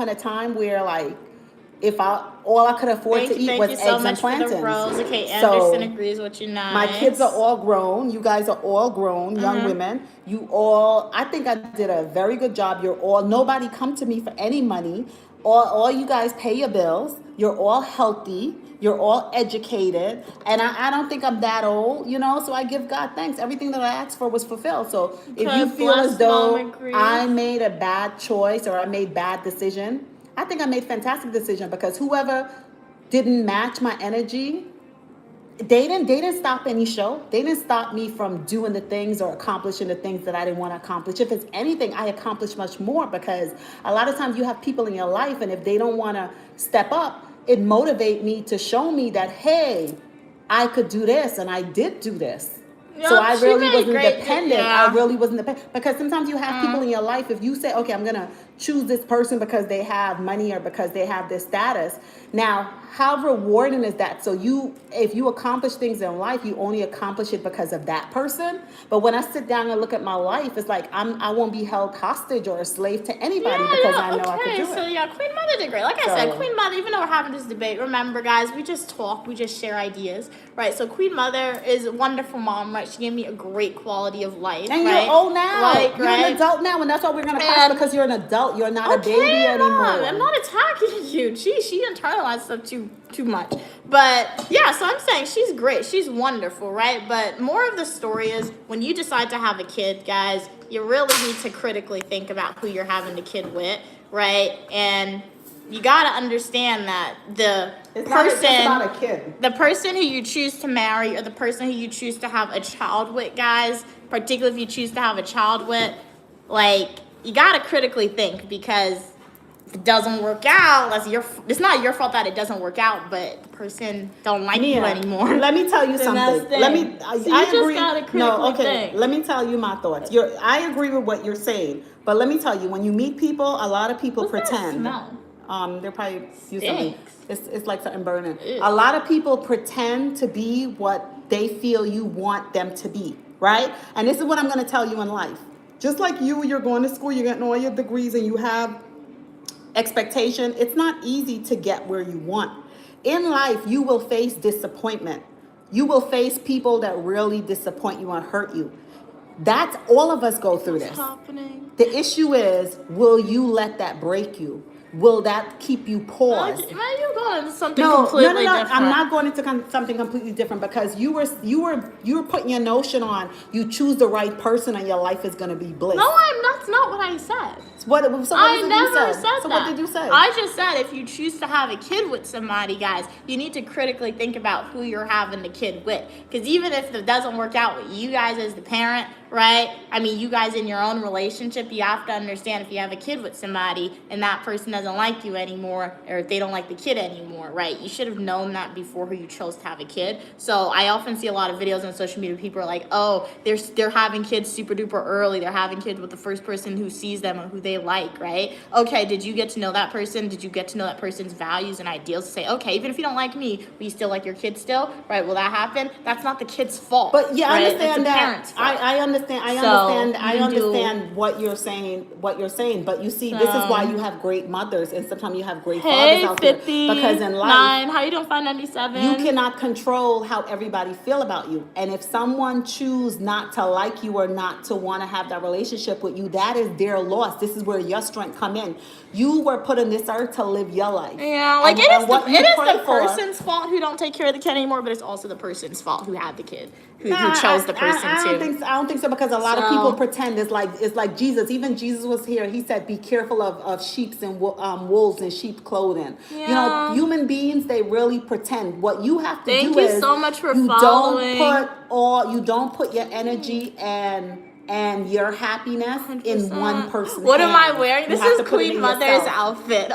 moment of time where like if all I could afford to eat was eggs and plantains. Okay, Anderson agrees with you. Nice. My kids are all grown. You guys are all grown, young women. You all, I think I did a very good job. You're all, nobody come to me for any money. All you guys pay your bills. You're all healthy. You're all educated. And I don't think I'm that old, you know, so I give God thanks. Everything that I asked for was fulfilled. So if you feel as though I made a bad choice or I made bad decision, I think I made a fantastic decision, because whoever didn't match my energy, they didn't stop any show. They didn't stop me from doing the things or accomplishing the things that I didn't want to accomplish. If it's anything, I accomplished much more, because a lot of times you have people in your life, and if they don't want to step up, it motivates me to show me that, hey, I could do this, and I did do this. Yep, so I really wasn't dependent. Yeah. I really wasn't dependent, because sometimes you have people in your life, if you say, okay, I'm going to choose this person because they have money or because they have this status. Now, how rewarding is that? So if you accomplish things in life, you only accomplish it because of that person. But when I sit down and look at my life, it's like I won't be held hostage or a slave to anybody because I know I can do it. So yeah, Queen Mother did great. Like I said, Queen Mother, even though we're having this debate, remember guys, we just talk, we just share ideas, right? So Queen Mother is a wonderful mom, right? She gave me a great quality of life. And you're old now. You're an adult now, and that's why we're going to pass, because you're an adult. You're not a baby anymore. I'm not attacking you. She internalized stuff too much. But yeah, so I'm saying she's great. She's wonderful, right? But more of the story is when you decide to have a kid, guys, you really need to critically think about who you're having the kid with, right? And you got to understand that the person who you choose to marry, or the person who you choose to have a child with, guys, particularly if you choose to have a child with, like, you got to critically think, because if it doesn't work out, it's not your fault that it doesn't work out, but the person don't like you anymore. Let me tell you something. I agree. Let me tell you my thoughts. I agree with what you're saying, but let me tell you, when you meet people, a lot of people pretend. They're probably using it's like something burning. Ew. A lot of people pretend to be what they feel you want them to be, right? And this is what I'm going to tell you in life. Just like you're going to school, you're getting all your degrees, and you have expectation. It's not easy to get where you want. In life, you will face disappointment. You will face people that really disappoint you and hurt you. That's all of us go through this. The issue is, will you let that break you? Will that keep you paused? You're going into something completely different. I'm not going into something completely different, because you were putting your notion on, you choose the right person and your life is going to be bliss. No, that's not what I said. I never said that. So what did you say? I just said if you choose to have a kid with somebody, guys, you need to critically think about who you're having the kid with. Because even if it doesn't work out with you guys as the parent, right? I mean, you guys in your own relationship, you have to understand, if you have a kid with somebody and that person doesn't like you anymore, or if they don't like the kid anymore, right? You should have known that before who you chose to have a kid. So I often see a lot of videos on social media. People are like, oh, they're having kids super duper early. They're having kids with the first person who sees them and who they like, right? Okay, did you get to know that person? Did you get to know that person's values and ideals to say, okay, even if you don't like me, will you still like your kid still, right? Will that happen? That's not the kid's fault. But yeah, right? I understand that. Parent's fault. I understand what you're saying, but you see, this is why you have great mothers, and sometimes you have great fathers out there. Because in life, how you doing, 597? You cannot control how everybody feel about you. And if someone choose not to like you or not to want to have that relationship with you, that is their loss. This is where your strength come in. You were put on this earth to live your life. Yeah, like it is the person's fault who don't take care of the kid anymore, but it's also the person's fault who had the kid, who chose the person I don't think so, because a lot of people pretend. It's like Jesus. Even Jesus was here. He said, "Be careful of sheep and wolves in sheep clothing." Yeah. You know, human beings, they really pretend. What you have to do is, thank you so much for following. You don't put your energy and your happiness 100%. In one person. What am I wearing? This is Queen Mother's outfit.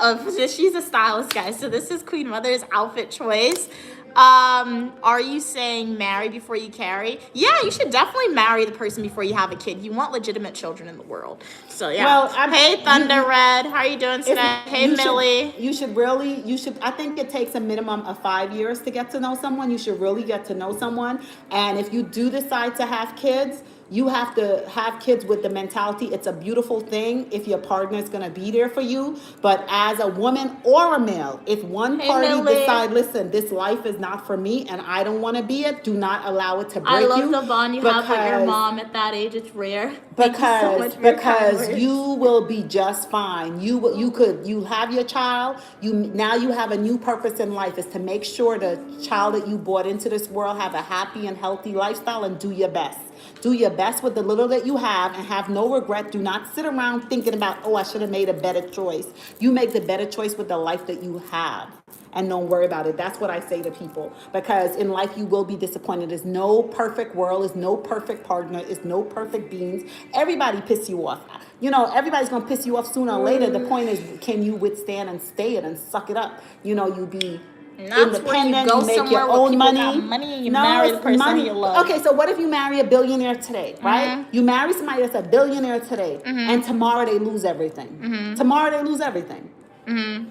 She's a stylist, guys. So this is Queen Mother's outfit choice. Are you saying marry before you carry? Yeah, you should definitely marry the person before you have a kid. You want legitimate children in the world. So yeah. Well, hey Thunder Red, how are you doing today? Hey Millie. I think it takes a minimum of 5 years to get to know someone. You should really get to know someone. And if you do decide to have kids, You have to have kids with the mentality. It's a beautiful thing if your partner is going to be there for you. But as a woman or a male, if one Hey, party Millie. decide, listen, this life is not for me and I don't want to be it, do not allow it to break I you. love the bond you have with your because- mom at that age. It's rare. Thank you so much for your kind because words. you will be just fine. You have your child. Now you have a new purpose in life, is to make sure the child that you brought into this world have a happy and healthy lifestyle, and do your best. Do your best with the little that you have and have no regret. Do not sit around thinking about, oh, I should have made a better choice. You make the better choice with the life that you have. And don't worry about it. That's what I say to people. Because in life you will be disappointed. There's no perfect world. There's no perfect partner. There's no perfect beings. Everybody piss you off. Everybody's going to piss you off sooner or later. The point is, can you withstand and stay it and suck it up? You be And that's where you independent, go you make somewhere your where own people money. got money and you No, marry the it's person money. you love. Okay, so what if you marry a billionaire today, right? Mm-hmm. You marry somebody that's a billionaire today, and tomorrow they lose everything. Tomorrow they lose everything.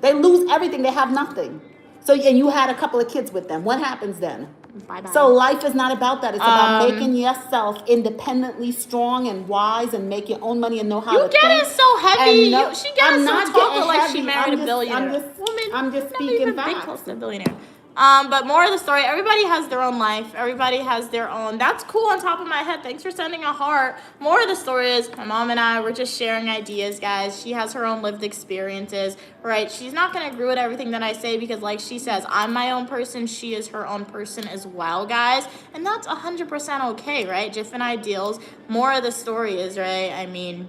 They lose everything. They have nothing. So, and you had a couple of kids with them. What happens then? Bye-bye. So life is not about that. It's about making yourself independently strong and wise and make your own money and know how You to get think. it so heavy. And She gets I'm it so not talking getting like heavy. she married I'm a billionaire. I'm just Never speaking even been facts. close to a billionaire. But more of the story, everybody has their own life. Everybody has their own. That's cool on top of my head. Thanks for sending a heart. More of the story is my mom and I were just sharing ideas, guys. She has her own lived experiences, right? She's not going to agree with everything that I say because, like she says, I'm my own person. She is her own person as well, guys. And that's 100% okay, right? Different ideals. More of the story is, right? I mean,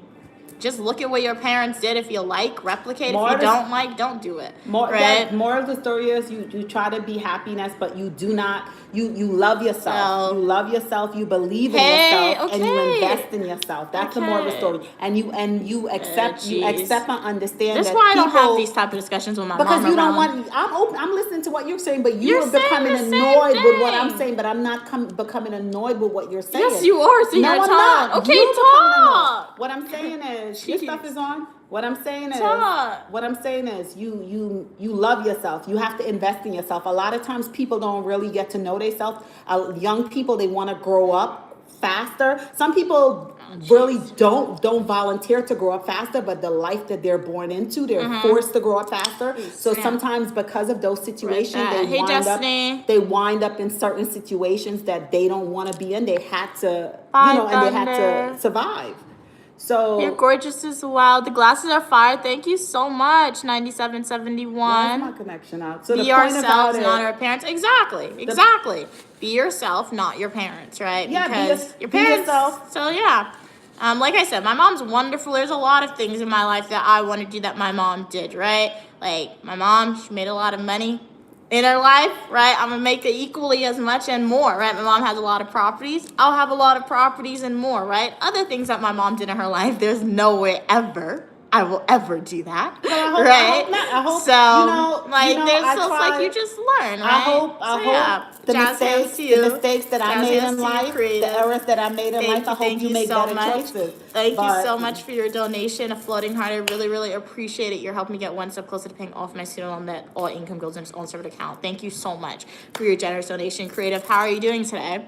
just look at what your parents did. If you like, replicate. If you don't like, don't do it. Right? More of the story is you try to be happiness, but you do not. You love yourself. So- You love yourself. You believe in Hey, yourself, and you okay. invest in yourself. That's the more of the Okay. story. And you accept jeez. and understand. That's that why I don't have people- these type of discussions with my Because mom you don't around. want. I'm listening to what you're saying, but You're you are saying becoming the same annoyed with what I'm thing. saying. But I'm not becoming annoyed with what you're saying. Yes, you are. So No, you're I'm talking. not. Okay, You're becoming annoyed. talk. What I'm saying is, this Jeez. stuff is on. What I'm saying is, Talk. you love yourself. You have to invest in yourself. A lot of times people don't really get to know themselves. Young people, they want to grow up faster. Some people really don't volunteer to grow up faster, but the life that they're born into, they're forced to grow up faster. So Yeah. sometimes because of those situations, that. Hey, Destiny. they wind up in certain situations that they don't want to be in. They had to, Bye, and they had Thunder. to survive. So You're gorgeous as well. The glasses are fire. Thank you so much. why is my 9771. connection out? So Be the point ourselves, about not it, our parents. Exactly. Be yourself, not your parents, right? Yeah, because your be parents. yourself. So yeah. Like I said, my mom's wonderful. There's a lot of things in my life that I want to do that my mom did, right? Like my mom, she made a lot of money in her life, right? I'm gonna make it equally as much and more, right? My mom has a lot of properties. I'll have a lot of properties and more, right? Other things that my mom did in her life, there's no way ever I will ever do that, right? I hope, so, there's I so it's like try- you just learn, right? I hope the mistakes that I made in life, the errors that I made in life, I hope Thank you make so better much. choices. Thank you But- so much for your donation, a floating heart. I really, really appreciate it. You're helping me get one step closer to paying off my student loan that all income goes into its own separate account. Thank you so much for your generous donation. Creative, how are you doing today?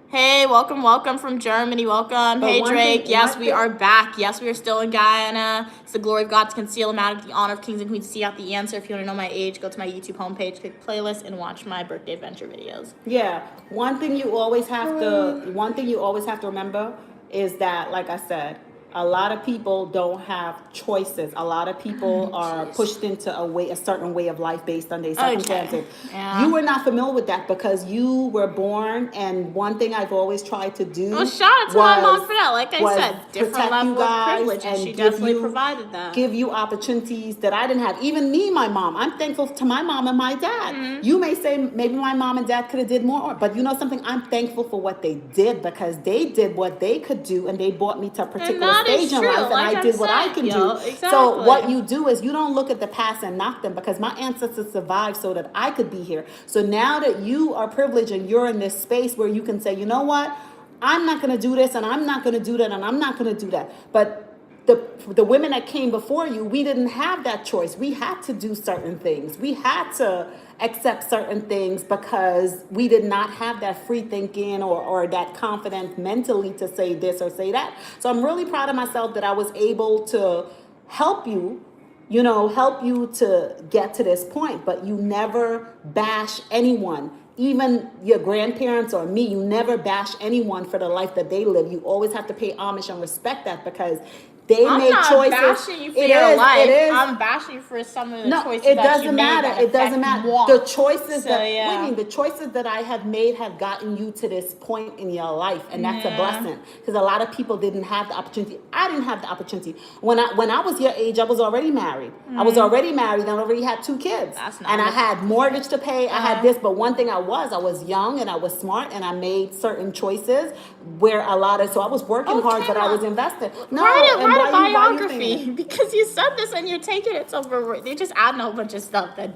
Hey, welcome from Germany. Welcome. But Hey, one Drake. thing- Yes, one we thing- are back. Yes, we are still in Guyana. It's the glory of God to conceal a matter, the honor of kings and queens to see out the answer. If you want to know my age, go to my YouTube homepage, click playlist, and watch my birthday adventure videos. Yeah, one thing you always have to remember is that, like I said, a lot of people don't have choices. A lot of people are pushed into a certain way of life based on their circumstances. Yeah. You were not familiar with that because you were born, and one thing I've always tried to do Well, shout out to my mom for that. Like I was said, different protect you level of guys privilege, and she give definitely you- provided that. Give you opportunities that I didn't have. Even me, my mom. I'm thankful to my mom and my dad. Mm-hmm. You may say maybe my mom and dad could have did more, but you know something? I'm thankful for what they did because they did what they could do, and they brought me to a particular that is stage in true, life, and like I I'm did what I saying, can yo, do. exactly. So what you do is you don't look at the past and knock them because my ancestors survived so that I could be here. So now that you are privileged and you're in this space where you can say, you know what? I'm not going to do this and I'm not going to do that and I'm not going to do that. But the women that came before you, we didn't have that choice. We had to do certain things. We had to accept certain things because we did not have that free thinking or that confidence mentally to say this or say that. So I'm really proud of myself that I was able to help you, help you to get to this point. But you never bash anyone. Even your grandparents or me, you never bash anyone for the life that they live. You always have to pay homage and respect that because they made choices. I'm not bashing you for your life. I'm bashing you for some of the choices that you made. No, it doesn't matter. It doesn't matter. The choices the choices that I have made have gotten you to this point in your life, and that's a blessing. Because a lot of people didn't have the opportunity. I didn't have the opportunity. When I was your age, I was already married. I was already married and I already had 2 kids. And I had mortgage to pay. I had this, but one thing I was young and I was smart and I made certain choices where so I was working hard, but I was invested. Write a biography because you said this and you're taking it over. You're just adding a whole bunch of stuff that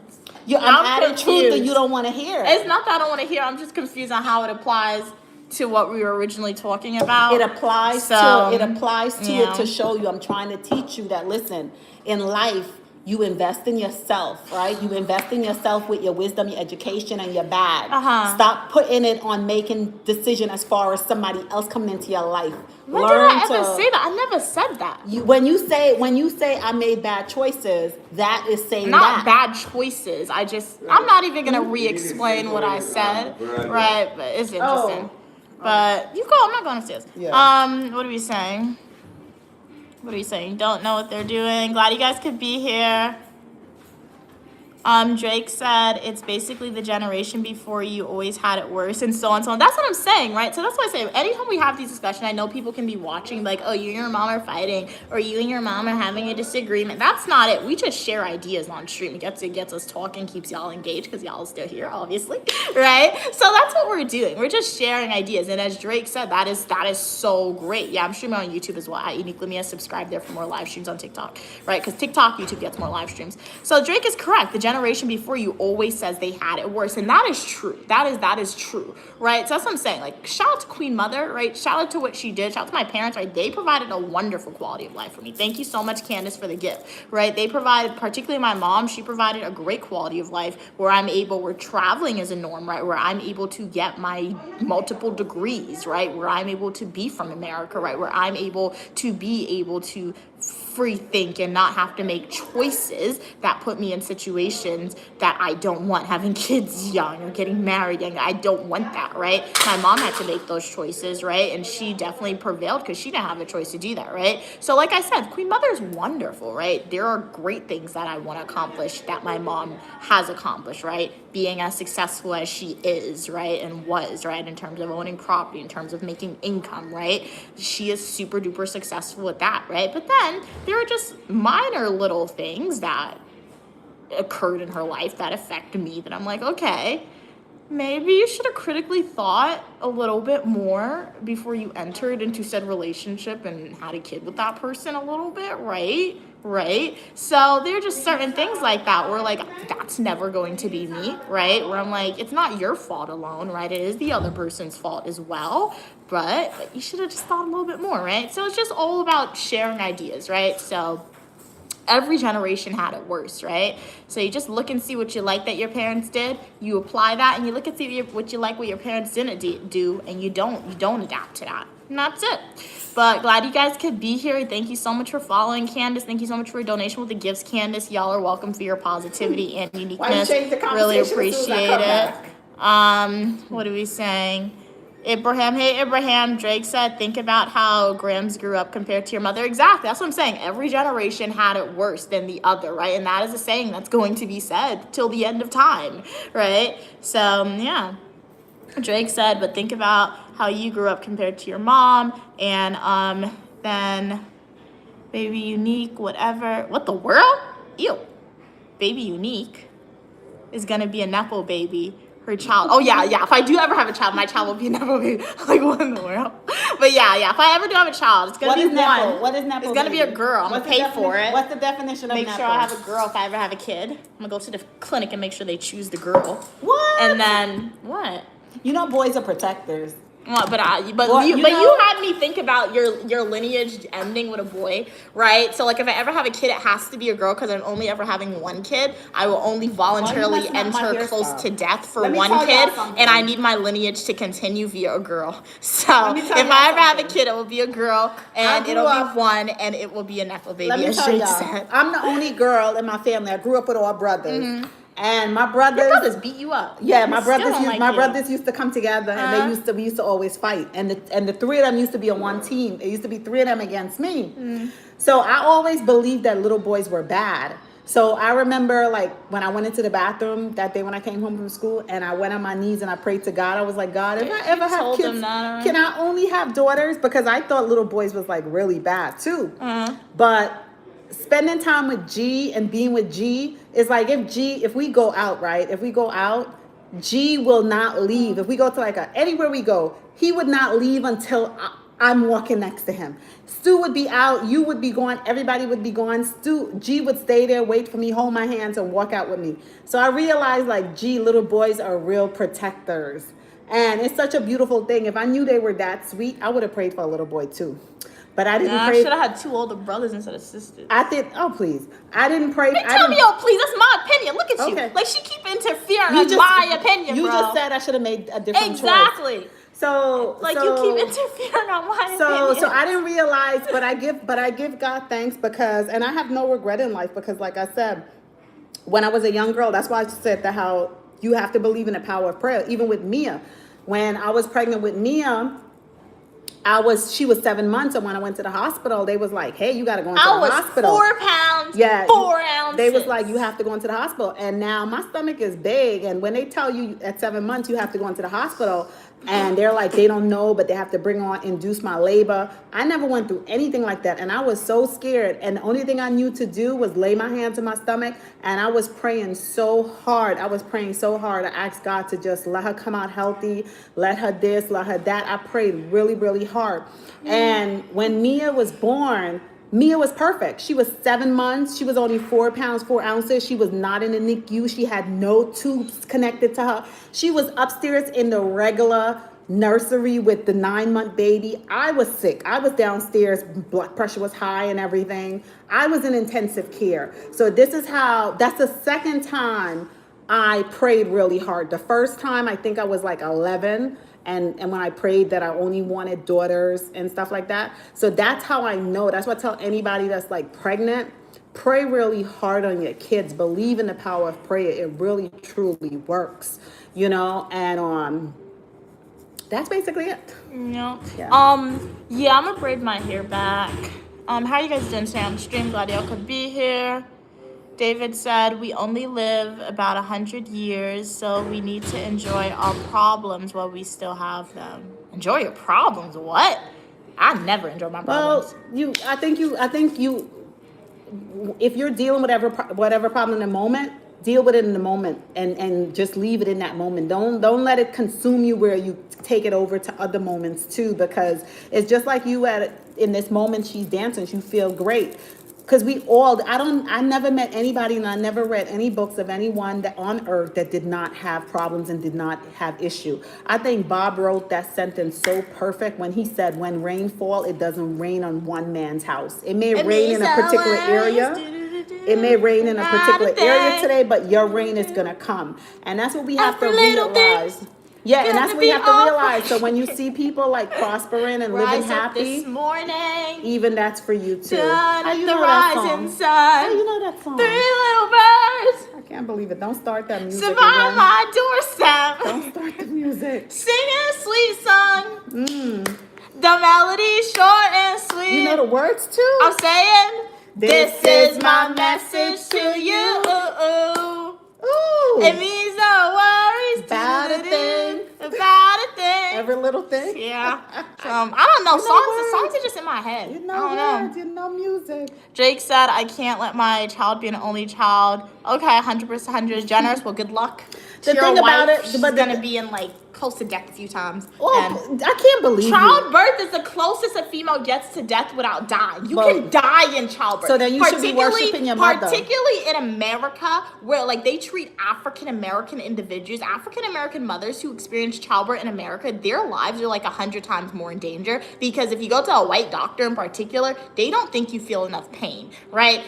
I'm adding truth that you don't want to hear. It's not that I don't want to hear. I'm just confused on how it applies to what we were originally talking about. It applies to it to show you. I'm trying to teach you that, listen, in life, you invest in yourself, right? You invest in yourself with your wisdom, your education, and your bag. Stop putting it on making decision as far as somebody else coming into your life. When did I ever say that? I never said that. When you say I made bad choices, that is saying not bad choices. I'm not even gonna re-explain what I said, right? But it's interesting. But you go. I'm not going upstairs. Yeah. What are we saying? What are you saying? Don't know what they're doing. Glad you guys could be here. Drake said it's basically the generation before you always had it worse and so on and so on. That's what I'm saying, right? So that's why I say anytime we have these discussions, I know people can be watching like, oh, you and your mom are fighting or you and your mom are having a disagreement. That's not it. We just share ideas on stream. It gets us talking, keeps y'all engaged because y'all are still here, obviously, right? So that's what we're doing. We're just sharing ideas. And as Drake said, that is so great. Yeah, I'm streaming on YouTube as well. At Uniquely Mia, subscribe there for more live streams on TikTok, right? Because TikTok, YouTube gets more live streams. So Drake is correct. The generation before you always says they had it worse, and that is true. That is true, right? So that's what I'm saying. Like, shout out to Queen Mother, right? Shout out to what she did. Shout out to my parents, right? They provided a wonderful quality of life for me. Thank you so much, Candace, for the gift, right? They provided, particularly my mom, she provided a great quality of life where we're traveling as a norm, right? Where I'm able to get my multiple degrees, right? Where I'm able to be from America, right? Where I'm able to free think and not have to make choices that put me in situations that I don't want. Having kids young or getting married young, I don't want that, right? My mom had to make those choices, right? And she definitely prevailed because she didn't have a choice to do that, right? So like I said, Queen Mother is wonderful, right? There are great things that I want to accomplish that my mom has accomplished, right? Being as successful as she is, right? And was, right? In terms of owning property, in terms of making income, right? She is super duper successful with that, right? But then there are just minor little things that occurred in her life that affect me that I'm like, okay, maybe you should have critically thought a little bit more before you entered into said relationship and had a kid with that person a little bit, right? So there are just certain things like that where like, that's never going to be me, right? Where I'm like, it's not your fault alone, right? It is the other person's fault as well, but you should have just thought a little bit more, right? So it's just all about sharing ideas, right? So every generation had it worse, right? So you just look and see what you like that your parents did, you apply that, and you look and see what you like what your parents didn't do, and you don't adapt to that. And that's it. But glad you guys could be here. Thank you so much for following, Candace. Thank you so much for your donation with the gifts, Candace. Y'all are welcome for your positivity and uniqueness. Really appreciate it. What are we saying? Abraham, hey Abraham, Drake said, think about how Grams grew up compared to your mother. Exactly, that's what I'm saying. Every generation had it worse than the other, right? And that is a saying that's going to be said till the end of time, right? So, yeah. Drake said, but think about how you grew up compared to your mom, and then Baby Unique, whatever. What the world? Ew. Baby Unique is gonna be a Nepo baby. Her child. Oh yeah. If I do ever have a child, my child will be a Nepo baby. Like, what in the world? But yeah. If I ever do have a child, it's gonna be one. What is Nepo? It's gonna be a girl. I'm gonna pay for it. What's the definition of Nepo? Make sure I have a girl if I ever have a kid. I'm gonna go to the clinic and make sure they choose the girl. What? And then what? You know, boys are protectors. Well, you had me think about your lineage ending with a boy, right? So like if I ever have a kid, it has to be a girl because I'm only ever having one kid. I will only voluntarily messing up my enter close hairstyle? to death for Let me one tell y'all kid, something. and I need my lineage to continue via a girl. So Let me if tell y'all I ever have a something. kid, it will be a girl, and grew it'll up- be one, and it will be a Nepo baby, Let me as tell Jake y'all, said. I'm the only girl in my family. I grew up with all brothers, and my brothers. Your brothers beat you up. Yeah, my They still brothers don't used like my you. brothers used to come together, and Uh-huh. we used to always fight, and the three of them used to be on one team. It used to be three of them against me. So I always believed that little boys were bad. So I remember like when I went into the bathroom that day when I came home from school, and I went on my knees and I prayed to God. I was like, God, if I ever have told kids, him that, can I only have daughters? Because I thought little boys was like really bad too. But spending time with G and being with G is like if we go out, right? If we go out, G will not leave. If we go to like anywhere we go, he would not leave until I'm walking next to him. Stu would be out, you would be gone, everybody would be gone. G would stay there, wait for me, hold my hands, and walk out with me. So I realized like G, little boys are real protectors. And it's such a beautiful thing. If I knew they were that sweet, I would have prayed for a little boy too. But I didn't I pray. should have had two older brothers instead of sisters. I did. Oh, please. I didn't pray. Hey, tell me, oh please, that's my opinion. Look at Okay. you. Like she keep interfering in my opinion, You bro. just said I should have made a different choice. Exactly. So You keep interfering on my opinion. So I didn't realize, but I give God thanks because, and I have no regret in life because, like I said, when I was a young girl, that's why I said that how you have to believe in the power of prayer. Even with Mia, when I was pregnant with Mia, she was 7 months, and when I went to the hospital, they was like, "Hey, you got to go into the hospital." 4 pounds. Yeah, 4 ounces. They was like, "You have to go into the hospital," and now my stomach is big, and when they tell you at 7 months you have to go into the hospital, and they're like, they don't know, but they have to induce my labor. I never went through anything like that, and I was so scared. And the only thing I knew to do was lay my hands on my stomach, and I was praying so hard. I asked God to just let her come out healthy, let her this, let her that. I prayed really, really hard. And when Mia was born, Mia was perfect. She was 7 months. She was only 4 pounds, 4 ounces. She was not in the NICU. She had no tubes connected to her. She was upstairs in the regular nursery with the 9-month baby. I was sick. I was downstairs. Blood pressure was high and everything. I was in intensive care. So that's the second time I prayed really hard. The first time, I think I was like 11. And when I prayed that I only wanted daughters and stuff like that. So that's how I know. That's what I tell anybody that's like pregnant. Pray really hard on your kids. Believe in the power of prayer. It really, truly works, and that's basically it. No. Yeah. Yeah, I'm gonna braid my hair back. How are you guys doing today on the stream? Glad y'all could be here. David said, we only live about 100 years, so we need to enjoy our problems while we still have them. Enjoy your problems? What? I never enjoy my problems. Well, I think you, if you're dealing with whatever problem in the moment, deal with it in the moment and just leave it in that moment. Don't let it consume you where you take it over to other moments too, because it's just like you in this moment she's dancing, you feel great. Because I never met anybody, and I never read any books of anyone that on earth that did not have problems and did not have issue. I think Bob wrote that sentence so perfect when he said, when rain fall, it doesn't rain on one man's house. It may rain in a particular area. It may rain in a particular area today, but your rain is going to come. And that's what we have to realize. Yeah, and that's what we have to realize. So when you see people like prospering and living happy, this morning, even that's for you too. How you the know that rising song? sun. How you know that song? 3 little birds I can't believe it. Don't start that music survive again. my doorstep. Don't start the music. Singing a sweet song. The melody's short and sweet. You know the words too? I'm saying, this is my message to you. Ooh. It means no worries About a thing. About a thing. Every little thing. Yeah. I don't know. Songs are just in my head. You I know don't words. know. You know music. Jake said, I can't let my child be an only child. Okay, 100%, 100 is generous. Well, good luck. The Your thing about wife, it, she's but gonna be in like close to death a few times. oh, And I can't believe you. childbirth is the closest a female gets to death without dying. You Well, can die in childbirth. so then you should be Particularly- worshiping your mother. Particularly in America, where like they treat African American individuals, African American mothers who experience childbirth in America, their lives are like 100 times more in danger, because if you go to a white doctor in particular, they don't think you feel enough pain, right?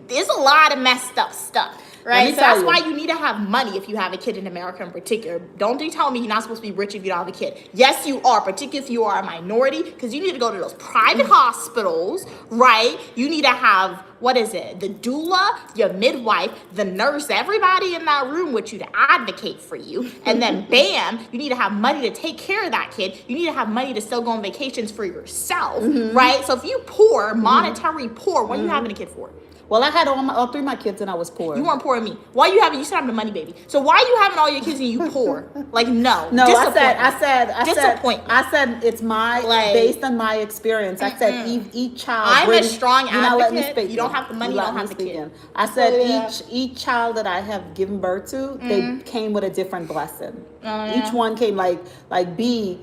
There's a lot of messed up stuff. Right, so that's why you need to have money if you have a kid in America in particular. Don't you tell me you're not supposed to be rich if you don't have a kid. Yes, you are, particularly if you are a minority, because you need to go to those private hospitals, right? You need to have, what is it, the doula, your midwife, the nurse, everybody in that room with you to advocate for you. And then bam, you need to have money to take care of that kid. You need to have money to still go on vacations for yourself, right? So if you poor, monetary poor, what are you having a kid for? Well, I had all three of my kids and I was poor. You weren't poor than me. Why you having? You said I'm the money baby. So why are you having all your kids and you poor? Like no. No, I said it's my Like, based on my experience. I said each child. I'm a brings- strong you're not letting me advocate. speak You don't then. have the money, You're you don't not have letting me the kid. speak then. I said yeah. each child that I have given birth to, they came with a different blessing. Yeah. Each one came like B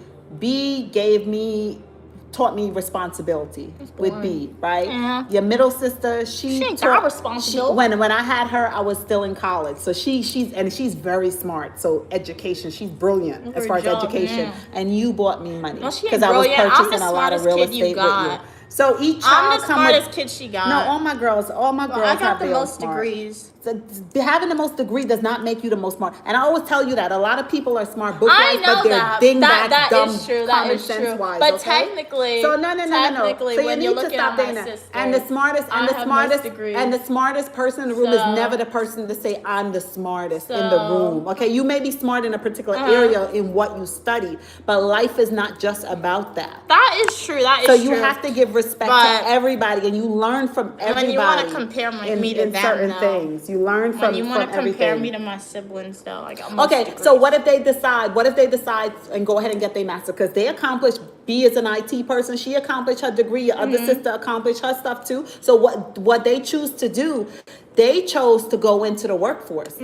taught me responsibility with B, right? Yeah. Your middle sister, She ain't got responsibility. when I had her, I was still in college. So she's very smart. So education, she's brilliant as Good far as job, education. yeah. And you bought me money No, she ain't because I was brilliant. I'm the purchasing a lot of smartest real kid you estate with you. got. So each I'm child the come smartest with, kid she got. no, all my girls Well, I have got the their own most smart. degrees. So, having the most degree does not make you the most smart. And I always tell you that a lot of people are smart book I wise, know but they're that. dingbats, That dumb, is true. That common is sense true. wise. But okay? technically, So no. technically, So you when need you're to looking stop at my doing that. sister, And the smartest I have most degrees. and the smartest person in the room is So- never the person to say I'm the smartest in the So- room. Okay, you may be smart in a particular area in what you study, but life is not just about that. that is true. That is So true. you have to give respect But- to everybody, and you learn from everybody. When you wanna compare me to in them, certain though. things, you learn from When you want to compare everything. me to my siblings, though, I got most Okay, degrees. so what if they decide and go ahead and get their master? Because they accomplished, B is an IT person, she accomplished her degree, your other sister accomplished her stuff too. So what they choose to do, they chose to go into the workforce.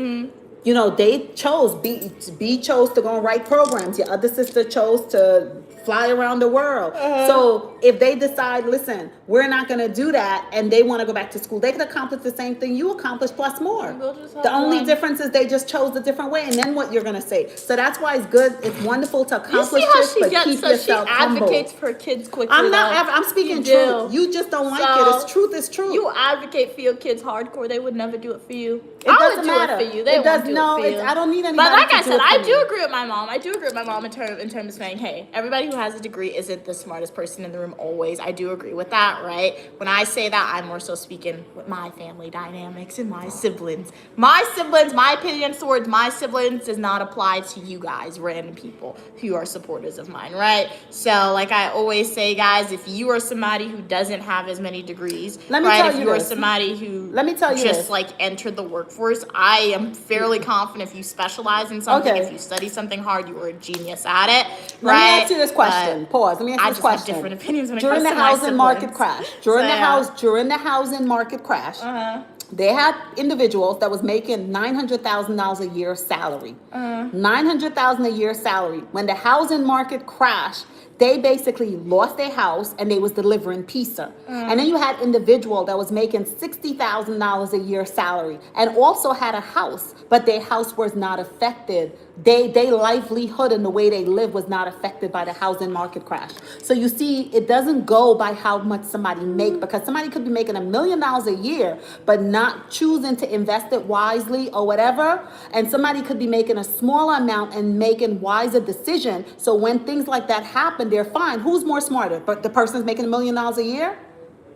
You know, they chose, B chose to go and write programs. Your other sister chose to fly around the world. So if they decide, listen, we're not going to do that, and they want to go back to school, they can accomplish the same thing you accomplished plus more. We'll just have The only one. difference is they just chose a different way, and then what you're going to say. So that's why it's good. It's wonderful to You accomplish see how this, she but gets, keep so she yourself humble. advocates for kids quickly. I'm not. though. I'm speaking You truth. do. You just don't like So, it. It's truth. It's true. You advocate for your kids hardcore. They would never do it for you. It I doesn't would matter. do it for you. They It won't does- do no, it for you. it's- I don't need But anybody like to I do said, it for I me. do agree with my mom. I do agree with my mom in terms of saying, hey, everybody who has a degree isn't the smartest person in the room always. I do agree with that, right? When I say that, I'm more so speaking with my family dynamics and my siblings. My opinion towards my siblings does not apply to you guys, random people who are supporters of mine, right? So, like I always say, guys, if you are somebody who doesn't have as many degrees, Let me right? tell If you you are this. somebody who Let me tell you just this. like entered the workforce, I am fairly confident if you specialize in something, Okay. if you study something hard, you are a genius at it, Let right? me ask you this question. But Pause. Let me ask I you this just question. have different opinions when it During comes the to my housing market siblings. crash, So, yeah. during the housing market crash, they had individuals that was making $900,000 a year salary. $900,000 a year salary. When the housing market crashed, they basically lost their house and they was delivering pizza. And then you had individual that was making $60,000 a year salary and also had a house, but their house was not affected. They livelihood and the way they live was not affected by the housing market crash. So you see, it doesn't go by how much somebody make, because somebody could be making $1 million a year, but not choosing to invest it wisely or whatever. And somebody could be making a smaller amount and making wiser decision. So when things like that happen, they're fine. Who's more smarter? But the person's making $1 million a year?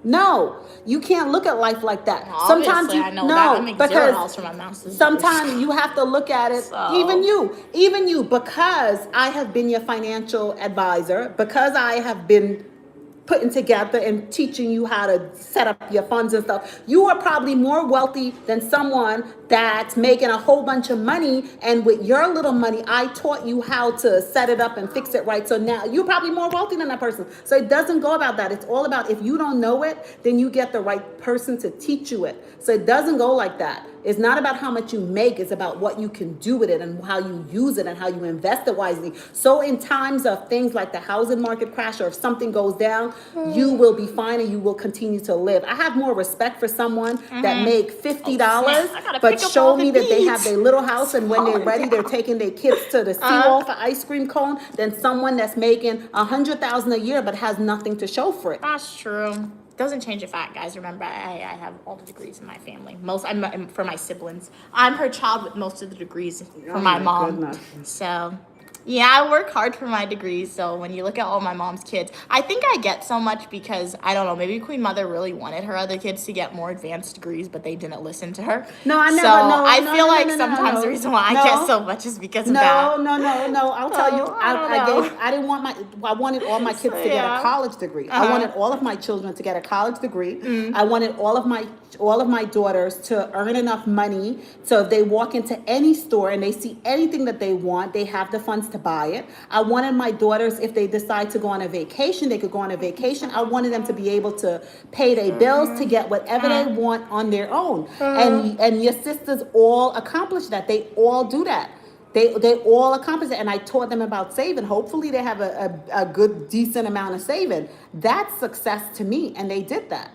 No, you can't look at life like that. Obviously, I know that. I make $0 for my master's. Sometimes you have to look at it, So- even you, because I have been your financial advisor, because I have been putting together and teaching you how to set up your funds and stuff. You are probably more wealthy than someone that's making a whole bunch of money, and with your little money, I taught you how to set it up and fix it right. So now you're probably more wealthy than that person. So it doesn't go about that. It's all about, if you don't know it, then you get the right person to teach you it. So it doesn't go like that. It's not about how much you make. It's about what you can do with it and how you use it and how you invest it wisely. So in times of things like the housing market crash, or if something goes down, you will be fine and you will continue to live. I have more respect for someone that make $50, but show me that they have their little house, and when they're ready, they're taking their kids to the Seawall for ice cream cone, than someone that's making $100,000 a year but has nothing to show for it. That's true. Doesn't change the fact, guys. Remember, I have all the degrees in my family. I'm for my siblings. I'm her child with most of the degrees for my mom. Goodness. So, yeah, I work hard for my degrees. So when you look at all my mom's kids, I think I get so much because, I don't know, maybe Queen Mother really wanted her other kids to get more advanced degrees, but they didn't listen to her. No, I never. So no, I no, feel no, like no, no, sometimes no. the reason why I No. get so much is because of that. No. I'll tell you. I I wanted all my kids to get a college degree. I wanted all of my children to get a college degree. I wanted all of my daughters to earn enough money so if they walk into any store and they see anything that they want, they have the funds to buy it. I wanted my daughters, if they decide to go on a vacation, they could go on a vacation. I wanted them to be able to pay their bills, to get whatever they want on their own. And your sisters all accomplish that. They all do that. They all accomplish it. And I taught them about saving. Hopefully they have a good, decent amount of saving. That's success to me. And they did that.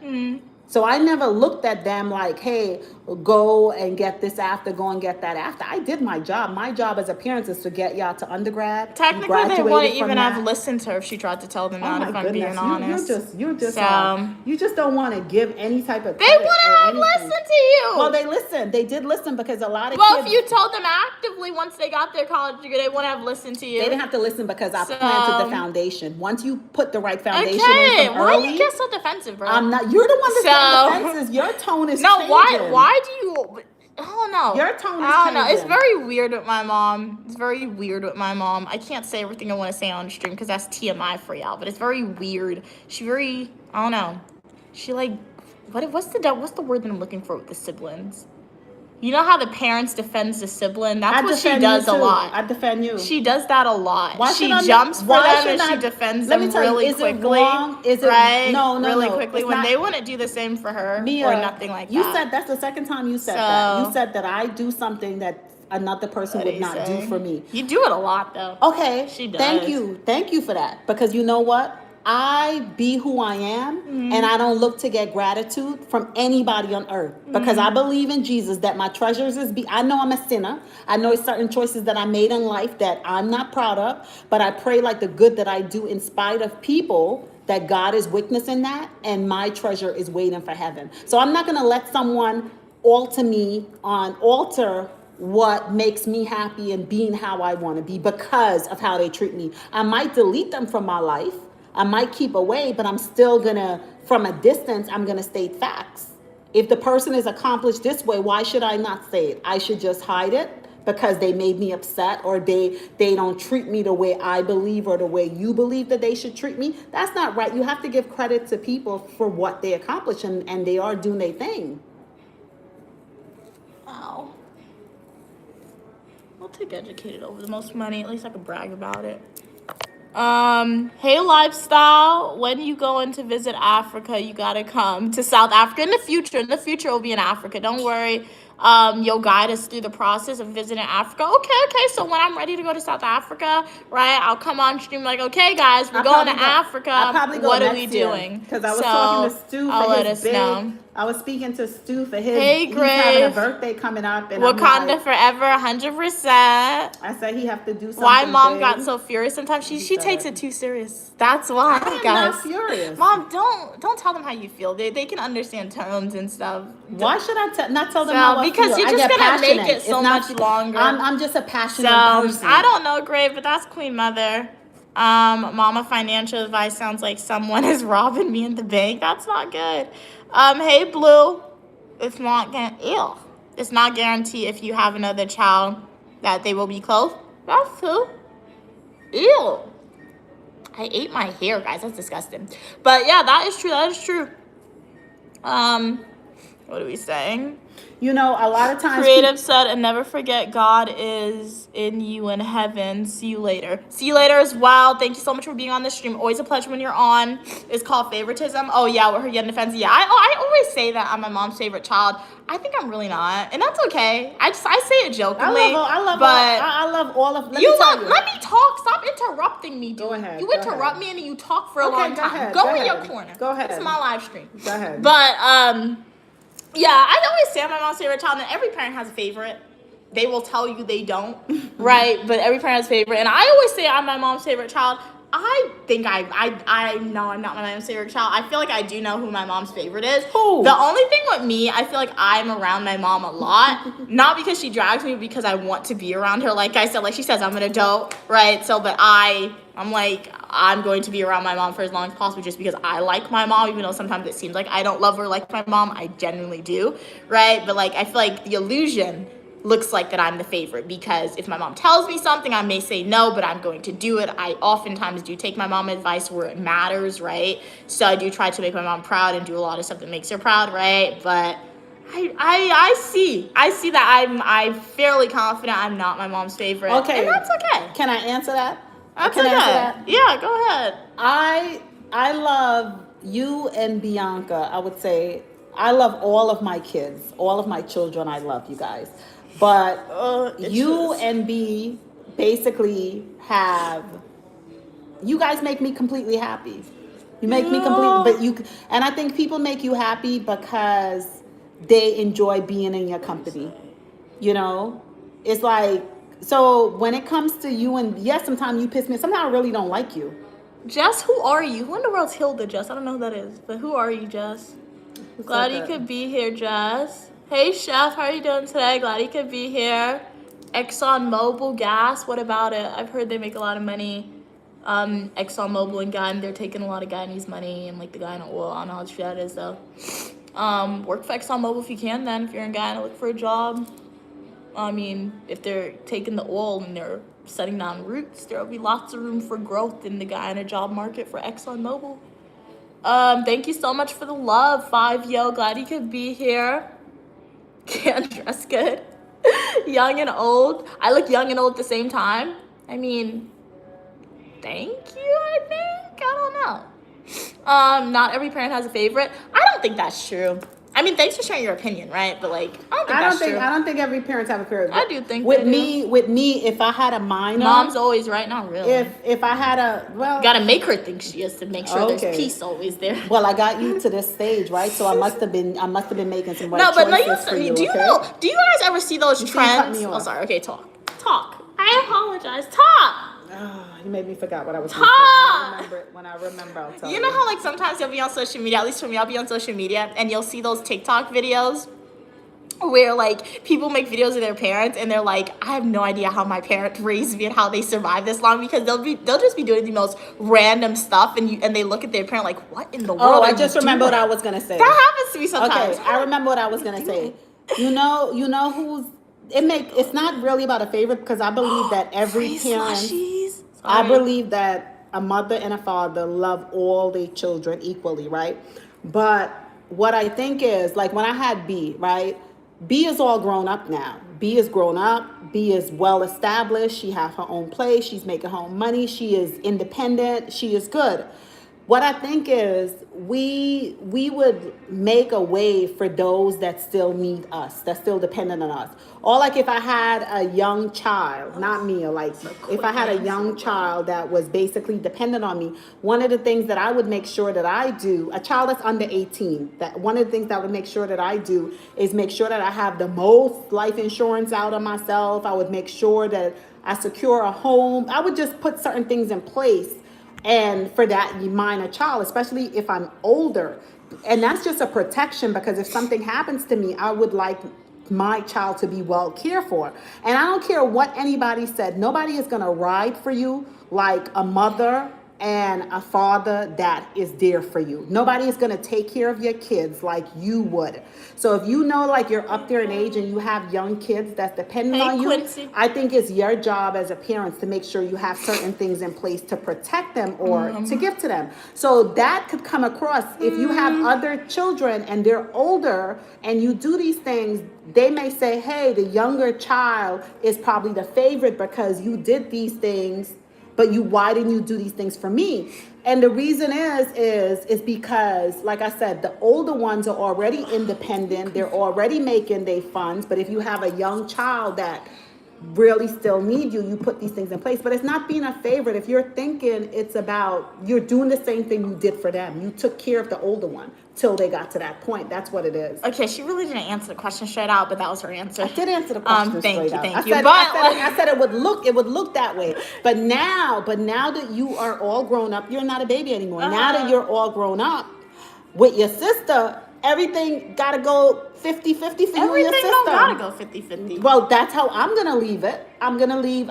So I never looked at them like, hey, go and get this after, go and get that after. I did my job. My job as a parent is to get y'all to undergrad. Technically, they wouldn't even have listened to her if she tried to tell them that, if I'm being honest. You So- just don't want to give any type of They credit wouldn't or have anything. listened to you. Well, they listened. They did listen because a lot of Well, kids. if you told them actively once they got their college degree, they wouldn't have listened to you. They didn't have to listen because I So- planted the foundation. Once you put the right foundation Okay, in from why early, you get so defensive, bro? I'm not. You're the one that's So- on defenses. Your tone is No, changing. why do you? I don't know. Your tone is I don't know. It's changing. very weird with my mom. It's very weird with my mom. I can't say everything I want to say on the stream because that's TMI for y'all. But it's very weird. She very, I don't know. She like, what's the word that I'm looking for with the siblings? You know how the parents defends the sibling? That's what she does a lot. I defend you. She does that a lot. Why She should I- jumps for why them should and she I- defends Let me them tell you, really is it quickly. wrong? Is it- right? no, really no, quickly it's when not- they wouldn't do the same for her Mia, or nothing like you that. said that's the second time you said So- that. You said that I do something that another person What would do you not say? do for me. You do it a lot though. Okay. She does. Thank you for that. Because you know what? I be who I am, and I don't look to get gratitude from anybody on earth because I believe in Jesus that my treasures is I know I'm a sinner. I know certain choices that I made in life that I'm not proud of, but I pray like the good that I do in spite of people, that God is witnessing that, and my treasure is waiting for heaven. So I'm not going to let someone alter what makes me happy and being how I want to be because of how they treat me. I might delete them from my life. I might keep away, but I'm still gonna, from a distance, I'm gonna state facts. If the person is accomplished this way, why should I not say it? I should just hide it because they made me upset, or they don't treat me the way I believe or the way you believe that they should treat me. That's not right. You have to give credit to people for what they accomplish, and they are doing their thing. Wow. I'll take educated over the most money. At least I can brag about it. Hey Lifestyle, when you go in to visit Africa, you gotta come to South Africa in the future. In the future, it'll be in Africa. Don't worry. You'll guide us through the process of visiting Africa. Okay. So when I'm ready to go to South Africa, right, I'll come on stream like, okay, guys, we're going to Africa. I'll probably go what are next we year, doing? Because I was So, talking to Stu I'll for let his us big. know. I was speaking to Stu for his. Hey, he's having a Grave. birthday coming up, and Wakanda I'm like, forever, 100%. I said he have to do something. Why mom big. got so furious sometimes? She said takes it. it too serious. That's why, I'm guys. not furious. Mom, don't tell them how you feel. They can understand tones and stuff. Why should I not tell them So, how I because feel? you're I just get gonna make passionate. it so It's not- much longer. I'm just a passionate So person. I don't know, Grave, but that's Queen Mother. Mama financial advice sounds like someone is robbing me in the bank. That's not good. Hey Blue, it's not guaranteed if you have another child that they will be close. That's true. Ew. I ate my hair, guys. That's disgusting. But yeah, that is true. What are we saying? You know, a lot of times Creative said, and never forget, God is in you in heaven. See you later. See you later as well. Thank you so much for being on the stream. Always a pleasure when you're on. It's called favoritism. Oh, yeah, with her getting defensive. Yeah, I always say that I'm my mom's favorite child. I think I'm really not, and that's okay. I say it jokingly. I love all of. Let me talk. Stop interrupting me, dude. Go ahead. You interrupt me and then you talk for a long time. Ahead, go in your corner. Go ahead. It's my live stream. Go ahead. But yeah, I always say I'm my mom's favorite child, and every parent has a favorite. They will tell you they don't, right? But every parent has a favorite, and I always say I'm my mom's favorite child. I think I know I'm not my mom's favorite child. I feel like I do know who my mom's favorite is. Who? The only thing with me, I feel like I'm around my mom a lot. Not because she drags me, because I want to be around her. Like I said, like she says, I'm an adult, right? So, but I'm like, I'm going to be around my mom for as long as possible just because I like my mom, even though sometimes it seems like I don't love her like my mom. I genuinely do, right? But like, I feel like the illusion looks like that I'm the favorite, because if my mom tells me something, I may say no, but I'm going to do it. I oftentimes do take my mom's advice where it matters, right? So I do try to make my mom proud and do a lot of stuff that makes her proud, right? But I see that I'm fairly confident I'm not my mom's favorite. Okay. And that's okay. Can I answer that? Answer that? Yeah, go ahead. I love you and Bianca. I would say I love all of my kids, all of my children. I love you guys. But you and B basically you guys make me completely happy. You make me completely, and I think people make you happy because they enjoy being in your company. You know, it's like, so when it comes to you, and yes, sometimes you piss me, sometimes I really don't like you. Jess, who are you? Who in the world's Hilda, Jess? I don't know who that is, but who are you, Jess? Glad you could be here, Jess. Hey, Chef, how are you doing today? Glad you could be here. ExxonMobil gas, what about it? I've heard they make a lot of money. ExxonMobil and Gun, they're taking a lot of Guyanese money, and like the guy in oil, I don't know how true that is though. Work for ExxonMobil if you can then. If you're in Guyana, look for a job. I mean, if they're taking the oil and they're setting down roots, there'll be lots of room for growth in the Guyana job market for ExxonMobil. Thank you so much for the love, 5Yo. Glad you could be here. Can't dress good. Young and old. I look young and old at the same time. I mean, thank you, I think. I don't know. Not every parent has a favorite. I don't think that's true. I mean, thanks for sharing your opinion, right? But like, I don't think every parent have a favorite. I do think with me, if I had a minor, mom's always right, not really. If I had you gotta make her think she is to make sure there's peace always there. Well, I got you to this stage, right? So I must have been making some right choices for you. Do you guys ever see those trends? Oh, sorry. Okay, talk. I apologize. Talk. You made me forget what I was going to say. When I remember, I'll tell you. You know how like sometimes you'll be on social media, at least for me, I'll be on social media, and you'll see those TikTok videos where like people make videos of their parents and they're like, I have no idea how my parents raised me and how they survived this long, because they'll just be doing the most random stuff, and they look at their parent like, what in the world? Oh, I just remember what I was gonna say. That happens to me sometimes. Okay, I remember what I was gonna say. You know who's it's not really about a favorite, because I believe that every parent, I believe that a mother and a father love all their children equally, right? But what I think is, like when I had B, right? B is all grown up now. B is grown up. B is well established. She has her own place. She's making her own money. She is independent. She is good. What I think is we would make a way for those that still need us, that still dependent on us. Or like if I had a young child, not me, or like if I had a young child that was basically dependent on me, one of the things that I would make sure that I do, a child that's under 18, that one of the things that I would make sure that I do is make sure that I have the most life insurance out of myself. I would make sure that I secure a home. I would just put certain things in place. And for that minor child, especially if I'm older, and that's just a protection, because if something happens to me, I would like my child to be well cared for. And I don't care what anybody said. Nobody is going to ride for you like a mother and a father that is there for you. Nobody is going to take care of your kids like you would. So if you know like you're up there in age and you have young kids that's dependent Hey, on you, Quincy. I think it's your job as a parent to make sure you have certain things in place to protect them or to give to them. So that could come across if you have other children and they're older and you do these things, they may say, hey, the younger child is probably the favorite because you did these things, but why didn't you do these things for me? And the reason is because, like I said, the older ones are already independent. They're already making their funds. But if you have a young child that really still need you, you put these things in place. But it's not being a favorite. If you're thinking it's about, you're doing the same thing you did for them. You took care of the older one till they got to that point. That's what it is. Okay, she really didn't answer the question straight out, but that was her answer. I did answer the question straight out. Thank you. I said it would look that way. But now that you are all grown up, you're not a baby anymore. Now that you're all grown up with your sister, everything gotta go 50-50 for you and your Everything sister. don't gotta go 50-50. Well, that's how I'm gonna leave it. I'm gonna leave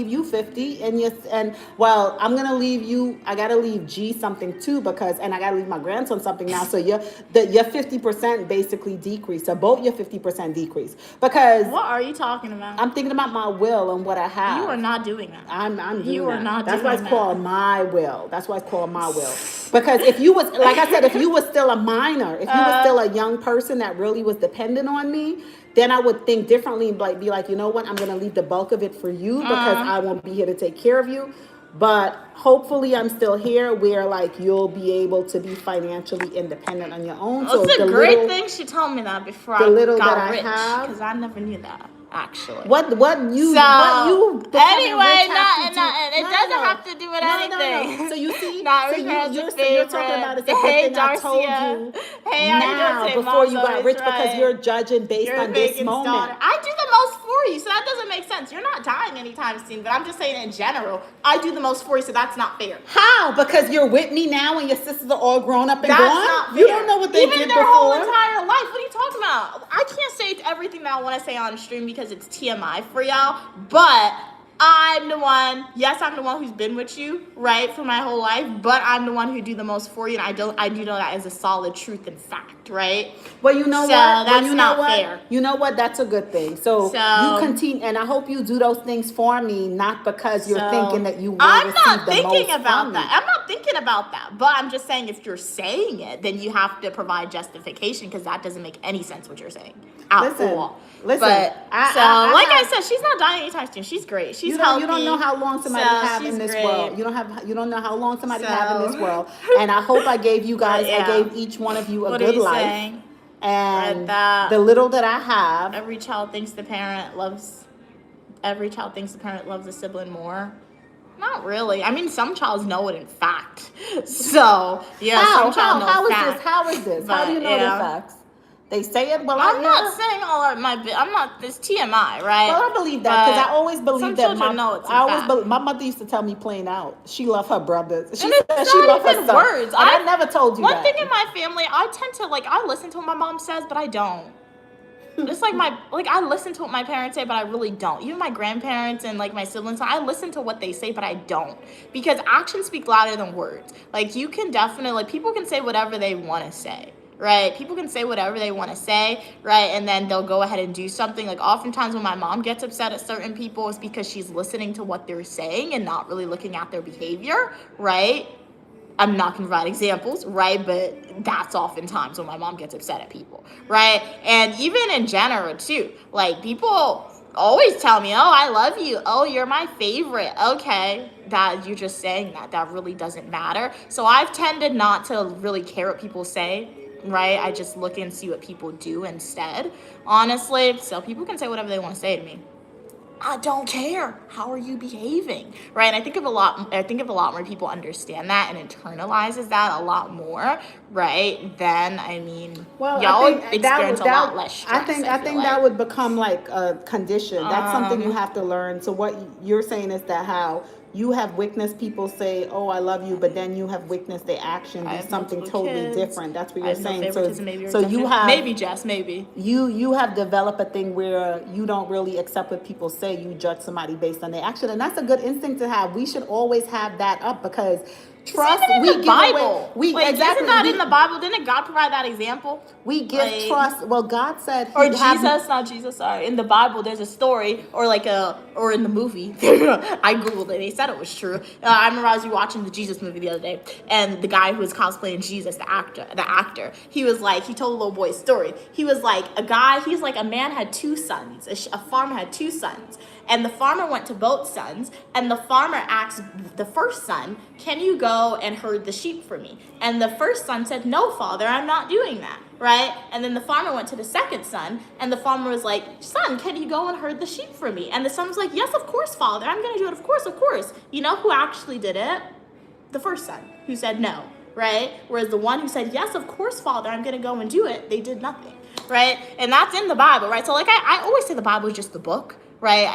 you 50 I'm gonna leave you, I gotta leave G something too because I gotta leave my grandson something now. So your 50% basically decrease. So both your 50% decrease. Because What are you talking about? I'm thinking about my will and what I have. You are not doing that. I'm doing You are that. not That's doing why it's that. called my will. That's why it's called my will. Because if you was, like I said, if you was still a minor, if you was still a young person that really was dependent on me, then I would think differently and be like, you know what, I'm going to leave the bulk of it for you because I won't be here to take care of you. But hopefully I'm still here where like you'll be able to be financially independent on your own. Well, it's a great thing she told me that before I got rich, because I never knew that. Actually, what you anyway, nothing. It doesn't have to do with anything. No. So you see, Not so you're talking about it's a good Hey, thing I told Darcia. you Hey, now before you got rich because you're judging based on this moment. I do the most for you, so that doesn't make sense. You're not dying anytime soon, but I'm just saying in general, I do the most for you, so that's not fair. How? Because you're with me now and your sisters are all grown up and That's gone? not fair. You don't know what they Even did their before. whole entire life. What are you talking about? I can't say everything that I want to say on the stream because it's TMI for y'all, but I'm the one, yes, I'm the one who's been with you, right, for my whole life, but I'm the one who do the most for you, and I do know that as a solid truth and fact, right? Well, you know So what? that's not fair. You know what? That's a good thing. So you continue, and I hope you do those things for me, not because you're thinking that you will I'm receive not the thinking most about from that. me. I'm not thinking about that. But I'm just saying if you're saying it, then you have to provide justification because that doesn't make any sense what you're saying at all. Listen, but I said, she's not dying anytime soon. She's great. She's healthy. You don't know how long somebody have in this world. You don't know how long somebody have in this world. And I hope I gave you guys, I gave each one of you a good life. Saying? And the little that I have. Every child thinks the parent loves the sibling more. Not really. I mean, some childs know it in fact. So, yeah, some child knows fact. How is this? How do you know the facts? They say it. Well, I'm not saying all of I'm not this TMI, right? Well, I believe that because I always believe that my mother used to tell me plain out. She loved her brothers. She said she loved her son. Words. I never told you one that. One thing in my family, I tend to I listen to what my mom says, but I don't. It's I listen to what my parents say, but I really don't. Even my grandparents and my siblings, I listen to what they say, but I don't. Because actions speak louder than words. You can definitely, people can say whatever they want to say, right? People can say whatever they want to say, right? And then they'll go ahead and do something. Oftentimes when my mom gets upset at certain people, it's because she's listening to what they're saying and not really looking at their behavior, right? I'm not going to provide examples, right? But that's oftentimes when my mom gets upset at people, right? And even in general, too. People always tell me, oh, I love you. Oh, you're my favorite. Okay, that you're just saying that. That really doesn't matter. So I've tended not to really care what people say, right? I just look and see what people do instead, honestly. So people can say whatever they want to say to me. I don't care. How are you behaving? Right? And I think if a lot more people understand that and internalizes that a lot more, right? Then y'all experience a lot less stress. I think that would become a condition. That's something you have to learn. So what you're saying is that how you have witnessed people say, "Oh, I love you," but then you have witnessed their action I do have something multiple totally kids. different. That's what I you're have no saying. favoritism, maybe you're So you different. have Maybe, Jess, maybe. you have developed a thing where you don't really accept what people say. You judge somebody based on their action, and that's a good instinct to have. We should always have that up because trust. Isn't it in We the give Bible? away. We Like, exactly. isn't that we, in the Bible? Didn't God provide that example? we give Like- trust. Well, God said, Or He have- Jesus, not Jesus, sorry. In the Bible, there's a story, or in the movie. I Googled it. They said it was true. I remember I was watching the Jesus movie the other day, and the guy who was cosplaying Jesus, the actor, he was like, he told a little boy a story. He was like, a man had two sons. A farmer had two sons. And the farmer went to both sons, and the farmer asked the first son, "Can you go and herd the sheep for me?" And the first son said, "No, father, I'm not doing that." Right? And then the farmer went to the second son, and the farmer was like, "Son, can you go and herd the sheep for me?" And the son was like, "Yes, of course, father, I'm gonna do it, of course, of course." You know who actually did it? The first son, who said no, right? Whereas the one who said, "Yes, of course, father, I'm gonna go and do it," they did nothing, right? And that's in the Bible, right? So like I always say the Bible is just the book. Right,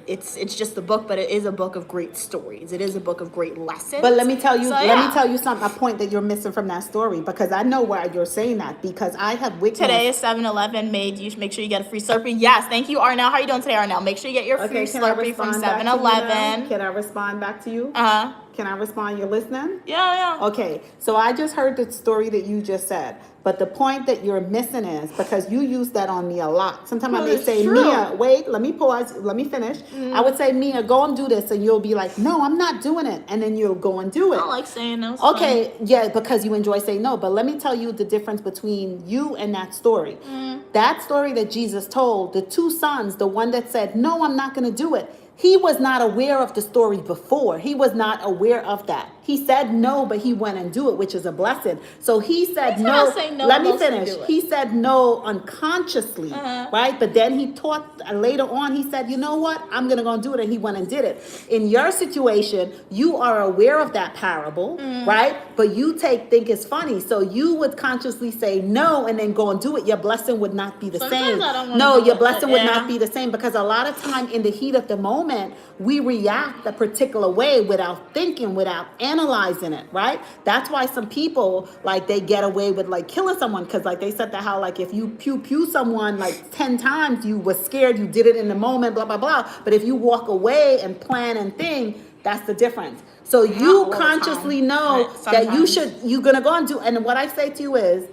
it's just a book, but it is a book of great stories. It is a book of great lessons. But let me tell you, So, let yeah. me tell you something. A point that you're missing from that story, because I know why you're saying that, because I have witnessed. Today is 7-Eleven made you make sure you get a free Slurpee. Yes, thank you, Arnell. How are you doing today, Arnell? Make sure you get your free Can I Slurpee from respond back to you now? 7-Eleven. Can I respond back to you? Uh-huh. Can I respond? You're listening? Yeah. Okay, so I just heard the story that you just said, but the point that you're missing is, because you use that on me a lot. Sometimes Well, I may it's say, true. Mia, wait, let me pause, let me finish. I would say, Mia, go and do this, and you'll be like, no, I'm not doing it, and then you'll go and do I it. don't like saying no. it's Okay, yeah, because you enjoy saying no. But let me tell you the difference between you and that story. That story that Jesus told, the two sons, the one that said, no, I'm not going to do it. He was not aware of the story before. He was not aware of that. He said no, but he went and do it, which is a blessing. So he said Anytime no. I say no, Let me mostly finish. do it. He said no unconsciously, right? But then he taught later on. He said, you know what? I'm gonna go and do it, and he went and did it. In your situation, you are aware of that parable, right? But you think it's funny, so you would consciously say no and then go and do it. Your blessing would not be the Sometimes same. I don't wanna No, do your it, blessing but would yeah. not be the same, because a lot of time in the heat of the moment, we react a particular way without thinking, without analyzing it, right? That's why some people, like, they get away with like killing someone, because like they said that how like if you pew someone like 10 times, you were scared, you did it in the moment, blah blah blah. But if you walk away and plan and think, that's the difference. So you all the consciously time, know but that sometimes. you're gonna go and do. And what I say to you is,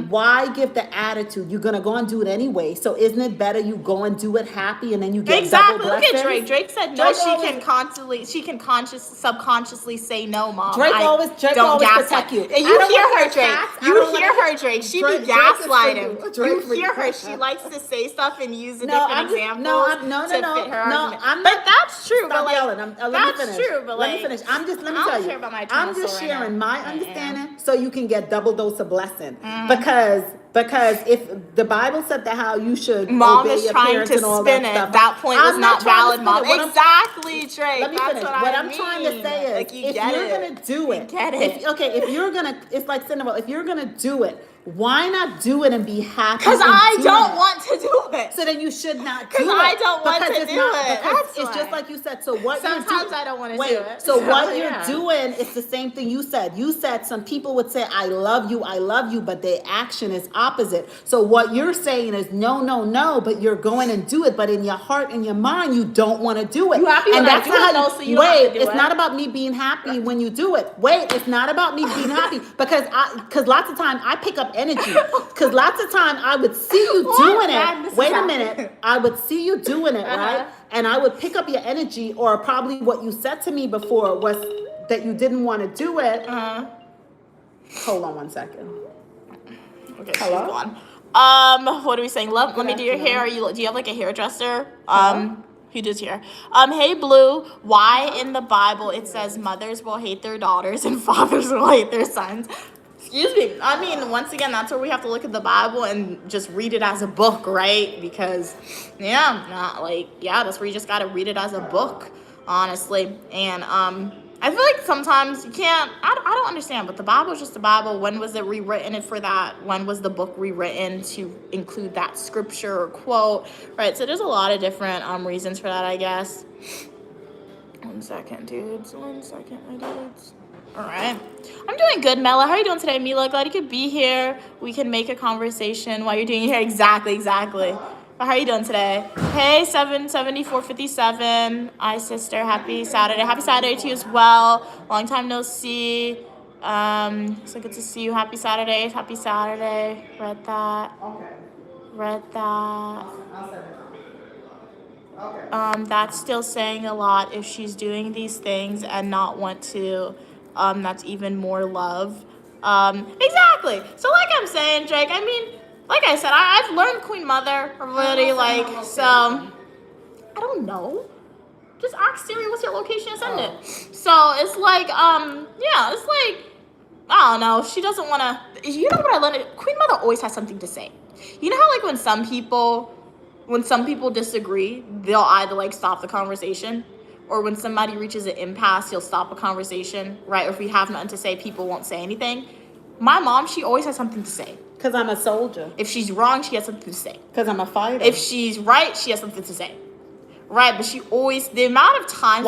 why give the attitude? You're gonna go and do it anyway. So isn't it better you go and do it happy, and then you get Exactly. double Look at blessings? Drake. Drake said no. Drake She always- can subconsciously say no, mom. Drake always don't gaslight. protect you. And I you don't hear want her, your Drake. cats. I You don't hear want- her, Drake. She Drake- be Drake is for gaslighting. you. Drake You for hear you. her. She likes to say stuff and use No, different I'm just- examples no, to fit her no, argument. I'm but not- that's true. Stop but like, yelling. Let me that's finish. true. But let like, me finish. Let me I don't tell you. care about my I'm eternal just soul right sharing now. my I am. understanding so you can get double dose of blessing. Because if the Bible said that how you should Mom obey is your trying parents to and all spin that it. stuff. That point was I'm not trying to valid, spin Mom. it. What I'm- Exactly, Drake. Let me That's finish. what What I I'm mean. trying to say is, like, if you're gonna do it, get it. if you're gonna, it's like Cinderella. If you're gonna do it, why not do it and be happy? Because in I doing don't it? want to do it. So then you should not do 'Cause it. I don't want Because to it's do not- it. because That's it's just why. like you said. So what you're Sometimes doing? I don't wanna do Wait. it. So So, what you're yeah. doing is the same thing you said. You said some people would say, I love you, but their action is opposite. So what you're saying is no, no, no, but you're going and do it. But in your heart and your mind, you don't want to do it. You happy and when I that's do not it, how though, so you don't have wait, to do it's it. not about me being happy when you do it. Wait, it's not about me being happy because lots of time I pick up energy. Because lots of time I would see you What doing madness it. is Wait a happening? minute. I would see you doing it, right? And I would pick up your energy, or probably what you said to me before was that you didn't want to do it. Hold on one second. Okay, Hello? she's gone. What are we saying? Let me do your afternoon. hair. Do you have like a hairdresser? He does hair. Hey Blue, why in the Bible it says mothers will hate their daughters and fathers will hate their sons? Excuse me. I mean, once again, that's where we have to look at the Bible and just read it as a book, right? Because, that's where you just gotta read it as a book, honestly. And I feel like sometimes you can't. I don't understand, but the Bible is just the Bible. When was it rewritten? And for that, when was the book rewritten to include that scripture or quote? Right. So there's a lot of different reasons for that, I guess. One second, dudes. One second, my dudes. All right. I'm doing good, Mela. How are you doing today, Mila? Glad you could be here. We can make a conversation while you're doing your hair. Exactly. But how are you doing today? Hey, 77457. Hi, sister. Happy Saturday. Happy Saturday to you as well. Long time no see. So good to see you. Happy Saturday. Happy Saturday. Read that. Okay. Read that. I'll send it. Okay. That's still saying a lot if she's doing these things and not want to. That's even more love. Exactly. So like I'm saying, Drake, I mean, like I said, I've learned Queen Mother already, like, so, I don't know. Just ask Siri what's your location and send it. So it's like, yeah, it's like, I don't know. She doesn't want to, you know what I learned? Queen Mother always has something to say. You know how like when some people disagree, they'll either like stop the conversation, or when somebody reaches an impasse, he'll stop a conversation, right? Or if we have nothing to say, people won't say anything. My mom, she always has something to say. Because I'm a soldier. If she's wrong, she has something to say. Because I'm a fighter. If she's right, she has something to say. Right, but she always, the amount of times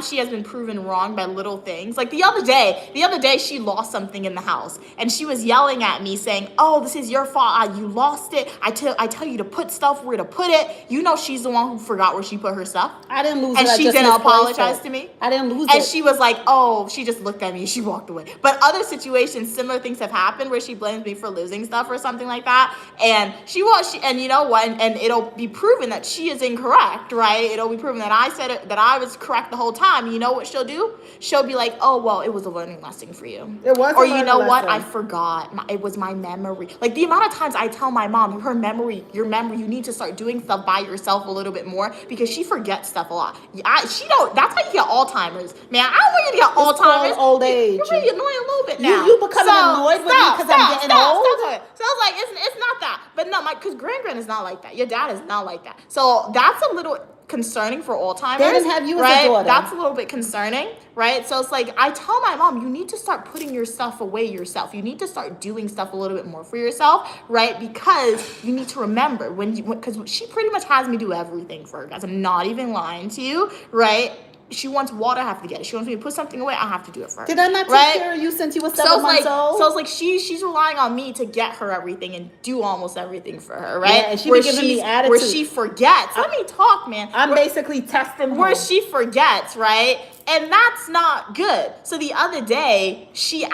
she has been proven wrong by little things. Like the other day she lost something in the house and she was yelling at me saying, "Oh, this is your fault. You lost it. I tell you to put stuff where to put it." You know she's the one who forgot where she put her stuff. I didn't lose it. And she didn't apologize to me. I didn't lose it. And she was like, "Oh," she just looked at me and she walked away. But other situations, similar things have happened where she blames me for losing stuff or something like that. And and you know what? And it'll be proven that she is incorrect, right? It'll be proven that I said it, that I was correct the whole time. You know what she'll do? She'll be like, "Oh, well, it was a learning lesson for you." It was. Or you know what? I forgot. It was my memory. Like the amount of times I tell my mom, your memory, you need to start doing stuff by yourself a little bit more because she forgets stuff a lot. That's how you get Alzheimer's. Man, I don't want you to get Alzheimer's. Old age. You're really annoying a little bit now. You becoming annoyed with me because I'm getting old? Stop. So I was like, it's not that. But no, because Gran is not like that. Your dad is not like that. So that's a little concerning for Alzheimer's. They didn't have you right? as a daughter. That's a little bit concerning, right? So it's like I tell my mom, you need to start putting your stuff away yourself. You need to start doing stuff a little bit more for yourself, right? Because you need to remember because she pretty much has me do everything for her, guys. I'm not even lying to you, right? She wants water, I have to get it. She wants me to put something away, I have to do it for her. Did I not take care of you since you were 7 months old? So it's like she's relying on me to get her everything and do almost everything for her, right? Yeah, and she be giving me attitude. Where she forgets. Let me talk, man. I'm basically testing her. Where she forgets, right? And that's not good. So the other day, she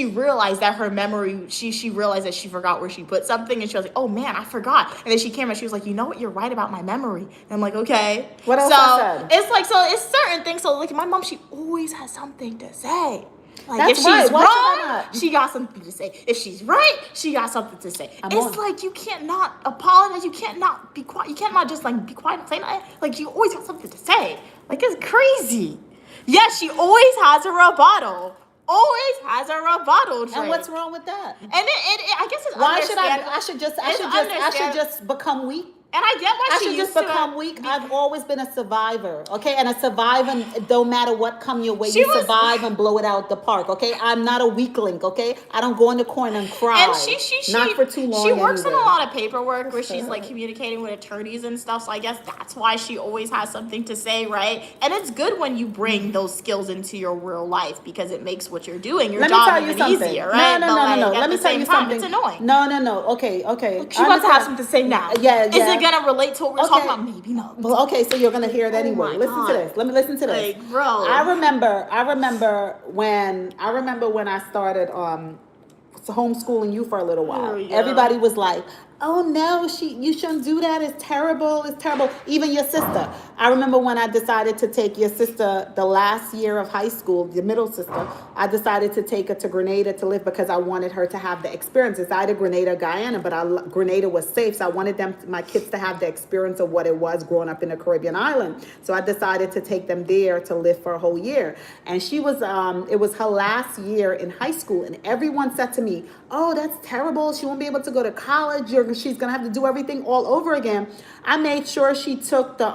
realized that her memory, she realized that she forgot where she put something, and she was like, "Oh man, I forgot." And then she came and she was like, "You know what? You're right about my memory." And I'm like, "Okay." What else I said? It's like, so it's certain things. So like my mom, she always has something to say. Like That's if she's right. wrong, she got something to say. If she's right, she got something to say. It's like you can't not apologize. You can't not be quiet. You can't not just like be quiet and say nothing. Like you always have something to say. Like it's crazy. Yes, she always has a rebuttal. Always has a rebuttal, Drake. And what's wrong with that? And I guess it's why should I should just become weak? And I get why she used to become weak. I've always been a survivor, okay? And a survivor, don't matter what come your way, you survive and blow it out the park, okay? I'm not a weak link, okay? I don't go in the corner and cry. And not for too long. She works on a lot of paperwork where she's like communicating with attorneys and stuff. So I guess that's why she always has something to say, right? And it's good when you bring those skills into your real life because it makes what you're doing your job even easier, right? No. Let me tell you something. It's annoying. No. Okay. She wants to have something to say now. Yeah. Is it gonna relate to what we're talking about? Maybe not. Well, okay, so you're gonna hear it anyway. Listen to this. Let me listen to this. Like, bro. I remember when I started homeschooling you for a little while. Everybody was like, "Oh no, you shouldn't do that. It's terrible. It's terrible." Even your sister. I remember when I decided to take your sister the last year of high school, your middle sister. I decided to take her to Grenada to live because I wanted her to have the experience. It's either Grenada or Guyana, but Grenada was safe, so I wanted my kids to have the experience of what it was growing up in a Caribbean island. So I decided to take them there to live for a whole year. And she was, it was her last year in high school, and everyone said to me, "Oh, that's terrible. She won't be able to go to college. She's gonna have to do everything all over again." I made sure she took the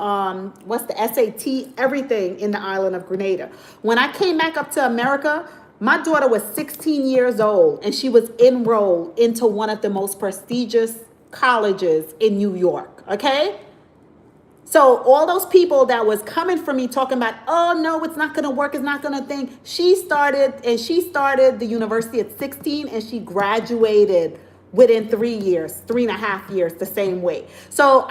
SAT, everything in the island of Grenada. When I came back up to America, my daughter was 16 years old and she was enrolled into one of the most prestigious colleges in New York. Okay. So all those people that was coming for me talking about, oh no, it's not gonna work, it's not gonna think. She started the university at 16 and she graduated within 3 years, 3.5 years, the same way. So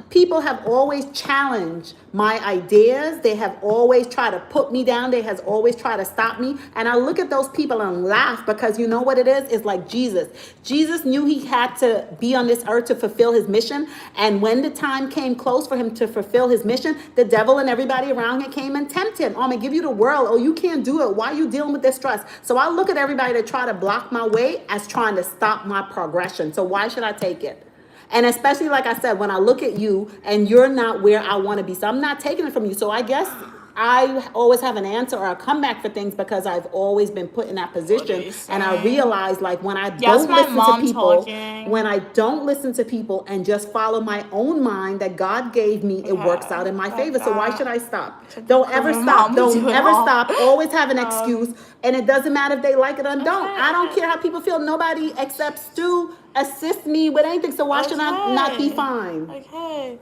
people have always challenged my ideas. They have always tried to put me down. They has always tried to stop me. And I look at those people and laugh because you know what it is? It's like Jesus. Jesus knew he had to be on this earth to fulfill his mission. And when the time came close for him to fulfill his mission, the devil and everybody around him came and tempted him. I'm going to give you the world. Oh, you can't do it. Why are you dealing with this stress? So I look at everybody that try to block my way as trying to stop my progression. So why should I take it? And especially, like I said, when I look at you and you're not where I want to be. So I'm not taking it from you. So I guess I always have an answer or a comeback for things because I've always been put in that position. And I realize, like, when I don't listen to people, when I don't listen to people and just follow my own mind that God gave me, it works out in my favor. So why should I stop? Don't ever stop. Don't ever stop. Always have an excuse. And it doesn't matter if they like it or don't. I don't care how people feel. Nobody except Stu assist me with anything. So why should I not be fine? Okay.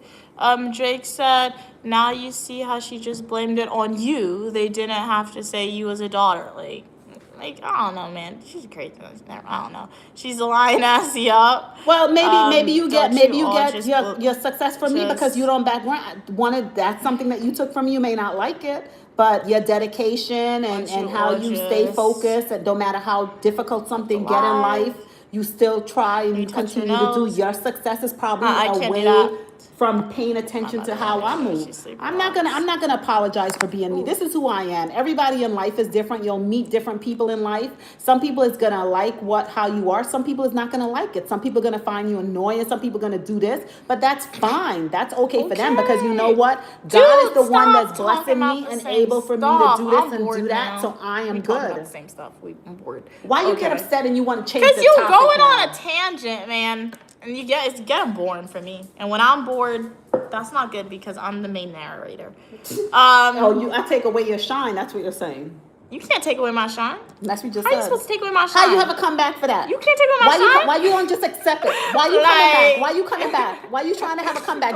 Drake said, now you see how she just blamed it on you. They didn't have to say you as a daughter. Like, I don't know, man. She's crazy. I don't know. She's lying ass up. Well, maybe you get your success from me because you don't background. That's something that you took from me. You may not like it, but your dedication and how you stay focused, and no matter how difficult something get in life, you still try and you continue to do. Your success is probably away from paying attention to how I move. I'm not gonna apologize for being me. This is who I am. Everybody in life is different. You'll meet different people in life. Some people is gonna like how you are. Some people is not gonna like it. Some people are gonna find you annoying. Some people are gonna do this, but that's fine. That's okay for them because you know what? God is the one that's blessing me and able for me to do this and do that. So I am good. The same stuff. I'm bored. Why you get upset and you want to change the topic? Because you're going on a tangent, man. And it's getting boring for me. And when I'm bored, that's not good because I'm the main narrator. I take away your shine. That's what you're saying. You can't take away my shine. That's what you just said. How are you supposed to take away my shine? How you have a comeback for that? You can't take away my shine. Why you don't just accept it? Why you coming back? Why you coming back? Why you trying to have a comeback?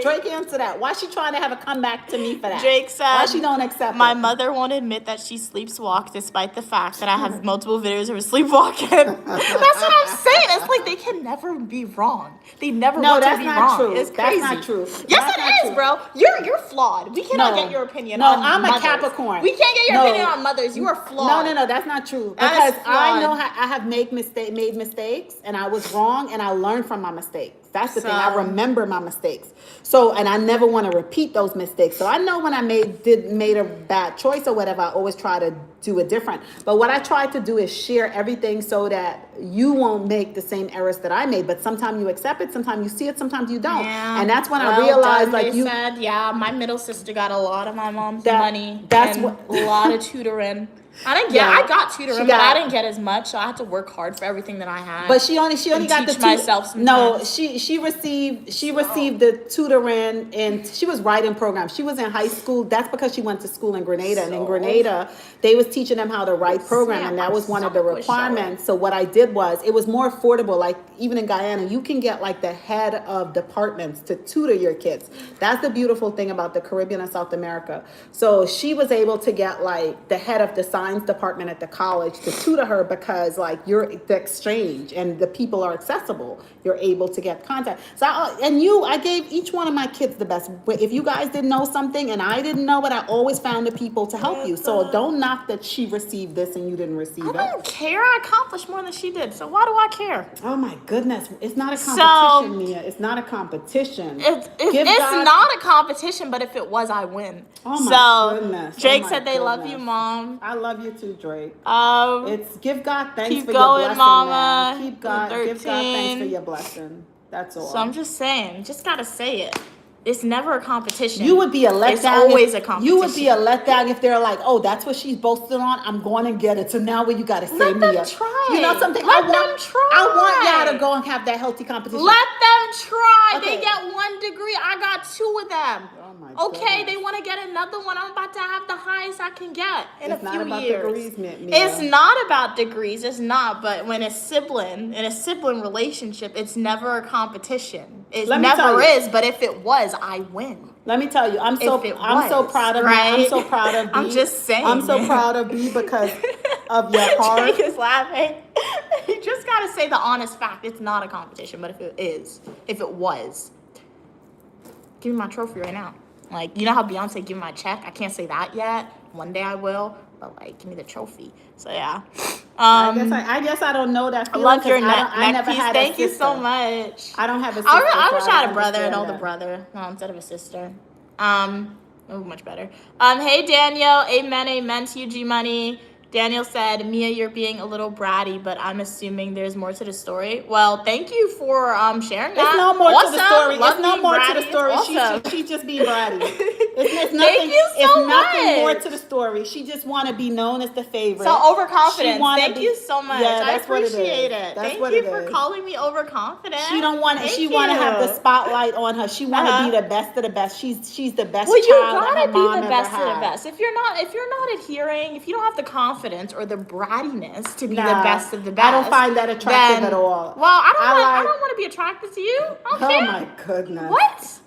Drake answer that. Why she trying to have a comeback to me for that? Drake said, why she don't accept my it? mother won't admit that she sleepwalks despite the fact that I have multiple videos of her sleepwalking. That's what I'm saying. It's like they can never be wrong. They never want to be wrong. No, that's not true. It's crazy. That's not true. Yes, it is, bro. You're flawed. We cannot get your opinion on mothers. No, I'm a Capricorn. We can't get your opinion on mothers. You are flawed. No, that's not true. Because I know how I have made mistakes and I was wrong and I learned from my mistakes. That's the thing. I remember my mistakes. So, and I never want to repeat those mistakes. So I know when I made a bad choice or whatever, I always try to do it different. But what I try to do is share everything so that you won't make the same errors that I made. But sometimes you accept it, sometimes you see it, sometimes you don't. Yeah. And that's when I realized, like you said, my middle sister got a lot of my mom's money. That's a lot of tutoring. I got tutoring, but I didn't get as much, so I had to work hard for everything that I had. But she only got the myself some she received the tutoring and she was right in programs. She was in high school. That's because she went to school in Grenada, and in Grenada they was teaching them how to write program, and that was one of the requirements. So what I did was it was more affordable. Like even in Guyana, you can get like the head of departments to tutor your kids. That's the beautiful thing about the Caribbean and South America. So she was able to get like the head of the science department at the college to tutor her because like you're the exchange and the people are accessible. You're able to get contact. So I gave each one of my kids the best. If you guys didn't know something and I didn't know it, I always found the people to help you. So don't knock that she received this and you didn't receive it. I don't care. I accomplished more than she did. So why do I care? Oh my goodness. It's not a competition, Mia. It's not a competition. It's not a competition, but if it was, I win. Oh my goodness. Drake said they love you, Mom. I love you too, Drake. It's give God thanks for your blessing, Mama. Man. Give God thanks for your blessing. That's all. So I'm just saying, just gotta say it. It's never a competition. You would be a letdown. It's always a competition. You would be a letdown if they're like, oh, that's what she's boasting on. I'm going to get it. So now what you got to say, Mia? Let them try. You know something? Let them try. I want y'all to go and have that healthy competition. Let them try. Okay. They get 1 degree. I got got 2 of them. Oh my okay, goodness. they want to get another one. I'm about to have the highest I can get in It's a not few about years. degrees, Mia. It's not about degrees. It's not. But when it's in a sibling relationship, it's never a competition. It Let me tell never you. is. But if it was, I win. Let me tell you, I'm so If it proud of right? I'm so proud of B. I'm just saying. I'm so proud of B because of your heart. Jake is laughing. You just gotta say the honest fact. It's not a competition, but if it was, give me my trophy right now. Like, you know how Beyonce give me my check? I can't say that yet. One day I will, but like, give me the trophy. So yeah. I guess I don't know that I feeling. love your I neck never piece. had a Thank you sister. so much. I don't have a sister. I wish so I had don't a brother, an understand older that. brother, instead of a sister. Oh, much better. Hey Daniel, amen to you, G Money. Daniel said, Mia, you're being a little bratty, but I'm assuming there's more to the story. Well, thank you for sharing that. It's no more awesome. to the story. Love It's no being more bratty. to the story. It's awesome. She's just being bratty. It's nothing. Thank you so it's nothing much. more to the story. She just want to be known as the favorite. So overconfident. She wanna Thank be- you so much. Yeah, I that's what it is. appreciate it. That's Thank what you it for is. calling me overconfident. She don't want. Thank She want to have the you. spotlight on her. She want to Uh-huh. be the best of the best. She's the best. Well, you child that gotta her be mom the ever best of the had. best. If you're not adhering, if you don't have the confidence or the brattiness to be the Nah, best of the best, I don't find that attractive then- at all. Well, I like- don't want to be attracted to you. I don't Oh care. my goodness. What?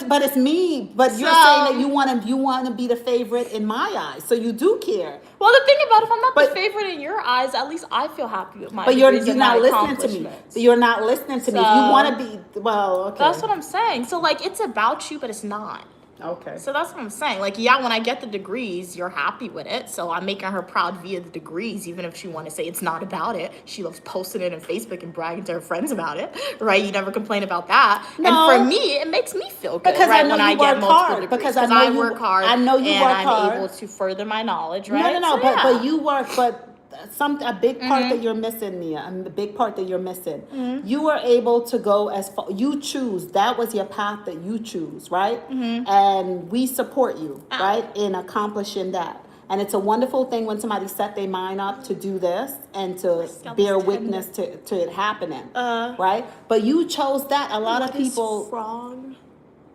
But it's me. But you're So- saying that you want to be the favorite in my eyes. So you do care. Well, the thing about if I'm not But- the favorite in your eyes, at least I feel happy with my. But you're degrees and not my listening to me. accomplishments. You're not listening to me. If you So- want to be okay. That's what I'm saying. So like, it's about you, but it's not. Okay. So that's what I'm saying. Like, yeah, when I get the degrees, you're happy with it. So I'm making her proud via the degrees, even if she want to say it's not about it. She loves posting it on Facebook and bragging to her friends about it, right? You never complain about that. No. And for me, it makes me feel good, Because right? I know when you I get work multiple hard. degrees. Because I know you work hard. I know you and work I'm hard. able to further my knowledge, right? No. So, But yeah. you work. But a big part that you're missing, Mia, and the big part that you're missing, you were able to go as far. You choose. That was your path that you choose, right? And we support you, right, in accomplishing that. And it's a wonderful thing when somebody set their mind up to do this and to scalp bear is witness to it happening, right? But you chose that. A lot of What is people wrong?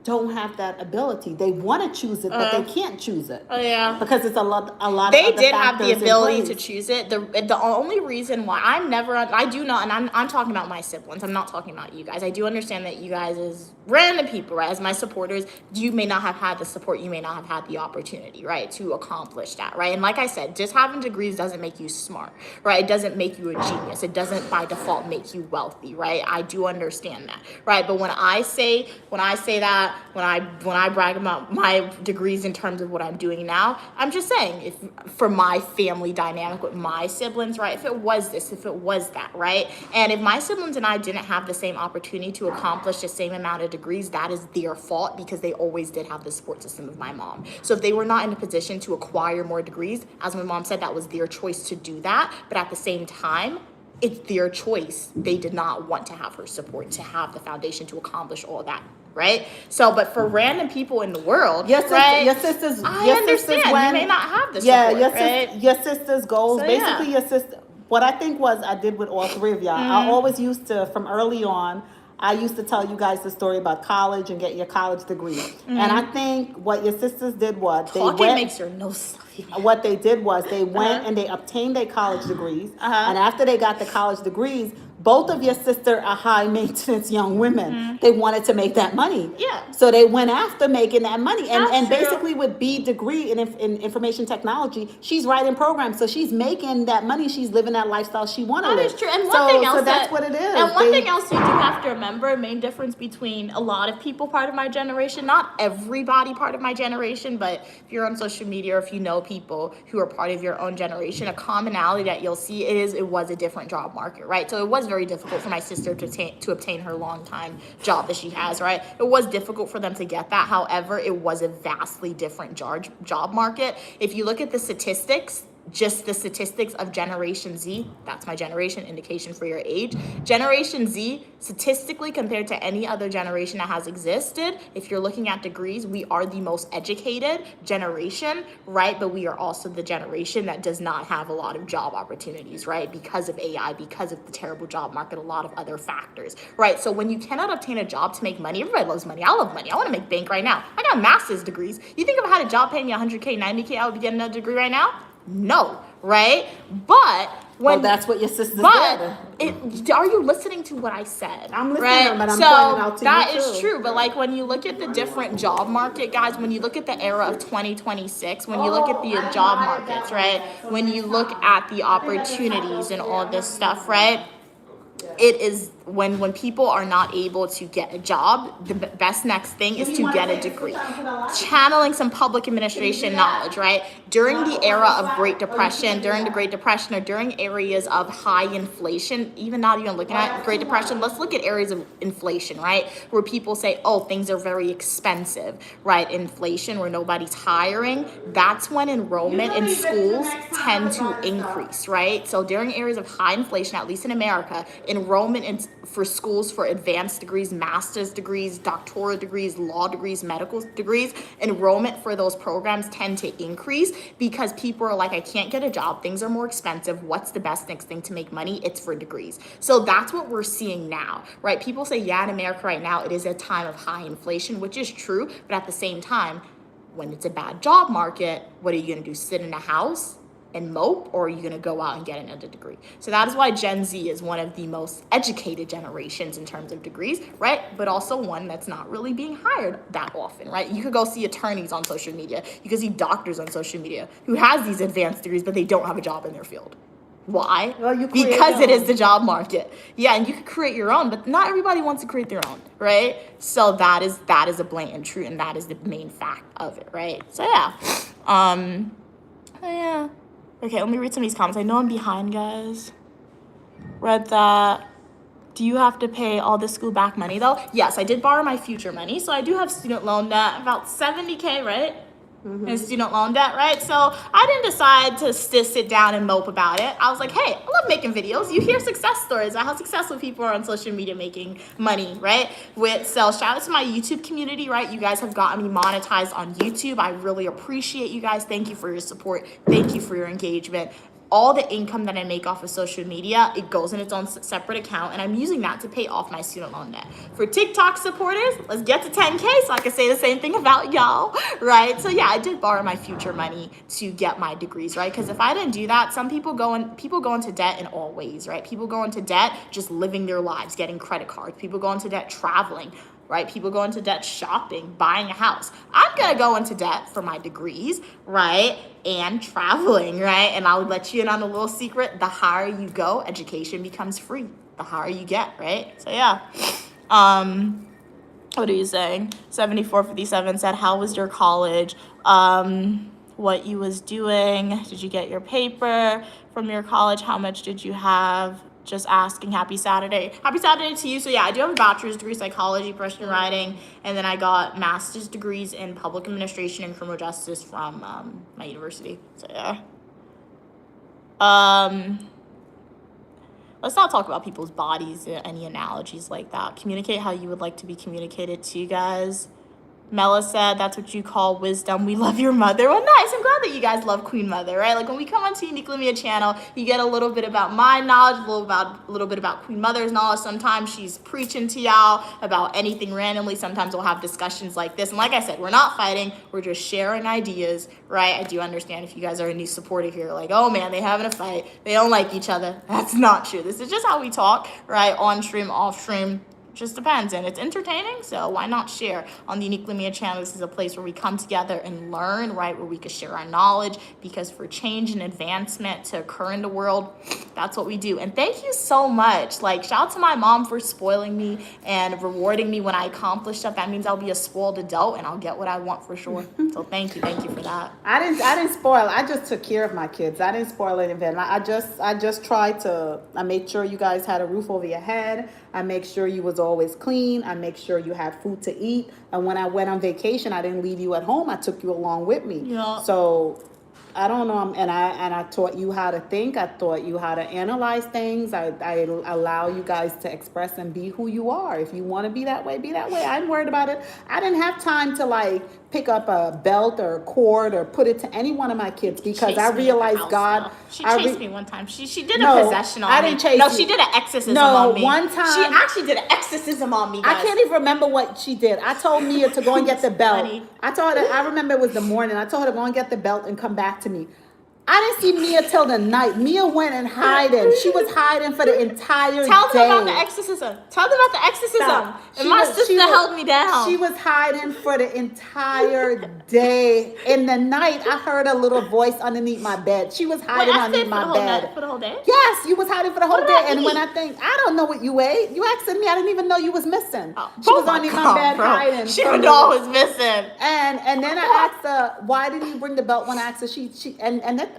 don't have that ability. They want to choose it, but they can't choose it Oh yeah. because it's a lot. They of other did have the factors in ability to place. choose it. The only reason why I do not, and I'm talking about my siblings. I'm not talking about you guys. I do understand that you guys as random people, right, as my supporters, you may not have had the support. You may not have had the opportunity, right, to accomplish that, right. And like I said, just having degrees doesn't make you smart, right. It doesn't make you a genius. It doesn't by default make you wealthy, right. I do understand that, right. But when I say that, when I brag about my degrees in terms of what I'm doing now, I'm just saying, if for my family dynamic with my siblings, right, if it was that, right, and if my siblings and I didn't have the same opportunity to accomplish the same amount of degrees, that is their fault because they always did have the support system of my mom. So if they were not in a position to acquire more degrees, as my mom said, that was their choice to do that, but at the same time, it's their choice. They did not want to have her support, to have the foundation to accomplish all that, right? So, but for random people in the world, right? Your sisters. I your understand. sisters went, you may not have the yeah, support, right? your sister's goals. So, Basically, yeah. your sister. What I think was I did with all three of y'all. I always used to, from early on, I used to tell you guys the story about college and get your college degree. And I think what your sisters did was Talking makes your nose stuffy. what they did was they went and they obtained their college degrees. And after they got the college degrees, both of your sister are high maintenance young women. They wanted to make that money. Yeah. So they went after making that money. And That's true. basically with B degree in information technology, she's writing programs. So she's making that money. She's living that lifestyle she wanted to That live. is true. And one thing else so that's what it is. And one thing else you do have to remember, a main difference between a lot of people part of my generation, not everybody part of my generation, but if you're on social media or if you know people who are part of your own generation, a commonality that you'll see it was a different job market, right? So it was very difficult for my sister to obtain her long-time job that she has, right? It was difficult for them to get that. However, it was a vastly different job market. If you look at the statistics, just the statistics of Generation Z, that's my generation, indication for your age. Generation Z, statistically compared to any other generation that has existed, if you're looking at degrees, we are the most educated generation, right? But we are also the generation that does not have a lot of job opportunities, right? Because of AI, because of the terrible job market, a lot of other factors, right? So when you cannot obtain a job to make money, everybody loves money. I love money. I want to make bank right now. I got master's degrees. You think if I had a job paying me 100K, 90K, I would be getting a degree right now? No, right? But when that's what your sisters did. Are you listening to what I said? I'm listening, right? but I'm so pointing out to that you is too. true. But like when you look at the different job market, guys, when you look at the era of 2026, when you look at the job markets, right? When you look at the opportunities and all this stuff, right? It is when people are not able to get a job, the best next thing is to get a degree. Channeling some public administration knowledge, right? During the era of Great Depression, during the Great Depression, or during areas of high inflation, even not even looking at Great Depression, let's look at areas of inflation, right? Where people say, oh, things are very expensive, right? Inflation, where nobody's hiring. That's when enrollment in schools tend to increase, right? So during areas of high inflation, at least in America, enrollment for schools for advanced degrees, master's degrees, doctoral degrees, law degrees, medical degrees, enrollment for those programs tend to increase because people are like, I can't get a job. Things are more expensive. What's the best next thing to make money? It's for degrees. So that's what we're seeing now, right? People say, yeah, in America right now, it is a time of high inflation, which is true. But at the same time, when it's a bad job market, what are you going to do? Sit in a house and mope, or are you going to go out and get another degree? So that is why Gen Z is one of the most educated generations in terms of degrees, right? But also one that's not really being hired that often, right? You could go see attorneys on social media. You could see doctors on social media who has these advanced degrees, but they don't have a job in their field. Why? Well, because it is the job market. Yeah, and you could create your own, but not everybody wants to create their own, right? So that is a blatant truth, and that is the main fact of it, right? So yeah. Yeah. Okay, let me read some of these comments. I know I'm behind, guys. Read that. Do you have to pay all the school back money, though? Yes, I did borrow my future money, so I do have student loan debt, about 70K, right? And student loan debt, right? So I didn't decide to sit down and mope about it. I was like, hey, I love making videos. You hear success stories about how successful people are on social media making money, right? So shout out to my YouTube community, right? You guys have gotten me monetized on YouTube. I really appreciate you guys. Thank you for your support. Thank you for your engagement. All the income that I make off of social media, it goes in its own separate account, and I'm using that to pay off my student loan debt. For TikTok supporters, let's get to 10K so I can say the same thing about y'all, right? So yeah, I did borrow my future money to get my degrees, right? Because if I didn't do that, some people go into debt in all ways, right? People go into debt just living their lives, getting credit cards. People go into debt traveling, right? People go into debt shopping, buying a house. I'm going to go into debt for my degrees, right? And traveling, right? And I'll let you in on a little secret. The higher you go, education becomes free. The higher you get, right? So yeah. What are you saying? 7457 said, how was your college? What you was doing? Did you get your paper from your college? How much did you have? Just asking. Happy Saturday. Happy Saturday to you. So yeah, I do have a bachelor's degree, psychology, professional writing, and then I got master's degrees in public administration and criminal justice from my university. So yeah. Let's not talk about people's bodies, any analogies like that. Communicate how you would like to be communicated to, you guys. Mela said, that's what you call wisdom. We love your mother. Well, nice. I'm glad that you guys love Queen Mother, right? Like when we come onto Uniquely Mia channel, you get a little bit about my knowledge, a little bit about Queen Mother's knowledge. Sometimes she's preaching to y'all about anything randomly. Sometimes we'll have discussions like this. And like I said, we're not fighting. We're just sharing ideas, right? I do understand if you guys are a new supporter here, like, oh man, they having a fight. They don't like each other. That's not true. This is just how we talk, right? On stream, off stream. Just depends, and it's entertaining, so why not share? On the Uniquely Mia channel, this is a place where we come together and learn, right, where we can share our knowledge, because for change and advancement to occur in the world, that's what we do. And thank you so much. Like, shout out to my mom for spoiling me and rewarding me when I accomplish stuff. That means I'll be a spoiled adult and I'll get what I want for sure. So thank you for that. I didn't spoil. I just took care of my kids. I didn't spoil anything. I just tried to. I made sure you guys had a roof over your head. I make sure you was always clean. I make sure you had food to eat. And when I went on vacation, I didn't leave you at home. I took you along with me. Yeah. So I don't know, and I taught you how to think. I taught you how to analyze things. I allow you guys to express and be who you are. If you want to be that way, be that way. I'm worried about it. I didn't have time to like pick up a belt or a cord or put it to any one of my kids because I Chased me at the realized house, God. though. She chased me one time. She did a No, possession on I me. didn't chase No, you. she did an exorcism No, on me. one She time- actually did an exorcism on me, guys. I can't even remember what she did. I told Mia to go and get the belt. Funny. I told her, I remember it was the morning. I told her to go and get the belt and come back to me. I didn't see Mia till the night. Mia went and hiding. She was hiding for the entire Tell day. them about the exorcism. Tell them about the exorcism. Stop. And my sister held me down. She was hiding for the entire day. In the night, I heard a little voice underneath my bed. She was Wait, hiding I underneath stayed for the my whole bed. night, for the whole day? Yes, you was hiding for the whole What day. did I And when eat? I think, I don't know what you ate. You asking me, I didn't even know you was missing. Oh, She was my underneath God, my bed bro. hiding. She from would know me. I was missing. And then I asked her, why didn't you bring the belt when I asked her?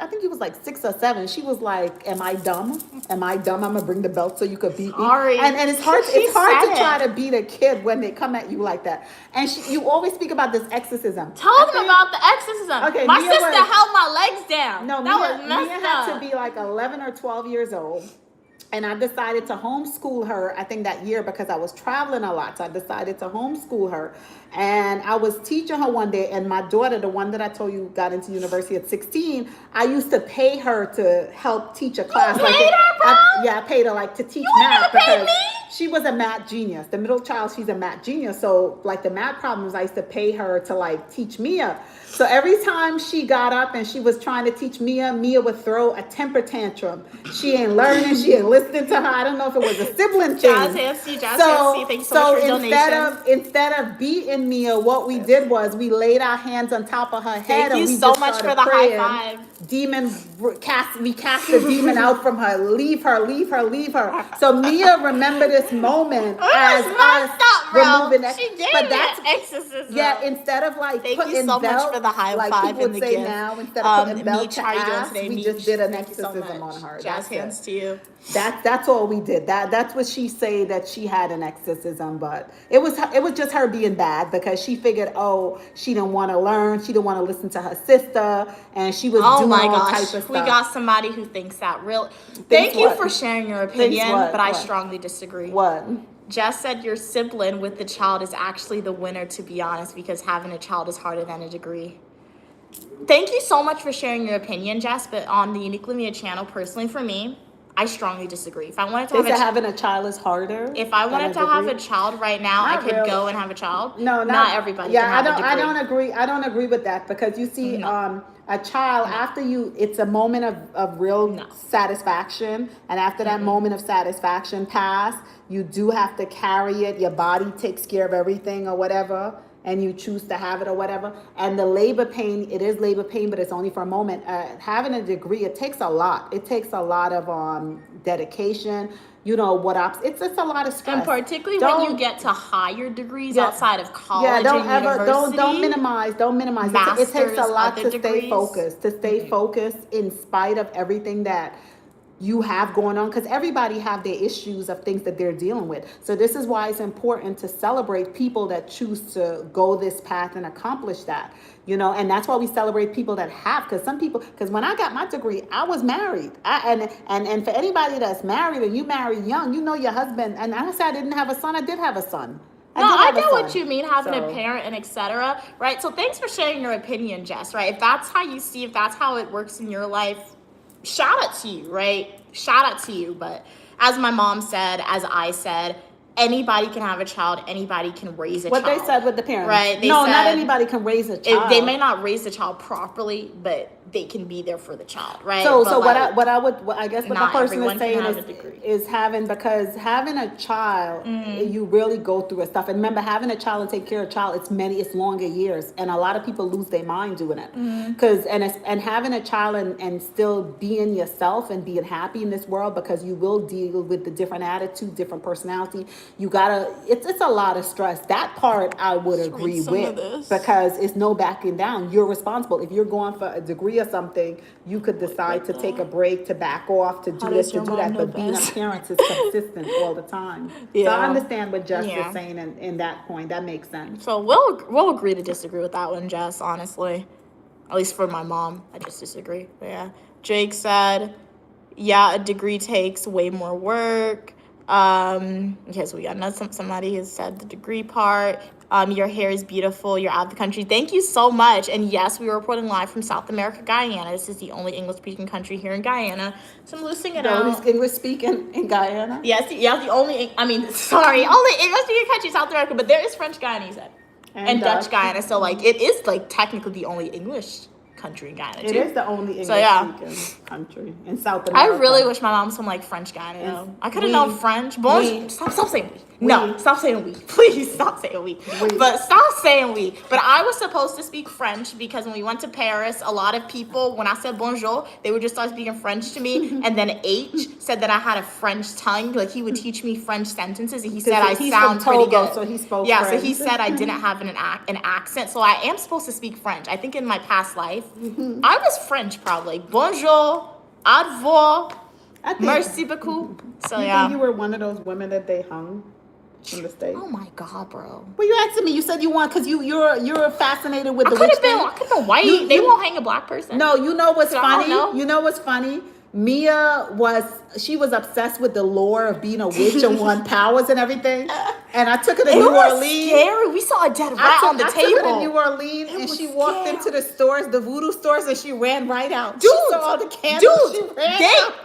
I think he was like 6 or 7. She was like, am I dumb? Am I dumb? I'm gonna bring the belt so you could beat Sorry. me. And it's hard. She It's hard said to it. try to beat a kid when they come at you like that. And you always speak about this exorcism. Tell I them think- about the exorcism. Okay, My Mia sister was- held my legs down. No, that Mia, was messed Mia had up. to be like 11 or 12 years old. And I decided to homeschool her, I think that year, because I was traveling a lot. So I decided to homeschool her. And I was teaching her one day, and my daughter, the one that I told you got into university at 16, I used to pay her to help teach a class. paid her, bro? I paid her like to teach You ain't math never paid because me? she was a math genius. The middle child, she's a math genius. So like the math problems, I used to pay her to like teach Mia. So every time she got up and she was trying to teach Mia, Mia would throw a temper tantrum. She ain't learning, she ain't listening to her. I don't know if it was a sibling thing. Jazz Handsy, Jazz Handsy, thank you so much for your instead of beating Mia, what we did was we laid our hands on top of her head. Thank and you we so just much started for the praying. high five. We cast the demon out from her. Leave her, leave her, leave her. So Mia remember this moment as was us messed up, bro. removing that. She gave But me that's an exorcism. yeah. Instead of like Thank you putting so much belt, for the high like five people and would the say gift. now, instead of putting belt Meech, to how you doing ass, today, we Meech? just did an Thank you so exorcism much. on her. Jazz That's hands it. to you. That's all we did. That's what she said, that she had an exorcism, but it was just her being bad because she figured, oh, she didn't want to learn, she didn't want to listen to her sister, and she was Oh doing my all gosh, type of stuff. we got somebody who thinks that real. Thank you what? for sharing your Thinks opinion, what? but I What? strongly disagree. What? Jess said your sibling with the child is actually the winner, to be honest, because having a child is harder than a degree. Thank you so much for sharing your opinion, Jess, but on the Uniquely Mia channel, personally for me, I strongly disagree. If I wanted to They have said having a child is harder. if I than wanted a to have a degree? child right now, I Not could really. go and have a child. No, not everybody. Yeah, can have I a degree. don't agree. I don't agree with that because you see, No. a child after it's a moment of real No. satisfaction, and after that moment of satisfaction pass, you do have to carry it. Your body takes care of everything or whatever, and you choose to have it or whatever. And the labor pain, it is labor pain, but it's only for a moment. Having a degree, it takes a lot. It takes a lot of dedication. You know it's a lot of stress. And particularly when you get to higher degrees Yeah. outside of college Yeah, don't and ever university. don't minimize. It takes a Masters, lot other to degrees. stay focused. To stay focused in spite of everything that you have going on, because everybody have their issues of things that they're dealing with. So this is why it's important to celebrate people that choose to go this path and accomplish that. And that's why we celebrate people that have, because when I got my degree, I was married. And for anybody that's married and you marry young, your husband, and I said I didn't have a son, I did have a son. No, I did have a get what son. you mean, having a So- parent and etc. Right? So thanks for sharing your opinion, Jess, right? If that's how you see, if that's how it works in your life, shout out to you, right? Shout out to you. But as my mom said, as I said, anybody can have a child, anybody can raise a What child. they said with the parents. Right, they No, not said- anybody can raise a child. They may not raise the child properly, but they can be there for the child, right? So, But so like, what I guess what the not person everyone is can saying have a degree. is because having a child, you really go through a stuff. And remember, having a child and take care of a child, it's longer years, and a lot of people lose their mind doing it. Because and having a child and still being yourself and being happy in this world, because you will deal with the different attitude, different personality. It's a lot of stress. That part I would agree some of with, this. because it's no backing down. You're responsible. If you're going for a degree or something, you could decide to take a break, to back off, to do How this, does to your do mom that. know But being a best? parent is consistent all the time. So Yeah. I understand what Jess Yeah. is saying in that point. That makes sense. So we'll agree to disagree with that one, Jess, honestly. At least for my mom. I just disagree. But yeah. Jake said, yeah, a degree takes way more work. Okay, so we got somebody has said the degree part. Your hair is beautiful. You're out of the country. Thank you so much. And yes, we were reporting live from South America, Guyana. This is the only English-speaking country here in Guyana. So I'm losing it out. The only English-speaking in Guyana? Yes, the only, only English-speaking country in South America, but there is French Guyana, he said. And Dutch Guyana. So, like, it is, like, technically the only English country in Guyana, too. It is the only English-speaking country in South America. I really wish my mom was from, like, French Guyana, though. I could have known French. Stop saying we. No, stop saying we. Please stop saying we. But stop saying we. But I was supposed to speak French because when we went to Paris, a lot of people, when I said bonjour, they would just start speaking French to me. And then H said that I had a French tongue. Like, he would teach me French sentences, and he said I sound pretty good. So he spoke French. So he said I didn't have an accent. So I am supposed to speak French. I think in my past life, I was French probably. Bonjour, au revoir, merci beaucoup. So you think you were one of those women that they hung in the States? Oh my God, bro. Well, you asking me. You said you want because you're fascinated with the witch thing. I could have been white. They won't hang a black person. No, you know what's funny? You know what's funny? Mia was obsessed with the lore of being a witch and won powers and everything. And I took her to New Orleans. Scary. We saw a dead rat on the table. I took her to New Orleans and she walked into the stores, the voodoo stores, and she ran right out. Dude, she saw all the candles.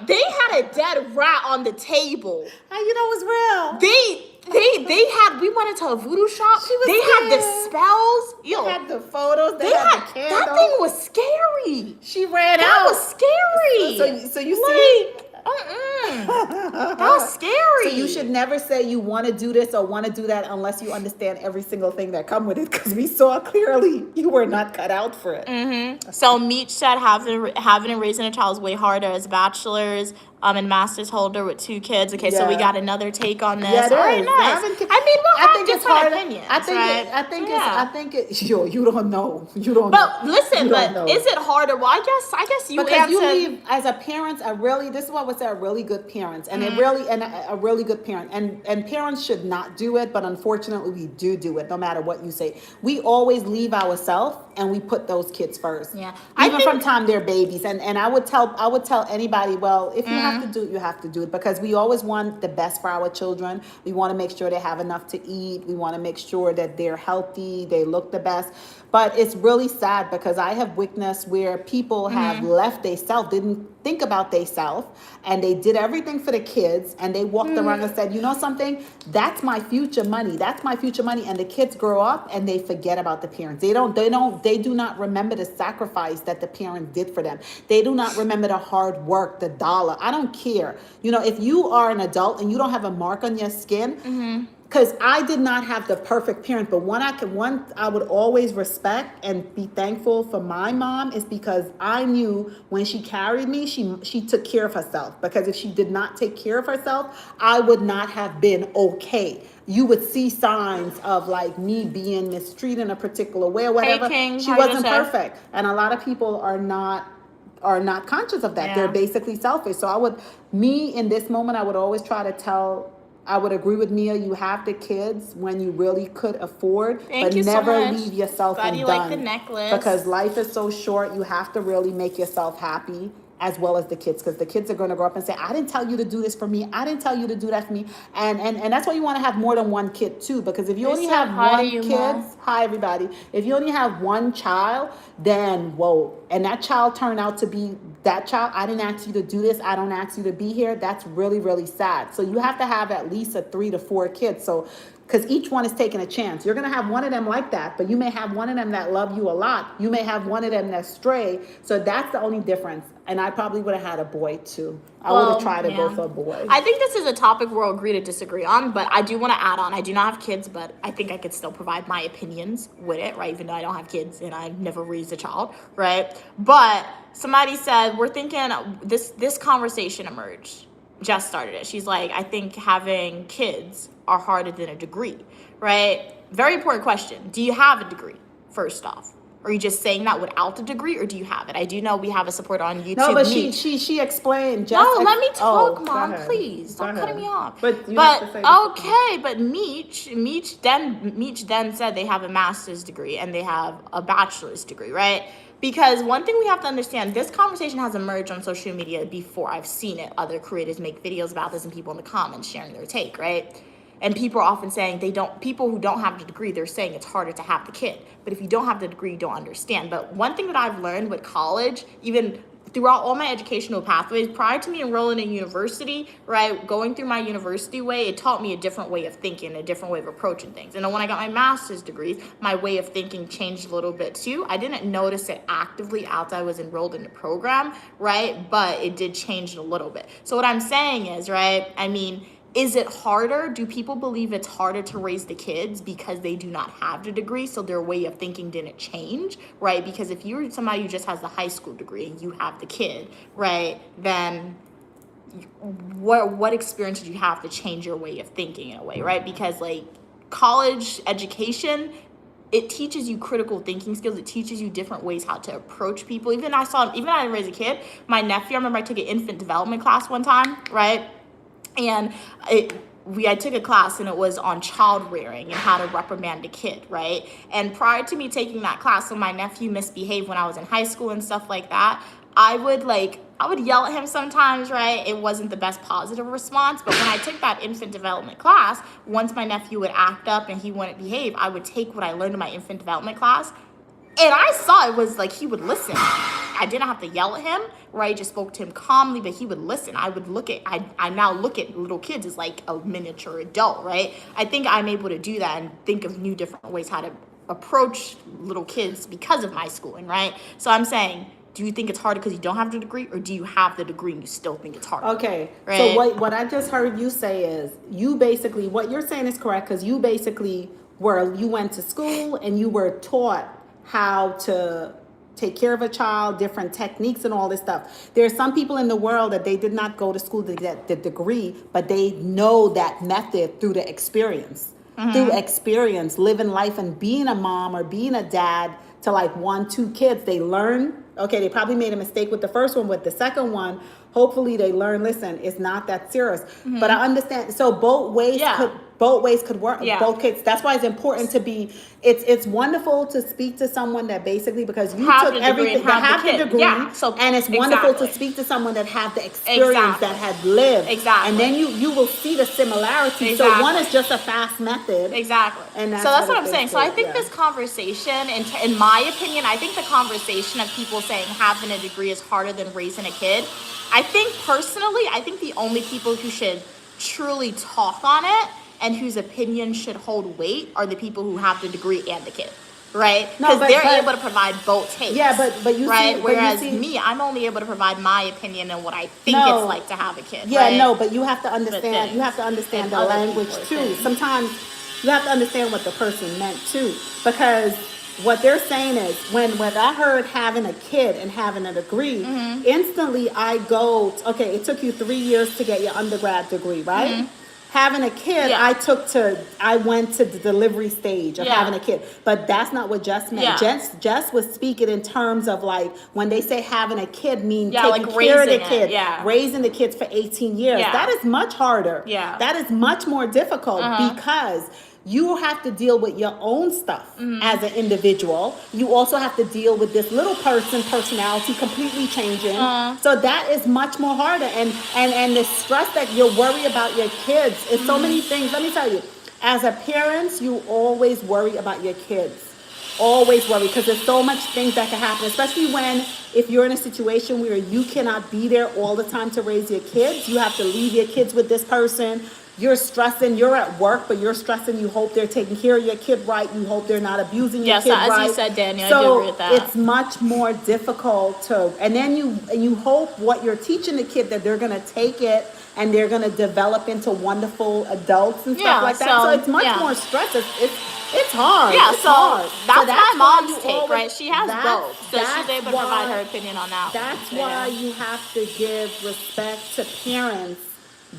They had a dead rat on the table. How you know it was real? We went into a voodoo shop. They had the spells. They had the photos. They had the candles. That thing was scary. She ran out. That was scary. So you see. That was scary. So you should never say you want to do this or want to do that unless you understand every single thing that come with it, because we saw clearly you were not cut out for it. Mm-hmm. So Meech said having and raising a child is way harder as bachelors and master's holder with 2 kids. Okay, so we got another take on this. Yeah, all right, nice. I think it's hard. Opinions, I think it. Yo, you don't know. You don't. But know. Listen, is it harder? Well, I guess you because answered. You leave as a parent. This is what I would say, a really good parent, and a really good parent, and parents should not do it, but unfortunately we do it. No matter what you say, we always leave ourselves and we put those kids first. Yeah, even from time they're babies, and I would tell anybody, well, if you have to do it, you have to do it, because we always want the best for our children. We want to make sure they have enough to eat. We want to make sure that they're healthy, they look the best. But it's really sad because I have witnessed where people have left they self, didn't think about they self, and they did everything for the kids, and they walked around and said, you know something, that's my future money. That's my future money. And the kids grow up and they forget about the parents. They do not remember the sacrifice that the parents did for them. They do not remember the hard work, the dollar. I don't care. You know, if you are an adult and you don't have a mark on your skin, because I did not have the perfect parent, but one I would always respect and be thankful for my mom is because I knew when she carried me, she took care of herself. Because if she did not take care of herself, I would not have been okay. You would see signs of like me being mistreated in a particular way or whatever. Hey, King, she wasn't perfect, and a lot of people are not conscious of that. Yeah. They're basically selfish. So in this moment, I would always try to tell. I would agree with Mia. You have the kids when you really could afford, but never leave yourself undone. Like the necklace. Because life is so short. You have to really make yourself happy, as well as the kids, because the kids are going to grow up and say, I didn't tell you to do this for me. I didn't tell you to do that for me. And that's why you want to have more than one kid too, because if you only have one kid, hi everybody. If you only have one child, then whoa. And that child turned out to be that child. I didn't ask you to do this. I don't ask you to be here. That's really, really sad. So you have to have at least 3 to 4 kids. So because each one is taking a chance. You're going to have one of them like that, but you may have one of them that love you a lot. You may have one of them that's stray. So that's the only difference. And I probably would have had a boy too. I would have tried to go for a boy. I think this is a topic we'll agree to disagree on, but I do want to add on. I do not have kids, but I think I could still provide my opinions with it, right? Even though I don't have kids and I've never raised a child, right? But somebody said, we're thinking this conversation emerged. Jess started it. She's like, I think having kids are harder than a degree, right? Very important question. Do you have a degree, first off? Are you just saying that without the degree, or do you have it? I do know we have a supporter on YouTube. No, but Meech. she explained. No, let me talk, go Mom, ahead. please. Stop cutting me off. But you have to say okay, but Meech then said they have a master's degree and they have a bachelor's degree, right? Because one thing we have to understand, this conversation has emerged on social media before. I've seen it. Other creators make videos about this and people in the comments sharing their take, right? And people are often saying people who don't have the degree, they're saying it's harder to have the kid. But if you don't have the degree, you don't understand. But one thing that I've learned with college, even throughout all my educational pathways, prior to me enrolling in university, right, going through my university way, it taught me a different way of thinking, a different way of approaching things. And then when I got my master's degrees, my way of thinking changed a little bit too. I didn't notice it actively after I was enrolled in the program, right, but it did change a little bit. So what I'm saying is, right, I mean, is it harder? Do people believe it's harder to raise the kids because they do not have the degree, so their way of thinking didn't change, right? Because if you're somebody who just has the high school degree and you have the kid, right, then what experience did you have to change your way of thinking in a way, right? Because like college education, it teaches you critical thinking skills. It teaches you different ways how to approach people. Even I didn't raise a kid. My nephew, I remember I took an infant development class one time, right? And I took a class and it was on child rearing and how to reprimand a kid, right? And prior to me taking that class, so my nephew misbehaved when I was in high school and stuff like that, I would yell at him sometimes, right? It wasn't the best positive response, but when I took that infant development class, once my nephew would act up and he wouldn't behave, I would take what I learned in my infant development class, and I saw it was like he would listen. I didn't have to yell at him, right? I just spoke to him calmly, but he would listen. I now look at little kids as like a miniature adult, right? I think I'm able to do that and think of new different ways how to approach little kids because of my schooling, right? So I'm saying, do you think it's harder because you don't have the degree, or do you have the degree and you still think it's harder? Okay, right? So what I just heard you say is, you basically, what you're saying is correct, because you basically you went to school and you were taught how to take care of a child, different techniques and all this stuff. There are some people in the world that they did not go to school to get the degree, but they know that method through the experience. Through experience, living life and being a mom or being a dad to like 1, 2 kids. They learn, okay, they probably made a mistake with the first one, with the second one, hopefully they learn, listen, it's not that serious. But I understand, so both ways could work. Yeah. Both kids. That's why it's important to be. It's wonderful to speak to someone that basically, because you have took the degree everything, and that have have the the kid. degree, Yeah, so and it's wonderful exactly. to speak to someone that have the experience, Exactly. that had lived. Exactly. And then you will see the similarities. Exactly. So one is just a fast method. Exactly. And So that's what it I'm is saying. So I too, think yeah. this conversation, in my opinion, I think the conversation of people saying having a degree is harder than raising a kid, I think personally, I think the only people who should truly talk on it and whose opinion should hold weight are the people who have the degree and the kid. Right? No, Because but- they're but- able to provide both takes. Yeah, but you right? see, Whereas but you see, me, I'm only able to provide my opinion and what I think No. it's like to have a kid. Yeah, right? no, but you have to things. understand. You have to understand And the other language people are too. saying. Sometimes you have to understand what the person meant too, because what they're saying is, when I heard having a kid and having a degree, instantly I go, okay, it took you 3 years to get your undergrad degree, right? Having a kid, Yeah. I went to the delivery stage of Yeah. having a kid, but that's not what Jess meant. Yeah. Jess was speaking in terms of like, when they say having a kid, mean Yeah, taking like care of the raising it, kid, yeah. raising the kids for 18 years. Yeah. That is much harder. Yeah. That is much more difficult because you have to deal with your own stuff as an individual. You also have to deal with this little personality completely changing. So that is much more harder. And the stress that you worry about your kids is so many things. Let me tell you, as a parent, you always worry about your kids. Always worry, because there's so much things that can happen, especially if you're in a situation where you cannot be there all the time to raise your kids. You have to leave your kids with this person. You're stressing, you're at work, but you're stressing, you hope they're taking care of your kid right, you hope they're not abusing your Yes, kid as right. you said, Daniel, I so do agree with that. it's much more difficult to, and then you hope what you're teaching the kid, that they're gonna take it and they're gonna develop into wonderful adults and stuff Yeah, like that. so, So it's much yeah. more stress. It's hard. Yeah, It's so hard. that's So my why mom's you take, always- right? She has both, so she's that's able to provide why- her opinion on that. That's one. why you have to give respect to parents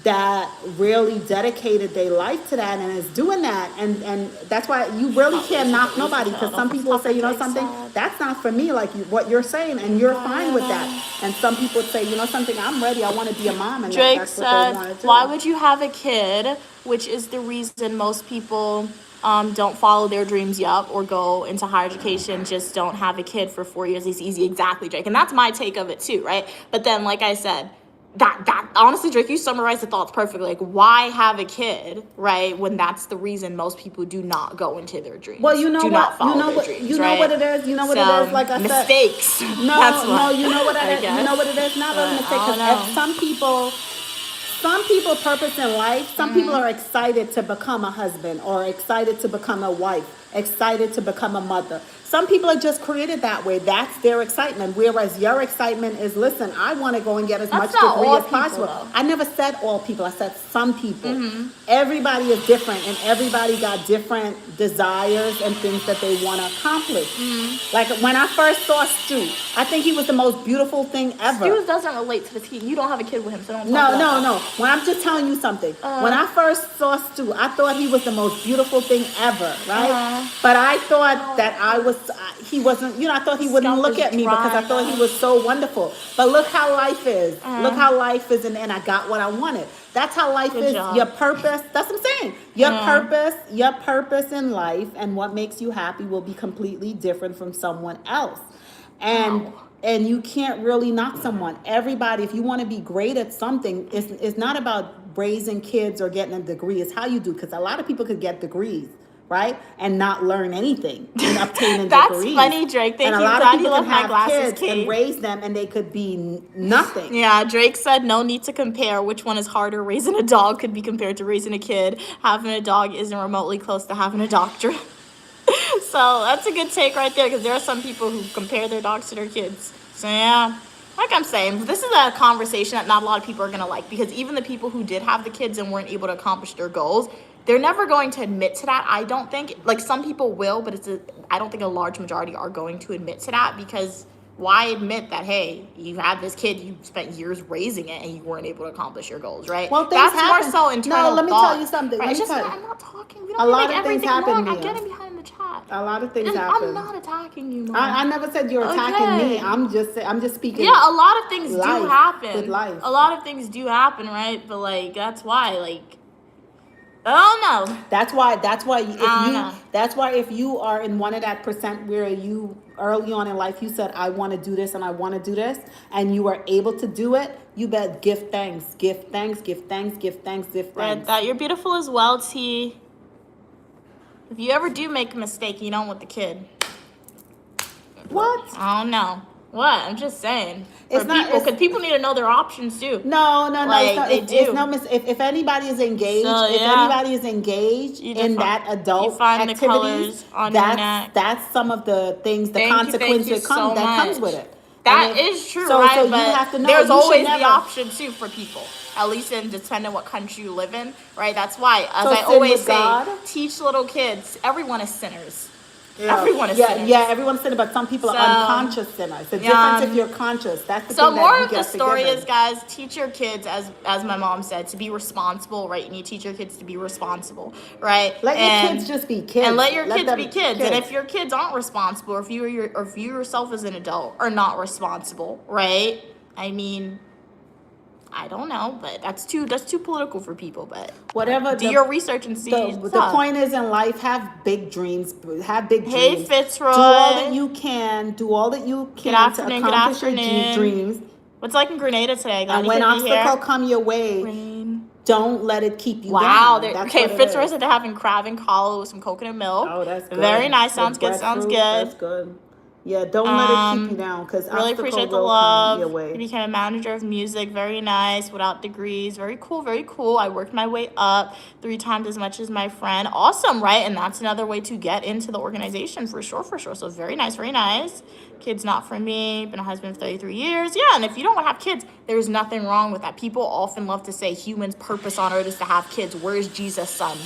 that really dedicated their life to that and is doing that, and that's why you really can't knock nobody, because some people say, you know something, that's not for me, like what you're saying, and you're fine with that. And some people say, you know something, I'm ready, I want to be a mom, and Drake that's what they want said, to do. why would you have a kid? Which is the reason most people don't follow their dreams yet or go into higher education, just don't have a kid for 4 years. It's easy. Exactly, Drake. And that's my take of it too, right? But then, like I said, that honestly, Drake, you summarized the thoughts perfectly. Like, why have a kid, right? When that's the reason most people do not go into their dreams. Well, you know do what? not follow You know their what? dreams, You know right? what it is. You know what So, it is. Like I said, mistakes. No, That's no. what You know what it I is. guess. You know what it is. Not really a mistake. I don't Because know. some people purpose in life. Some people are excited to become a husband, or excited to become a wife, excited to become a mother. Some people are just created that way. That's their excitement. Whereas your excitement is, listen, I want to go and get as That's much not degree all as people, possible. though. I never said all people. I said some people. Everybody is different, and everybody got different desires and things that they want to accomplish. Like when I first saw Stu, I think he was the most beautiful thing ever. Stu doesn't relate to this. You don't have a kid with him, so don't talk No, about that. no. When I'm just telling you something. When I first saw Stu, I thought he was the most beautiful thing ever, right? But I thought that he wasn't, I thought he wouldn't Scalp look is at me because I dry thought now. he was so wonderful. But look how life is. Look how life is, and I got what I wanted. That's how life Good is. job. Your purpose, that's what I'm saying. Your purpose in life and what makes you happy will be completely different from someone else. And you can't really knock someone. Everybody, if you want to be great at something, it's not about raising kids or getting a degree. It's how you do. Because a lot of people could get degrees, right, and not learn anything and obtain a That's degree. funny, Drake. Thank and you. a lot Glad of you people love can my have glasses, kids Kate. and raise them, and they could be nothing. Yeah, Drake said no need to compare. Which one is harder? Raising a dog could be compared to raising a kid. Having a dog isn't remotely close to having a doctorate. So that's a good take right there, because there are some people who compare their dogs to their kids. So yeah, like I'm saying, this is a conversation that not a lot of people are going to like, because even the people who did have the kids and weren't able to accomplish their goals, they're never going to admit to that. I don't think, like some people will, but I don't think a large majority are going to admit to that, because why admit that, hey, you had this kid, you spent years raising it, and you weren't able to accomplish your goals, right? Well, things that's happen. more so internal No, let me thought, tell you something. right? Let It's me just tell that you. I'm not talking. We A don't lot make of things everything happen, wrong. I'm Mia. getting behind the chat. A lot of things And happen. I'm not attacking you, Mom. I never said you're attacking me. Okay. I'm just speaking. Yeah, a lot of things Life, do happen. with life. A lot of things do happen, right? But like that's why, like, I don't know. That's why know. that's why if you are in one of that percent where you early on in life you said I want to do this and I want to do this, and you are able to do it, you better give thanks. That you're beautiful as well, T. If you ever do make a mistake, you don't want the kid. What? I don't know. What? I'm just saying. It's For not- people, it's- because people need to know their options too. No. Like, It's not, they it's do. no if anybody is engaged, So, if yeah. anybody is engaged You in defi- that adult you find the activities, colors on your neck. that's some of the things, the Thank you consequences so that comes much. with it. That And it- is true, so, right? So you but have to know. there's you should always never, the option too for people. At least in depending on what country you live in, right? That's why, as So I sin always with say, God? teach little kids. Everyone is sinners. Yeah. Everyone is yeah, sinners. Yeah, everyone's sinners, but some people So, are unconscious sinners. The difference if you're conscious. That's the So thing that more you of the get story forgiven. is, guys, teach your kids, as my mom said, to be responsible, right? You need to teach your kids to be responsible, right? Let your kids just be kids. And let your kids them be kids. And if your kids aren't responsible, or if you yourself as an adult are not responsible, right? I mean, I don't know, but that's too political for people. But Whatever. do your research and see. The point is, in life, have big dreams. Have big Hey, dreams. Fitzroy. Do all that you can. Do all that you can afternoon, to good accomplish your afternoon. dreams. What's like in Grenada today? Glad And you when could be here. obstacle come your way, Rain. don't let it keep you Wow. down. That's Okay, what it Fitzroy is. said they're having crab and kalu with some coconut milk. Oh, that's good. Very nice. With Sounds good. Sounds breadfruit, good. That's good. Yeah, don't let it keep you down, because Really obstacle appreciate the will love. come your You way. became a manager of music. Very nice. Without degrees. Very cool. Very cool. I worked my way up 3 times as much as my friend. Awesome, right? And that's another way to get into the organization for sure. So very nice. Very nice. Kids not for me. Been a husband for 33 years. Yeah, and if you don't want to have kids, there's nothing wrong with that. People often love to say humans' purpose on earth is to have kids. Where's Jesus' son?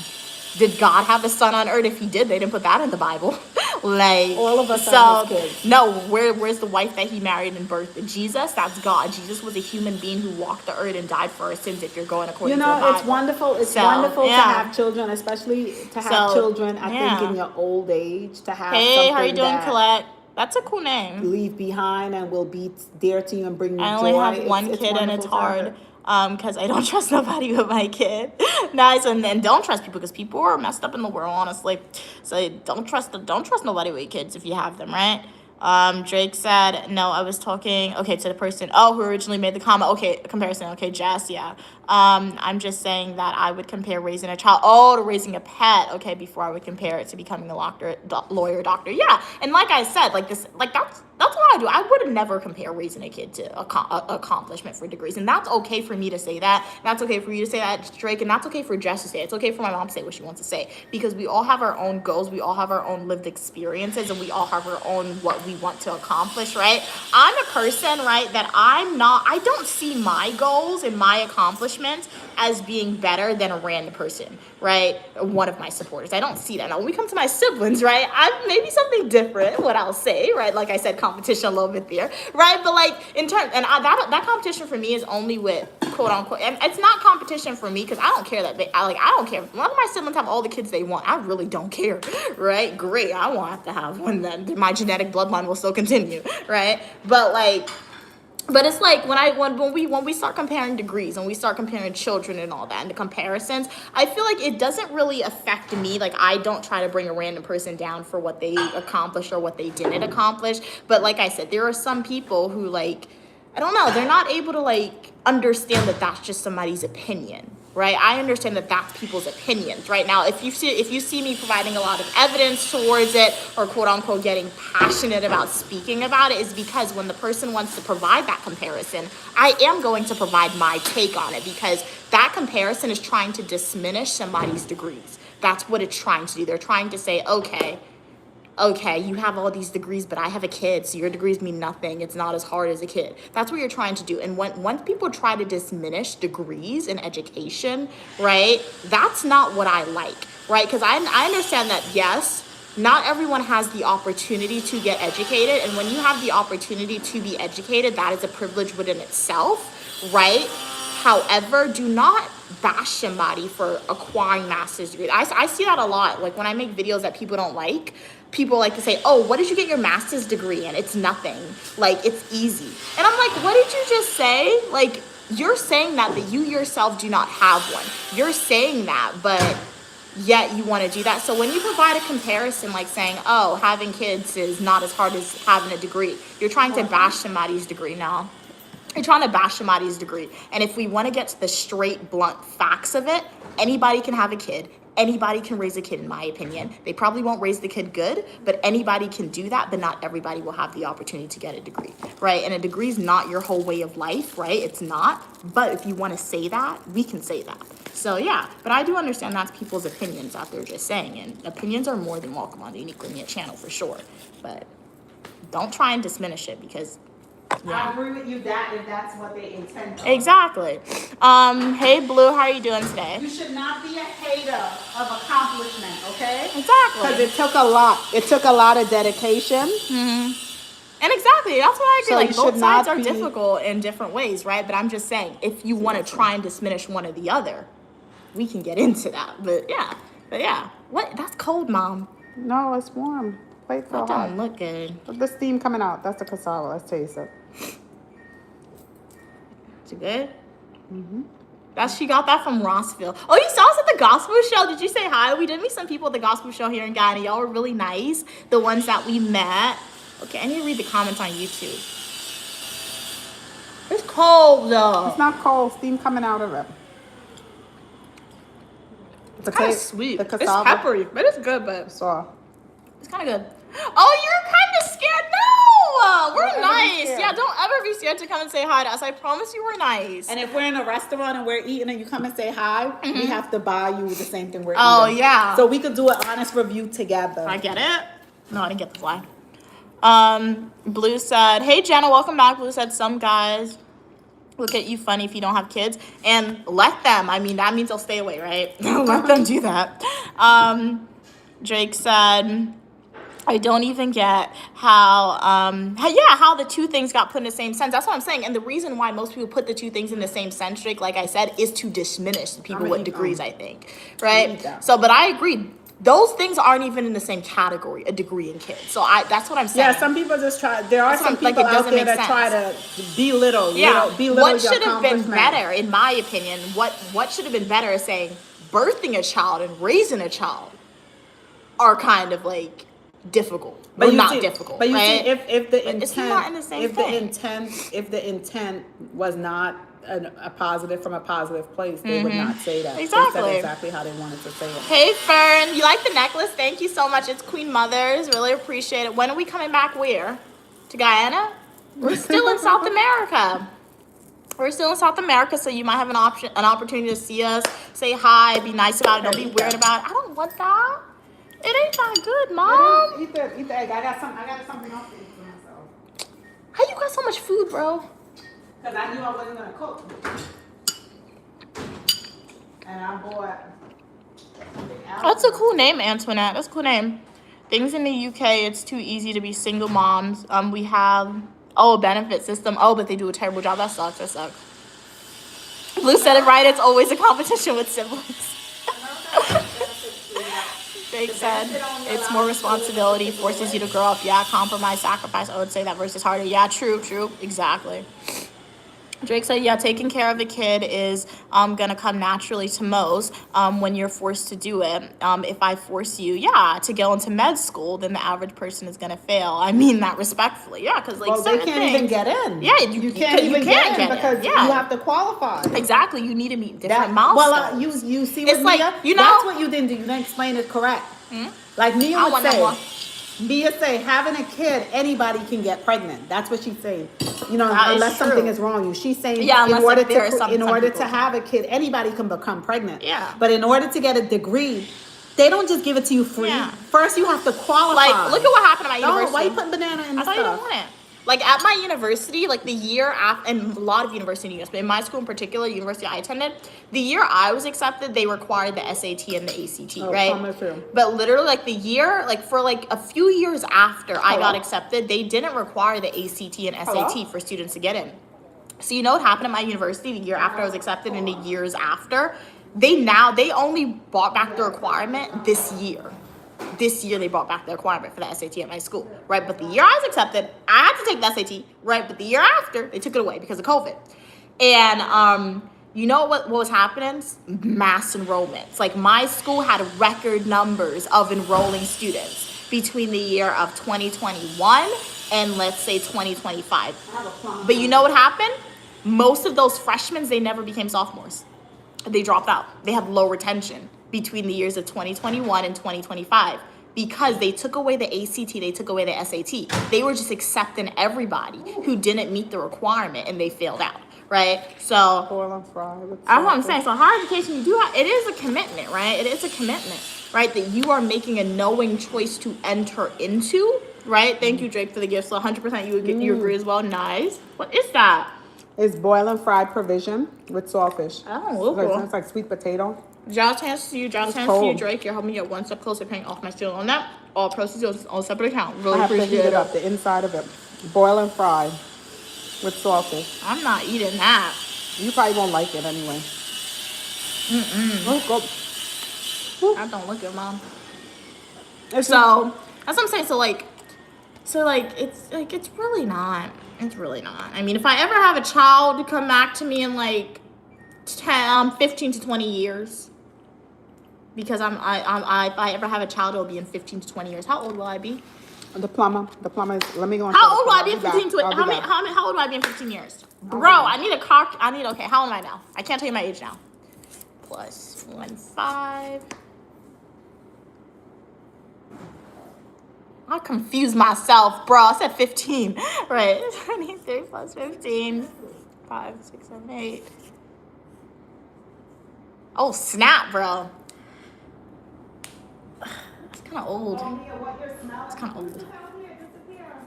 Did God have a son on earth? If he did, they didn't put that in the Bible. Like, All of us are his kids. no, where's the wife that he married and birthed? Jesus, that's God. Jesus was a human being who walked the earth and died for our sins. If you're going according to the Bible, it's wonderful. It's So, wonderful to yeah. have children, especially to have So, children. I yeah. think in your old age to have Hey, something how you doing, that Colette? That's a cool name. leave behind and will be dear to you and bring you I joy. only have one It's kid and it's wonderful to have hard it. because I don't trust nobody with my kid. Nice, and then don't trust people because people are messed up in the world, honestly. So don't trust nobody with kids if you have them, right? Drake said, no, I was talking, okay, to the person, who originally made the comment. Okay, comparison. Okay, Jess, yeah. I'm just saying that I would compare raising a child, to raising a pet, okay, before I would compare it to becoming a lawyer, doctor. Yeah, and like I said, that's what I do. I would never compare raising a kid to accomplishment for degrees, and that's okay for me to say that. That's okay for you to say that, Drake, and that's okay for Jess to say it. It's okay for my mom to say what she wants to say, because we all have our own goals, we all have our own lived experiences, and we all have our own what we want to accomplish, right? I'm a person, right, that I don't see my goals and my accomplishments as being better than a random person, right? One of my supporters. I don't see that. Now, when we come to my siblings, right, I'm maybe something different, what I'll say, right? Like I said, competition a little bit there, right? But like in terms, and that competition for me is only with quote unquote, and it's not competition for me because I don't care that I don't care. One of my siblings have all the kids they want. I really don't care, right? Great. I won't have to have one then. My genetic bloodline will still continue, right? But it's like when we start comparing degrees and we start comparing children and all that and the comparisons, I feel like it doesn't really affect me. Like I don't try to bring a random person down for what they accomplished or what they didn't accomplish. But like I said, there are some people who like, I don't know, they're not able to like understand that that's just somebody's opinion. Right, I understand that that's people's opinions. Right now, if you see me providing a lot of evidence towards it, or quote unquote getting passionate about speaking about it, is because when the person wants to provide that comparison, I am going to provide my take on it, because that comparison is trying to diminish somebody's degrees. That's what it's trying to do. They're trying to say, okay, you have all these degrees, but I have a kid, so your degrees mean nothing. It's not as hard as a kid. That's what you're trying to do. And once people try to diminish degrees in education, right, that's not what I like, right? Because I understand that, yes, not everyone has the opportunity to get educated. And when you have the opportunity to be educated, that is a privilege within itself, right? However, do not bash somebody for acquiring master's degree. I see that a lot. Like when I make videos that people don't like, people like to say, oh, what did you get your master's degree in? It's nothing. Like, it's easy. And I'm like, what did you just say? Like, you're saying that you yourself do not have one. You're saying that, but yet you want to do that. So when you provide a comparison, like saying, oh, having kids is not as hard as having a degree, you're trying to bash somebody's degree now. You're trying to bash somebody's degree. And if we want to get to the straight, blunt facts of it, anybody can have a kid. Anybody can raise a kid, in my opinion. They probably won't raise the kid good, but anybody can do that, but not everybody will have the opportunity to get a degree, right? And a degree is not your whole way of life, right? It's not. But if you want to say that, we can say that. So yeah, but I do understand that's people's opinions that they're just saying, and opinions are more than welcome on the Uniquely Mia channel for sure. But don't try and diminish it, because I agree with you that if that's what they intend. Exactly. Hey Blue, how are you doing today? You should not be a hater of accomplishment, okay? Exactly. Because it took a lot. It took a lot of dedication. And exactly, that's what I agree. So like you both should sides not are be- difficult in different ways, right? But I'm just saying, if you want to try and diminish one or the other, we can get into that. But yeah. What? That's cold, Mom. No, it's warm. Wait for That hot. don't look good. Look, the steam coming out. That's the cassava. Let's taste it. Is it good? She got that from Rossville. Oh, you saw us at the gospel show. Did you say hi? We did meet some people at the gospel show here in Guyana. Y'all were really nice. The ones that we met. Okay, I need to read the comments on YouTube. It's cold though. It's not cold. Steam coming out of it. It's kind of sweet. The It's cassava. peppery, but it's good. But So, it's kind of good. Oh, you're kind of scared. No, we're Don't ever be nice. scared. Yeah, don't ever be scared to come and say hi to us. I promise you, we're nice. and if we're in a restaurant and we're eating and you come and say hi, we have to buy you the same thing we're Oh, eating. yeah. So we could do an honest review together. I get it. No, I didn't get the flag. Blue said, hey Jenna, welcome back. Blue said, some guys look at you funny if you don't have kids, and let them. I mean, that means they'll stay away, right? Let them do that. Drake said, I don't even get how the two things got put in the same sense. That's what I'm saying. And the reason why most people put the two things in the same sense, Drake, like I said, is to diminish the people with degrees, I think. Right? So, but I agree. Those things aren't even in the same category, a degree in kids. So that's what I'm saying. Yeah, some people just try. There are some people out there that try to belittle. Belittle what should have been better, in my opinion? What should have been better is saying birthing a child and raising a child are kind of like difficult, but not difficult. But you right? see, if the intent, it's not in the same thing. If the intent was not a positive from a positive place, they would not say that. Exactly. They said exactly how they wanted to say it. Hey Fern, you like the necklace? Thank you so much. It's Queen Mother's. Really appreciate it. When are we coming back? Where? To Guyana? We're still in South America. We're still in South America, so you might have an opportunity to see us, say hi, be nice about it, don't be weird about it. I don't want that. It ain't that good, Mom. Eat the egg. I got something else to eat for myself. How you got so much food, bro? Because I knew I wasn't gonna cook. And I bought something else. That's a cool name, Antoinette. That's a cool name. Things in the UK, it's too easy to be single moms. We have a benefit system. Oh, but they do a terrible job. That sucks. Blue said it right. It's always a competition with siblings. Drake said it's more responsibility, forces you to grow up. Yeah, compromise, sacrifice. I would say that versus harder. Yeah, true, exactly. Drake said, yeah, taking care of a kid is gonna come naturally to most when you're forced to do it. If I force you, to go into med school, then the average person is gonna fail. I mean that respectfully, because like they can't even get in. Yeah, you can't even get in because you have to qualify. Exactly, you need to meet different milestones. Well, you see, it's with like Mia, that's what you didn't do. You didn't explain it correct. Like Mia would say. Mia say having a kid, anybody can get pregnant. That's what she's saying. Unless something is wrong with you. She's saying in order to have a kid, anybody can become pregnant. Yeah. But in order to get a degree, they don't just give it to you free. Yeah. First, you have to qualify. Like, look at what happened at my university. Why you putting banana in the stuff? I thought you didn't want it. Like at my university, like the year after, and a lot of universities in the US, but in my school in particular, university I attended, the year I was accepted, they required the SAT and the ACT, right? But literally, like the year, like for like a few years after I got accepted, they didn't require the ACT and SAT for students to get in. So you know what happened at my university the year after I was accepted and the years after? They only brought back the requirement this year. This year they brought back the requirement for the SAT at my school, right? But the year I was accepted, I had to take the SAT, right? But the year after, they took it away because of COVID. And you know what was happening? Mass enrollments. Like my school had record numbers of enrolling students between the year of 2021 and let's say 2025. But you know what happened? Most of those freshmen, they never became sophomores. They dropped out. They have low retention between the years of 2021 and 2025 because they took away the ACT, they took away the SAT. They were just accepting everybody who didn't meet the requirement and they failed out, right? So that's what I'm saying. So higher education, it is a commitment, right? It is a commitment, right? That you are making a knowing choice to enter into, right? Thank you, Drake, for the gift. So 100% you agree as well. Nice. What is that? It's boiled and fried provision with saltfish. Oh, cool. It's like sweet potato. Shout out to you, Drake. You're helping me get one step closer paying off my student loan debt. All proceeds on a separate account. Really appreciate it. I have to heat it up, the inside of it. Boil and fry with saltfish. I'm not eating that. You probably won't like it anyway. Oh, go. I don't look it, Mom. That's what I'm saying. It's really not. It's really not. I mean, if I ever have a child to come back to me in like 15 to 20 years, because if I ever have a child, it'll be in 15 to 20 years. How old will I be? The plumber is. Let me go. How old will I be in 15 to? How old will I be in 15 years? Bro, I need a car. Okay, how old am I now? I can't tell you my age now. Plus 1.5. I confused myself, bro. I said 15. Right. 23 plus 15. 5, 6, 7, 8. Oh, snap, bro. That's kind of old. That's kind of old.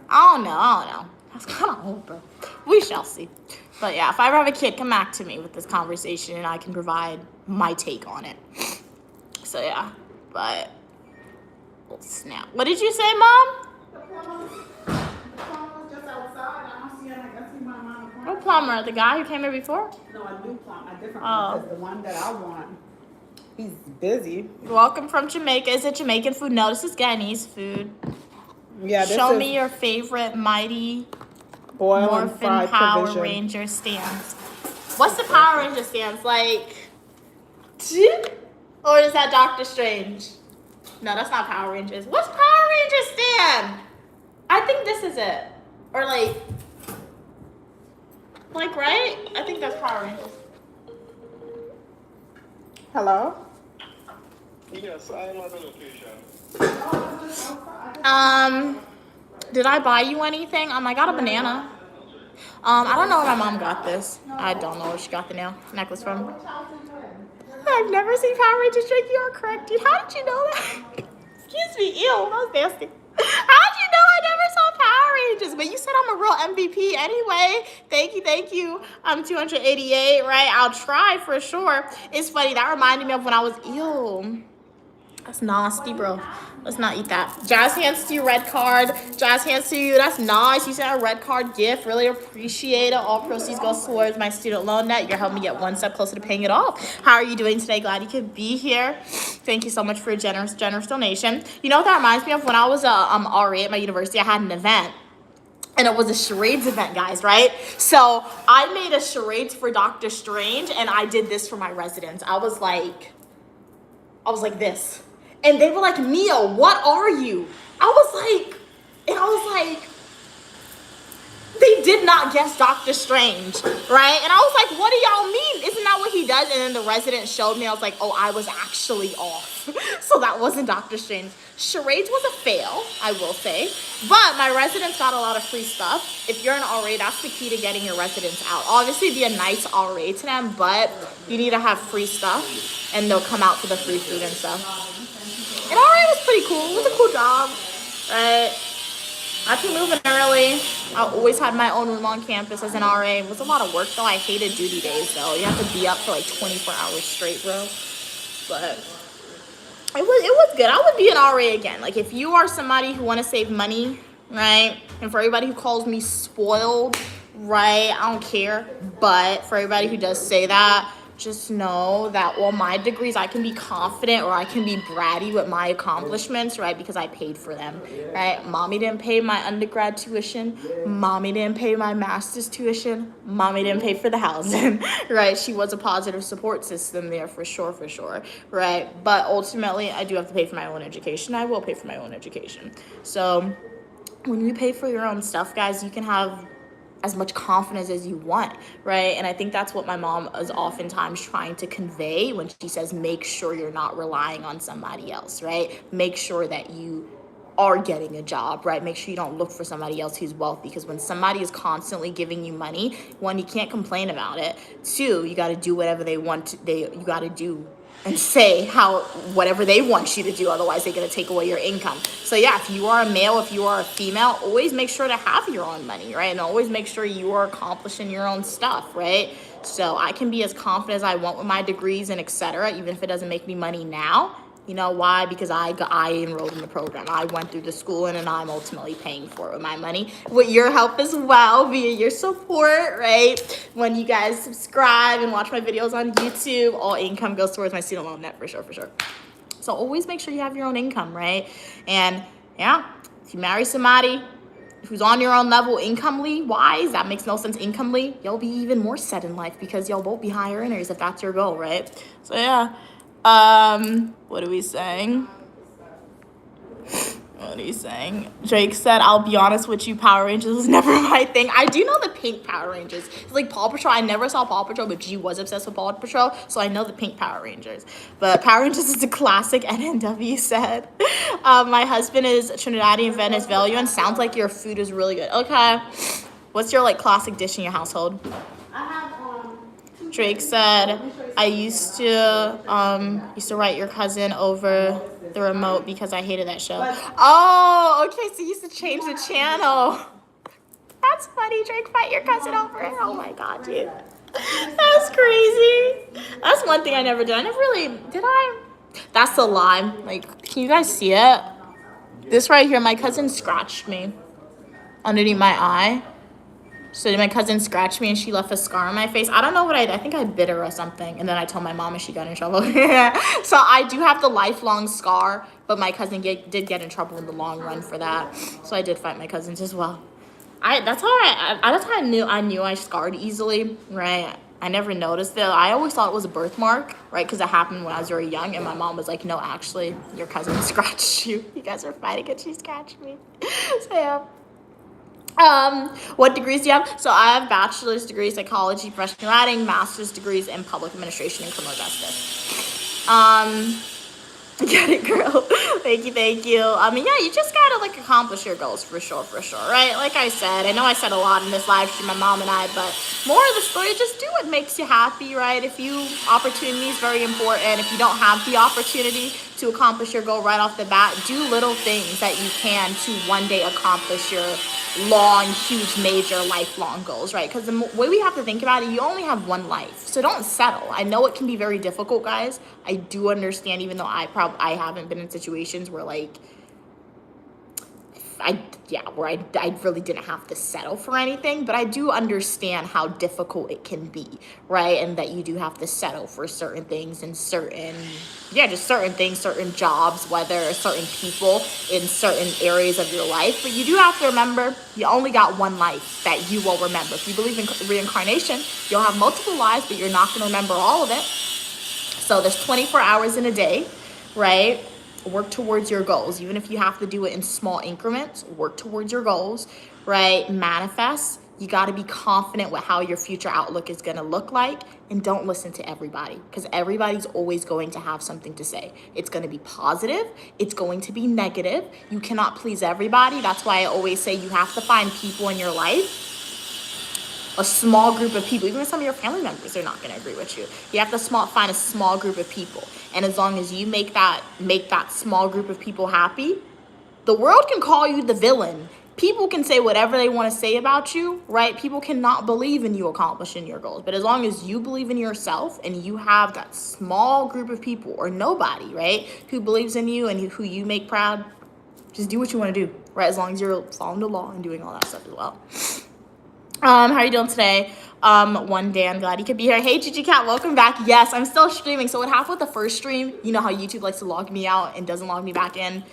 I don't know. That's kind of old, bro. We shall see. But yeah, if I ever have a kid, come back to me with this conversation and I can provide my take on it. So yeah, but Oh, snap. What did you say, Mom? The plumber's just outside. I don't see him. I see my mom. What plumber? The guy who came here before? No, a new plumber, a different Oh. one. Because the one that I want, he's busy. Welcome from Jamaica. Is it Jamaican food? No, this is Guyanese food. Yeah, this Show is me your favorite Mighty boil and Morphin fried Power provision. Ranger stance. What's the Power Ranger stance? Like, or is that Doctor Strange? No, that's not Power Rangers. What's Power Ranger stand? I think this is it. Or like right? I think that's Power Rangers. Hello? Yes, I am at the location. Did I buy you anything? I got a banana. I don't know where my mom got this. I don't know where she got the necklace from. I've never seen Power Rangers drink. You are correct, dude. How did you know that? Excuse me. Ew, that was nasty. How did you know I never saw Power Rangers? But you said I'm a real MVP anyway. Thank you. I'm 288, right? I'll try for sure. It's funny. That reminded me of when I was ew. That's nasty, bro. Let's not eat that. Jazz hands to you, red card. Jazz hands to you. That's nice. You sent a red card gift. Really appreciate it. All proceeds go towards my student loan net. You're helping me get one step closer to paying it off. How are you doing today? Glad you could be here. Thank you so much for your generous donation. You know what that reminds me of? When I was RA at my university, I had an event. And it was a charades event, guys, right? So I made a charades for Doctor Strange, and I did this for my residents. I was like this. And they were like, Mia, what are you? I was like, they did not guess Doctor Strange, right? And I was like, what do y'all mean? Isn't that what he does? And then the resident showed me, I was like, oh, I was actually off. So that wasn't Doctor Strange. Charades was a fail, I will say. But my residents got a lot of free stuff. If you're an RA, that's the key to getting your residents out. Obviously, be a nice RA to them, but you need to have free stuff, and they'll come out for the free food and stuff. And RA was pretty cool. It was a cool job, right? I had to move in early. I always had my own room on campus as an RA. It was a lot of work, though. I hated duty days, though. You have to be up for like 24 hours straight, bro. But it was good. I would be an RA again. Like, if you are somebody who want to save money, right? And for everybody who calls me spoiled, right? I don't care. But for everybody who does say that, just know that all my degrees, I can be confident or I can be bratty with my accomplishments, right? Because I paid for them, right? Mommy didn't pay my undergrad tuition. Mommy didn't pay my master's tuition. Mommy didn't pay for the housing, right? She was a positive support system there for sure, right? But ultimately, I do have to pay for my own education. I will pay for my own education. So when you pay for your own stuff, guys, you can have as much confidence as you want, right? And I think that's what my mom is oftentimes trying to convey when she says, make sure you're not relying on somebody else, right? Make sure that you are getting a job, right? Make sure you don't look for somebody else who's wealthy, because when somebody is constantly giving you money, one, you can't complain about it. Two, you got to do whatever they want you got to do and say whatever they want you to do. Otherwise, they're going to take away your income. So yeah, if you are a male, if you are a female, always make sure to have your own money, right? And always make sure you are accomplishing your own stuff, right? So I can be as confident as I want with my degrees and etc., even if it doesn't make me money now. You know why? Because I enrolled in the program. I went through the schooling, and I'm ultimately paying for it with my money. With your help as well, via your support, right? When you guys subscribe and watch my videos on YouTube, all income goes towards my student loan net for sure. So always make sure you have your own income, right? And yeah, if you marry somebody who's on your own level income-ly wise, that makes no sense income-ly, you'll be even more set in life because you'll both be higher earners if that's your goal, right? So yeah. What are we saying? Drake said, I'll be honest with you, Power Rangers was never my thing. I do know the pink Power Rangers. It's like Paw Patrol. I never saw Paw Patrol, but G was obsessed with Paw Patrol, so I know the pink Power Rangers. But Power Rangers is a classic, NNW said. My husband is Trinidadian Venezuelan. Sounds like your food is really good. Okay. What's your, like, classic dish in your household? Drake said, I used to write your cousin over the remote because I hated that show. Oh, okay, so you used to change the channel. That's funny, Drake, fight your cousin over it. Oh my God, dude. That's crazy. That's one thing I never did. Did I? That's a lie. Like, can you guys see it? This right here, my cousin scratched me underneath my eye. So my cousin scratched me and she left a scar on my face. I don't know what I think I bit her or something. And then I told my mom and she got in trouble. So I do have the lifelong scar, but my cousin did get in trouble in the long run for that. So I did fight my cousins as well. That's how I knew I scarred easily, right? I never noticed it. I always thought it was a birthmark, right? Because it happened when I was very young, and my mom was like, "No, actually, your cousin scratched you. You guys are fighting, and she scratched me." So yeah. What degrees do you have? So I have bachelor's degree, psychology, professional writing, master's degrees in public administration and criminal justice. Get it, girl. Thank you. I mean, yeah, you just gotta like accomplish your goals for sure, right? Like I said, I know I said a lot in this live stream, my mom and I, but more of the story, just do what makes you happy, right? Opportunity is very important. If you don't have the opportunity to accomplish your goal right off the bat, do little things that you can to one day accomplish your long, huge, major, lifelong goals, right? Because the way we have to think about it, you only have one life, so don't settle. I know it can be very difficult, guys. I do understand, even though I haven't been in situations where like I really didn't have to settle for anything, but I do understand how difficult it can be, right? And that you do have to settle for certain things and certain things, certain jobs, whether certain people in certain areas of your life. But you do have to remember, you only got one life that you will remember. If you believe in reincarnation, you'll have multiple lives, but you're not going to remember all of it. So there's 24 hours in a day, right? Work towards your goals. Even if you have to do it in small increments, work towards your goals, right? Manifest. You got to be confident with how your future outlook is going to look like, and don't listen to everybody, because everybody's always going to have something to say. It's going to be positive. It's going to be negative. You cannot please everybody. That's why I always say you have to find people in your life, a small group of people. Even some of your family members are not going to agree with you. You have to find a small group of people. And as long as you make that small group of people happy, the world can call you the villain. People can say whatever they want to say about you, right? People cannot believe in you accomplishing your goals. But as long as you believe in yourself and you have that small group of people, or nobody, right, who believes in you and who you make proud, just do what you want to do, right? As long as you're following the law and doing all that stuff as well. How are you doing today? One day, I'm glad you could be here. Hey, Gigi Cat, welcome back. Yes, I'm still streaming. So what happened with the first stream, you know how YouTube likes to log me out and doesn't log me back in?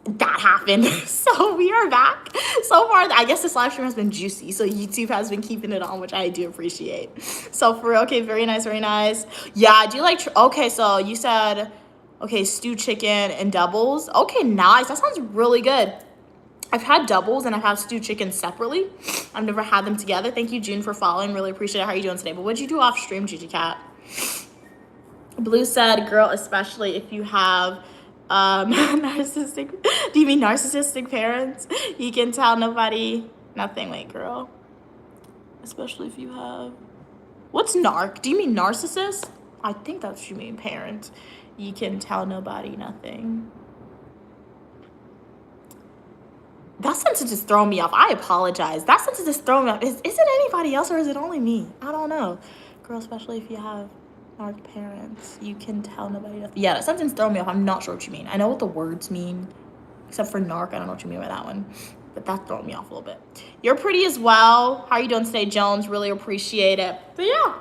That happened. So we are back. So far, I guess this live stream has been juicy. So YouTube has been keeping it on, which I do appreciate. So for real, okay, very nice, very nice. Yeah, I do like, okay, so you said, okay, stewed chicken and doubles. Okay, nice. That sounds really good. I've had doubles and I've had stewed chicken separately. I've never had them together. Thank you, June, for following. Really appreciate it. How are you doing today? But what'd you do off stream, Gigi Cat? Blue said, girl, especially if you have narcissistic, do you mean narcissistic parents? You can tell nobody nothing. Wait, girl. Especially if you have, what's narc? Do you mean narcissist? I think that's what you mean, parents. You can tell nobody nothing. That sentence is throwing me off. I apologize. That sentence is throwing me off. Is it anybody else or is it only me? I don't know. Girl, especially if you have narc parents, you can tell nobody nothing. Yeah, that sentence throwing me off. I'm not sure what you mean. I know what the words mean, except for narc. I don't know what you mean by that one. But that's throwing me off a little bit. You're pretty as well. How are you doing today, Jones? Really appreciate it. But yeah.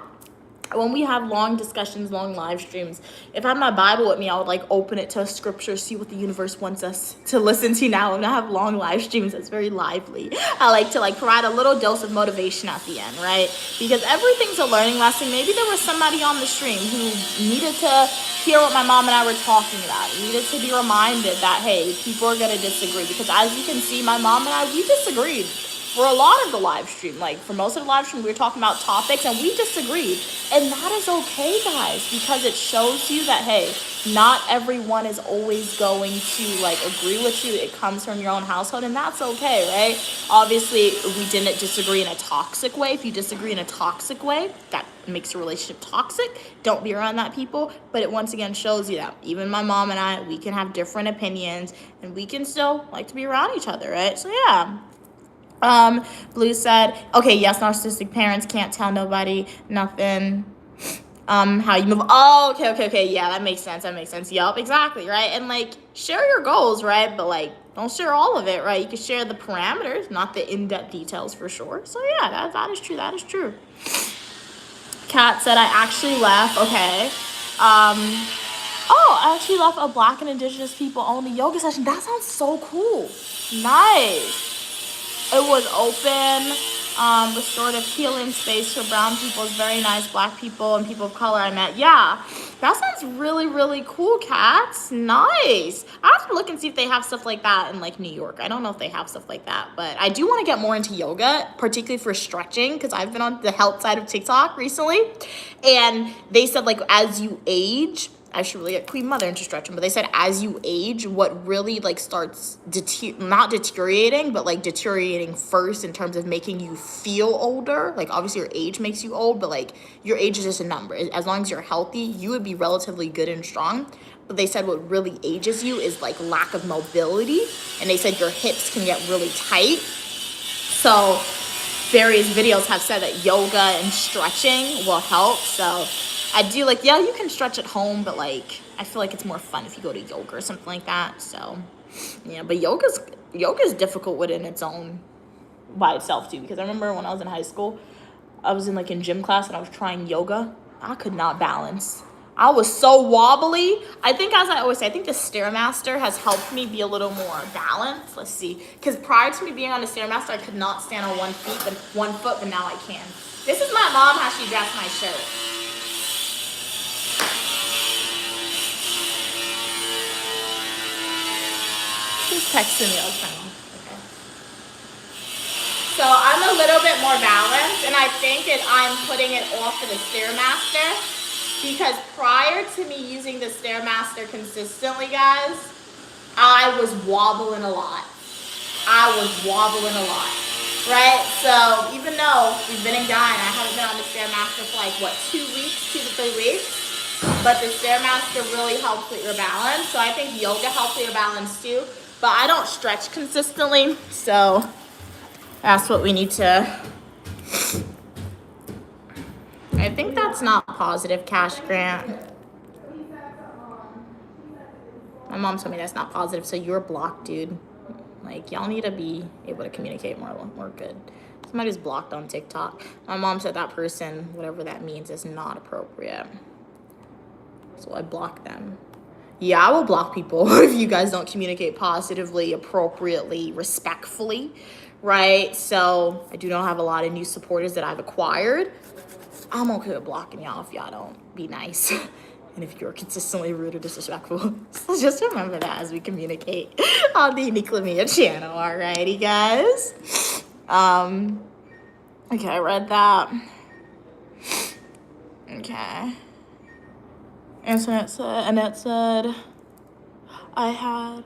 When we have long discussions, long live streams, if I have my Bible with me, I would like open it to a scripture, see what the universe wants us to listen to now. And I have long live streams that's very lively. I like to provide a little dose of motivation at the end, right? Because everything's a learning lesson. Maybe there was somebody on the stream who needed to hear what my mom and I were talking about. Needed to be reminded that, hey, people are going to disagree. Because as you can see, my mom and I, we disagreed. For a lot of the live stream, for most of the live stream, we were talking about topics and we disagreed. And that is okay, guys, because it shows you that, hey, not everyone is always going to agree with you. It comes from your own household, and that's okay, right? Obviously, we didn't disagree in a toxic way. If you disagree in a toxic way, that makes your relationship toxic. Don't be around that people. But it once again shows you that even my mom and I, we can have different opinions and we can still like to be around each other, right? So yeah. Blue said, okay, yes, narcissistic parents can't tell nobody nothing. how you move. Oh, okay. Yeah, that makes sense. Yup, exactly, right? And like, share your goals, right? But like, don't share all of it, right? You can share the parameters, not the in-depth details for sure. So yeah, that is true. That is true. Kat said, I actually left. Okay. Oh, I actually left a Black and Indigenous people only yoga session. That sounds so cool. Nice. It was open, restorative healing space for brown people. It's very nice. Black people and people of color I met. Yeah, that sounds really, really cool, Cats. Nice. I have to look and see if they have stuff like that in like New York. I don't know if they have stuff like that, but I do want to get more into yoga, particularly for stretching, because I've been on the health side of TikTok recently, and they said like as you age, I should really get Queen Mother into stretching, but they said as you age, what really like starts not deteriorating, but like deteriorating first in terms of making you feel older. Like obviously your age makes you old, but like your age is just a number. As long as you're healthy, you would be relatively good and strong. But they said what really ages you is like lack of mobility. And they said your hips can get really tight. So various videos have said that yoga and stretching will help. So I do like, yeah, you can stretch at home, but like, I feel like it's more fun if you go to yoga or something like that. So yeah, but yoga's difficult within its own by itself too. Because I remember when I was in high school, I was in gym class and I was trying yoga. I could not balance. I was so wobbly. I think, as I always say, I think the Stairmaster has helped me be a little more balanced. Let's see. Because prior to me being on the Stairmaster, I could not stand on one foot, but now I can. This is my mom, how she dressed my shirt. She's texting me. Okay. So I'm a little bit more balanced, and I think that I'm putting it off of the Stairmaster. Because prior to me using the Stairmaster consistently, guys, I was wobbling a lot. Right? So even though we've been in Guyana, I haven't been on the Stairmaster for 2 to 3 weeks. But the Stairmaster really helps with your balance. So I think yoga helps with your balance too. But I don't stretch consistently. So that's what we need to... I think that's not positive, Cash Grant. My mom told me that's not positive, so you're blocked, dude. Y'all need to be able to communicate more good. Somebody's blocked on TikTok. My mom said that person, whatever that means, is not appropriate. So I blocked them. Yeah, I will block people if you guys don't communicate positively, appropriately, respectfully, right? So I do not have a lot of new supporters that I've acquired. I'm okay with blocking y'all if y'all don't be nice. And if you're consistently rude or disrespectful. So just remember that as we communicate on the Uniquely Mia channel, alrighty guys? Okay, I read that. Okay. Annette said, I had,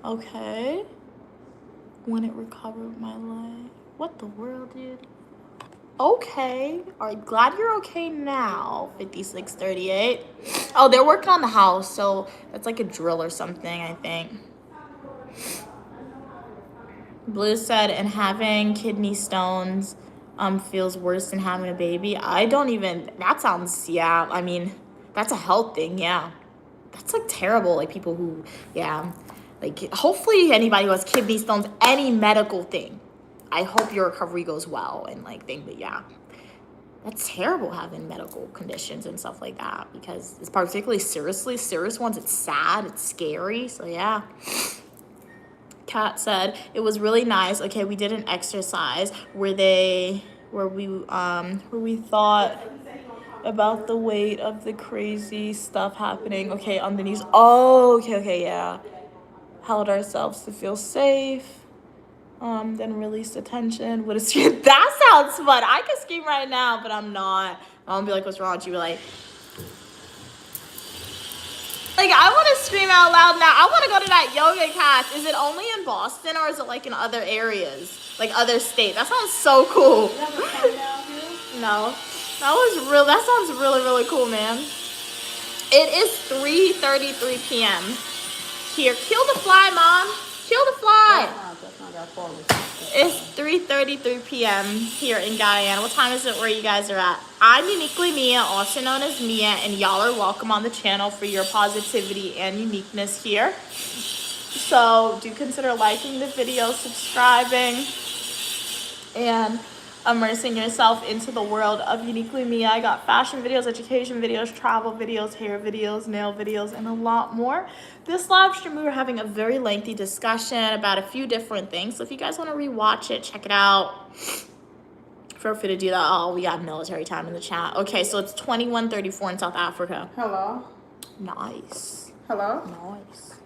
okay. When it recovered my leg. What the world, dude? Okay. All right, glad you're okay now. 5638. Oh, they're working on the house, so that's like a drill or something, I think. Blue said, and having kidney stones feels worse than having a baby. That sounds, yeah, I mean, that's a health thing, yeah. That's terrible, people who, yeah. Hopefully anybody who has kidney stones, any medical thing, I hope your recovery goes well and thing, but yeah, that's terrible having medical conditions and stuff like that, because it's particularly serious ones. It's sad, it's scary. So yeah. Kat said it was really nice. Okay, we did an exercise where we thought about the weight of the crazy stuff happening. Okay, on the news. Oh, okay, yeah. Held ourselves to feel safe. Then release the tension. What is that sounds fun. I could scream right now, but I'm not. I'll be like, what's wrong with you? I want to scream out loud now. I want to go to that yoga class. Is it only in Boston or is it in other areas? Other states? That sounds so cool. You have a countdown too? No. That sounds really, really cool, man. It is 3:33 p.m. here. Kill the fly, Mom. Kill the fly. I got forward. It's 3:33 p.m. here in Guyana. What time is it where you guys are at? I'm Uniquely Mia, also known as Mia, and y'all are welcome on the channel for your positivity and uniqueness here. So do consider liking the video, subscribing, and immersing yourself into the world of Uniquely Mia. I got fashion videos, education videos, travel videos, hair videos, nail videos, and a lot more. This live stream, we were having a very lengthy discussion about a few different things. So if you guys want to rewatch it, check it out. Feel free to do that. Oh, we got military time in the chat. Okay, so it's 21:34 in South Africa. Hello? Nice. Hello? Nice.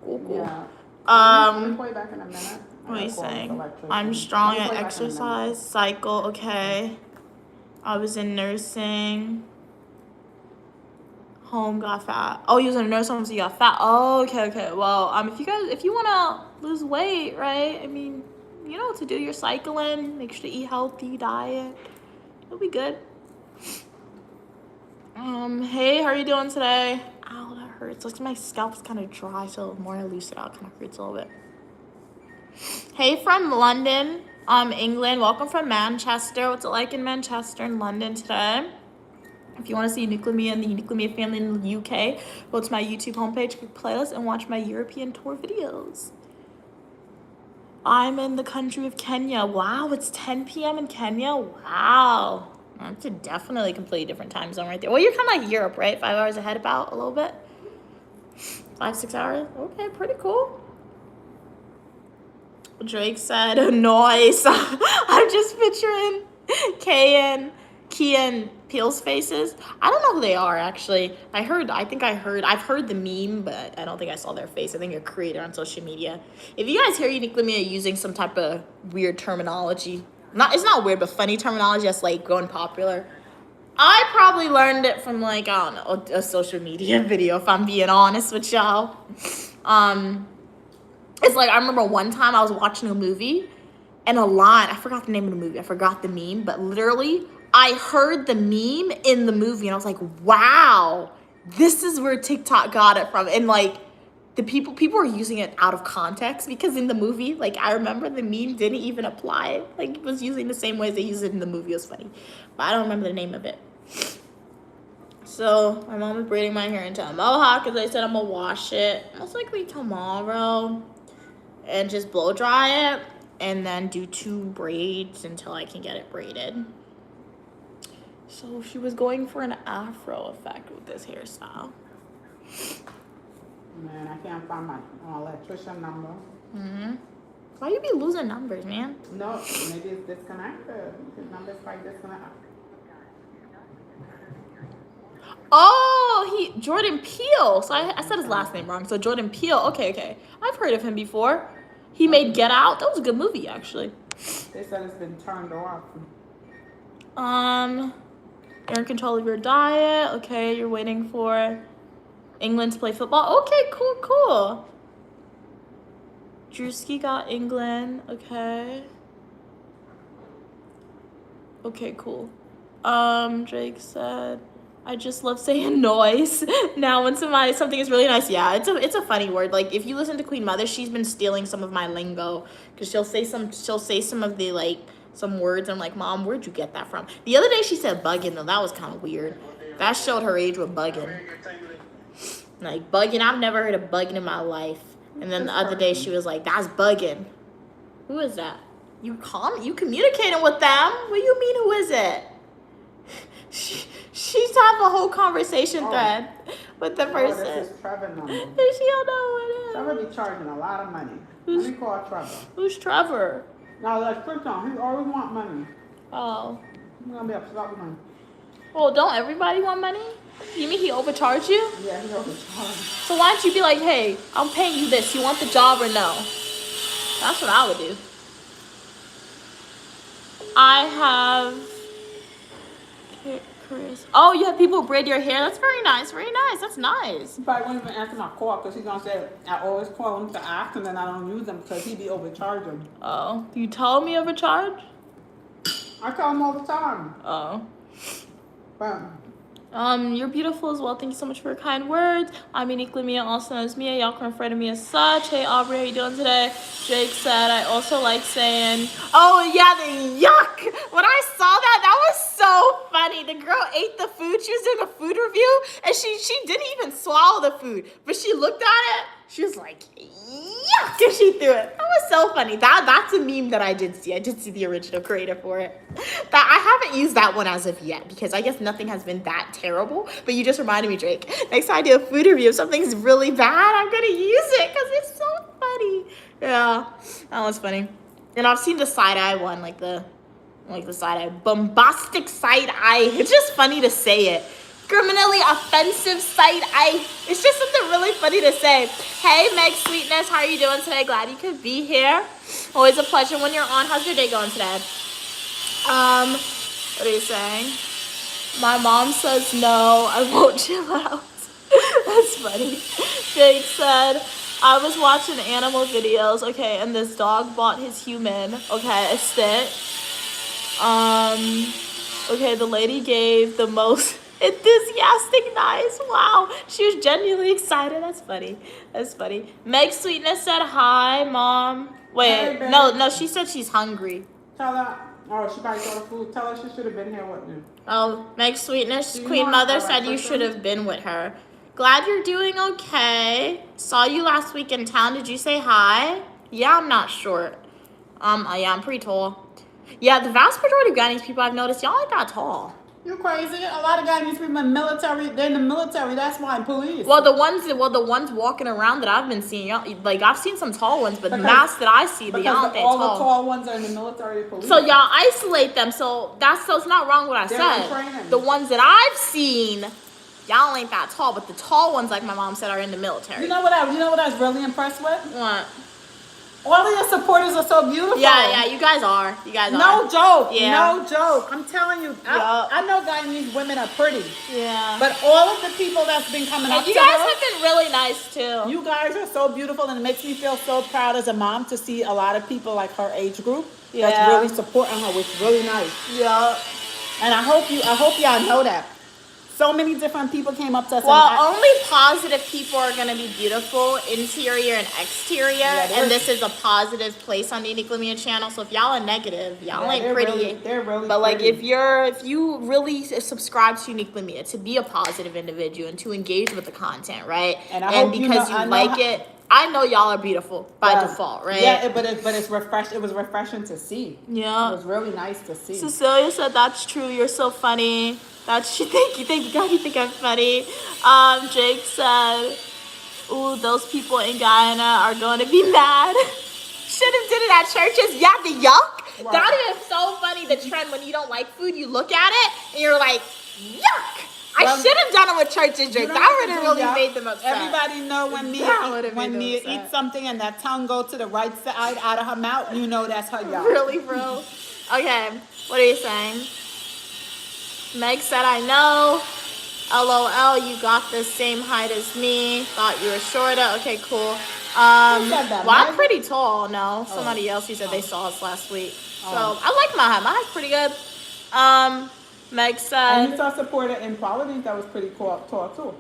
Cool, cool. Yeah. Let me call you back in a minute. What are you I gotta call this saying? electrician. I'm strong Let me at call you back in a minute. exercise, cycle, okay. I was in nursing. Home, got fat. Oh, you was in a nursing home, so you got fat. Oh, okay, okay. Well, if you wanna lose weight, right? I mean, you know what to do. You're cycling, make sure to eat healthy, diet. You'll be good. Hey, how are you doing today? Ow, that hurts. Looks like my scalp's kind of dry, so the more I loose it out, it kind of hurts a little bit. Hey from London, England. Welcome from Manchester. What's it like in Manchester and London today? If you want to see Uniquely Mia and the Uniquely Mia family in the UK, go to my YouTube homepage, click playlist, and watch my European tour videos. I'm in the country of Kenya. Wow, it's 10 p.m. in Kenya. Wow. That's a definitely completely different time zone right there. Well, you're kind of like Europe, right? 5 hours ahead about a little bit. 5-6 hours. Okay, pretty cool. Drake said, noise. I'm just picturing Key and Peele's faces. I don't know who they are, actually. I've heard the meme, but I don't think I saw their face. I think you're a creator on social media. If you guys hear Uniquely Mia using some type of weird terminology, it's not weird, but funny terminology that's like going popular, I probably learned it from like, I don't know, a social media video, if I'm being honest with y'all. It's like, I remember one time I was watching a movie and a line, I forgot the name of the movie, I forgot the meme, but literally I heard the meme in the movie and I was like, wow, this is where TikTok got it from. And like the people were using it out of context, because in the movie, like I remember the meme didn't even apply. Like it was using the same ways they used it in the movie. It was funny, but I don't remember the name of it. So my mom is braiding my hair into a mohawk because I said I'm gonna wash it most likely tomorrow and just blow dry it and then do 2 braids until I can get it braided. So she was going for an afro effect with this hairstyle. Man, I can't find my electrician number. Why you be losing numbers, man? No, maybe it's disconnected. His number's quite disconnected. Oh, Jordan Peele. So I said his last name wrong. So Jordan Peele. Okay. I've heard of him before. He made Get Out. That was a good movie, actually. They said it's been turned off. You're in control of your diet. Okay, you're waiting for England to play football. Okay, cool. Drewski got England. Okay, cool. Drake said, I just love saying noise. Now when something is really nice, yeah, it's a funny word. Like if you listen to Queen Mother, she's been stealing some of my lingo, because she'll say some of the like some words. I'm like, Mom, where'd you get that from? The other day she said bugging, though. That was kind of weird. That showed her age with bugging. Like bugging, I've never heard of bugging in my life. And then the other day she was like, that's bugging. Who is that? You communicating with them? What do you mean, who is it? She's having a whole conversation thread with the person. This is Trevor number. And she don't know what it is. Trevor be charging a lot of money. Let me call Trevor. Who's Trevor? No, that's Christian. He always want money. Oh. He's gonna be upset with him. Well, don't everybody want money? You mean he overcharged you? Yeah, he overcharged. So why don't you be like, hey, I'm paying you this. You want the job or no? That's what I would do. I have... Chris. Oh, you have people who braid your hair? That's very nice. That's nice. He probably won't even answer my call because he's gonna say I always call him to ask and then I don't use them because he be overcharging. Oh, you told me overcharge? I call him all the time. Oh. But You're beautiful as well. Thank you so much for your kind words. I'm uniquely Mia, also known as Mia. Y'all can refer to me as such. Hey Aubrey, how you doing today? Jake said, I also like saying, oh yeah, the yuck. When I saw that was so funny. The girl ate the food. She was doing a food review, and she didn't even swallow the food, but she looked at it. She was like, yuck, and she threw it. That was so funny. That's a meme that I did see. I did see the original creator for it. That I haven't used that one as of yet because I guess nothing has been that terrible. But you just reminded me, Drake. Next time I do a food review, if something's really bad, I'm gonna use it because it's so funny. Yeah, that was funny. And I've seen the side eye one, like the side eye, bombastic side eye. It's just funny to say it. Criminally offensive side eye. It's just something really funny to say. Hey, Meg Sweetness, how are you doing today? Glad you could be here. Always a pleasure when you're on. How's your day going today? What are you saying? My mom says no, I won't chill out. That's funny. Jake said, I was watching animal videos, okay, and this dog bought his human, okay, a sit. Okay, the lady gave the most enthusiastic nice. Wow, she was genuinely excited. That's funny. That's funny. Meg Sweetness said hi, Mom. Wait, Hey, no, she said she's hungry. Tell her. Oh, she probably got the food. Tell her she should have been here with me. Oh, Meg Sweetness, Do you Queen want Mother a said you breakfast should then? have been with her. Glad you're doing okay. Saw you last week in town. Did you say hi? Yeah, I'm not short. Yeah, I'm pretty tall. Yeah, the vast majority of Guyanese people I've noticed, y'all ain't that tall. You crazy? A lot of Guyanese people in military. They're in the military. That's why police. Well, the ones walking around that I've been seeing, y'all, like I've seen some tall ones, but the Because- mass that I see, y'all because ain't that all the tall. tall ones are in the military police. So y'all isolate them. So it's not wrong what I They're in said. training. The ones that I've seen, y'all ain't that tall, but the tall ones, like my mom said, are in the military. You know what I was really impressed with? What? All of your supporters are so beautiful. Yeah, you guys are. You guys No are. joke. Yeah. No joke. I'm telling you. Yeah. I know Guyanese women are pretty, Yeah. but all of the people that's been coming up And you to guys her, have been really nice too. you guys are so beautiful, and it makes me feel so proud as a mom to see a lot of people like her age group Yeah. that's really supporting her, which is really nice. Yeah. And I hope y'all know that. So many different people came up to us. Well, and I- only positive people are gonna be beautiful, interior and exterior, they're- and this is a positive place on the Unique Lumia channel. So if y'all are negative, y'all Yeah, ain't they're pretty. really- they're really But like pretty. if you really subscribe to Unique Lumia to be a positive individual and to engage with the content, right? And I hope you because know- I you know like how- it, I know y'all are beautiful by Yeah. default, right? Yeah, but it's refresh. It was refreshing to see. Yeah. It was really nice to see. Cecilia said, that's true, you're so funny. That's true. Thank you, God, you think I'm funny. Jake said, ooh, those people in Guyana are going to be mad. Should have did it at churches. Yeah, the yuck. Right. That is so funny, the trend when you don't like food, you look at it and you're like, yuck. I Well, should have done it with churches, You Drake. don't That have would to have do really that. made them upset. Everybody know when That would've Mia made them eats upset. something and that tongue go to the right side out of her mouth, you know that's her y'all. Really, bro? Okay, what are you saying? Meg said, I know. LOL, you got the same height as me. Thought you were shorter. Okay, cool. said that, Well, I'm Meg? pretty tall. No, somebody else. He said they saw us last week. So I like my height. My height's pretty good. Meg And said, you saw supporter in qualities that was pretty tall too.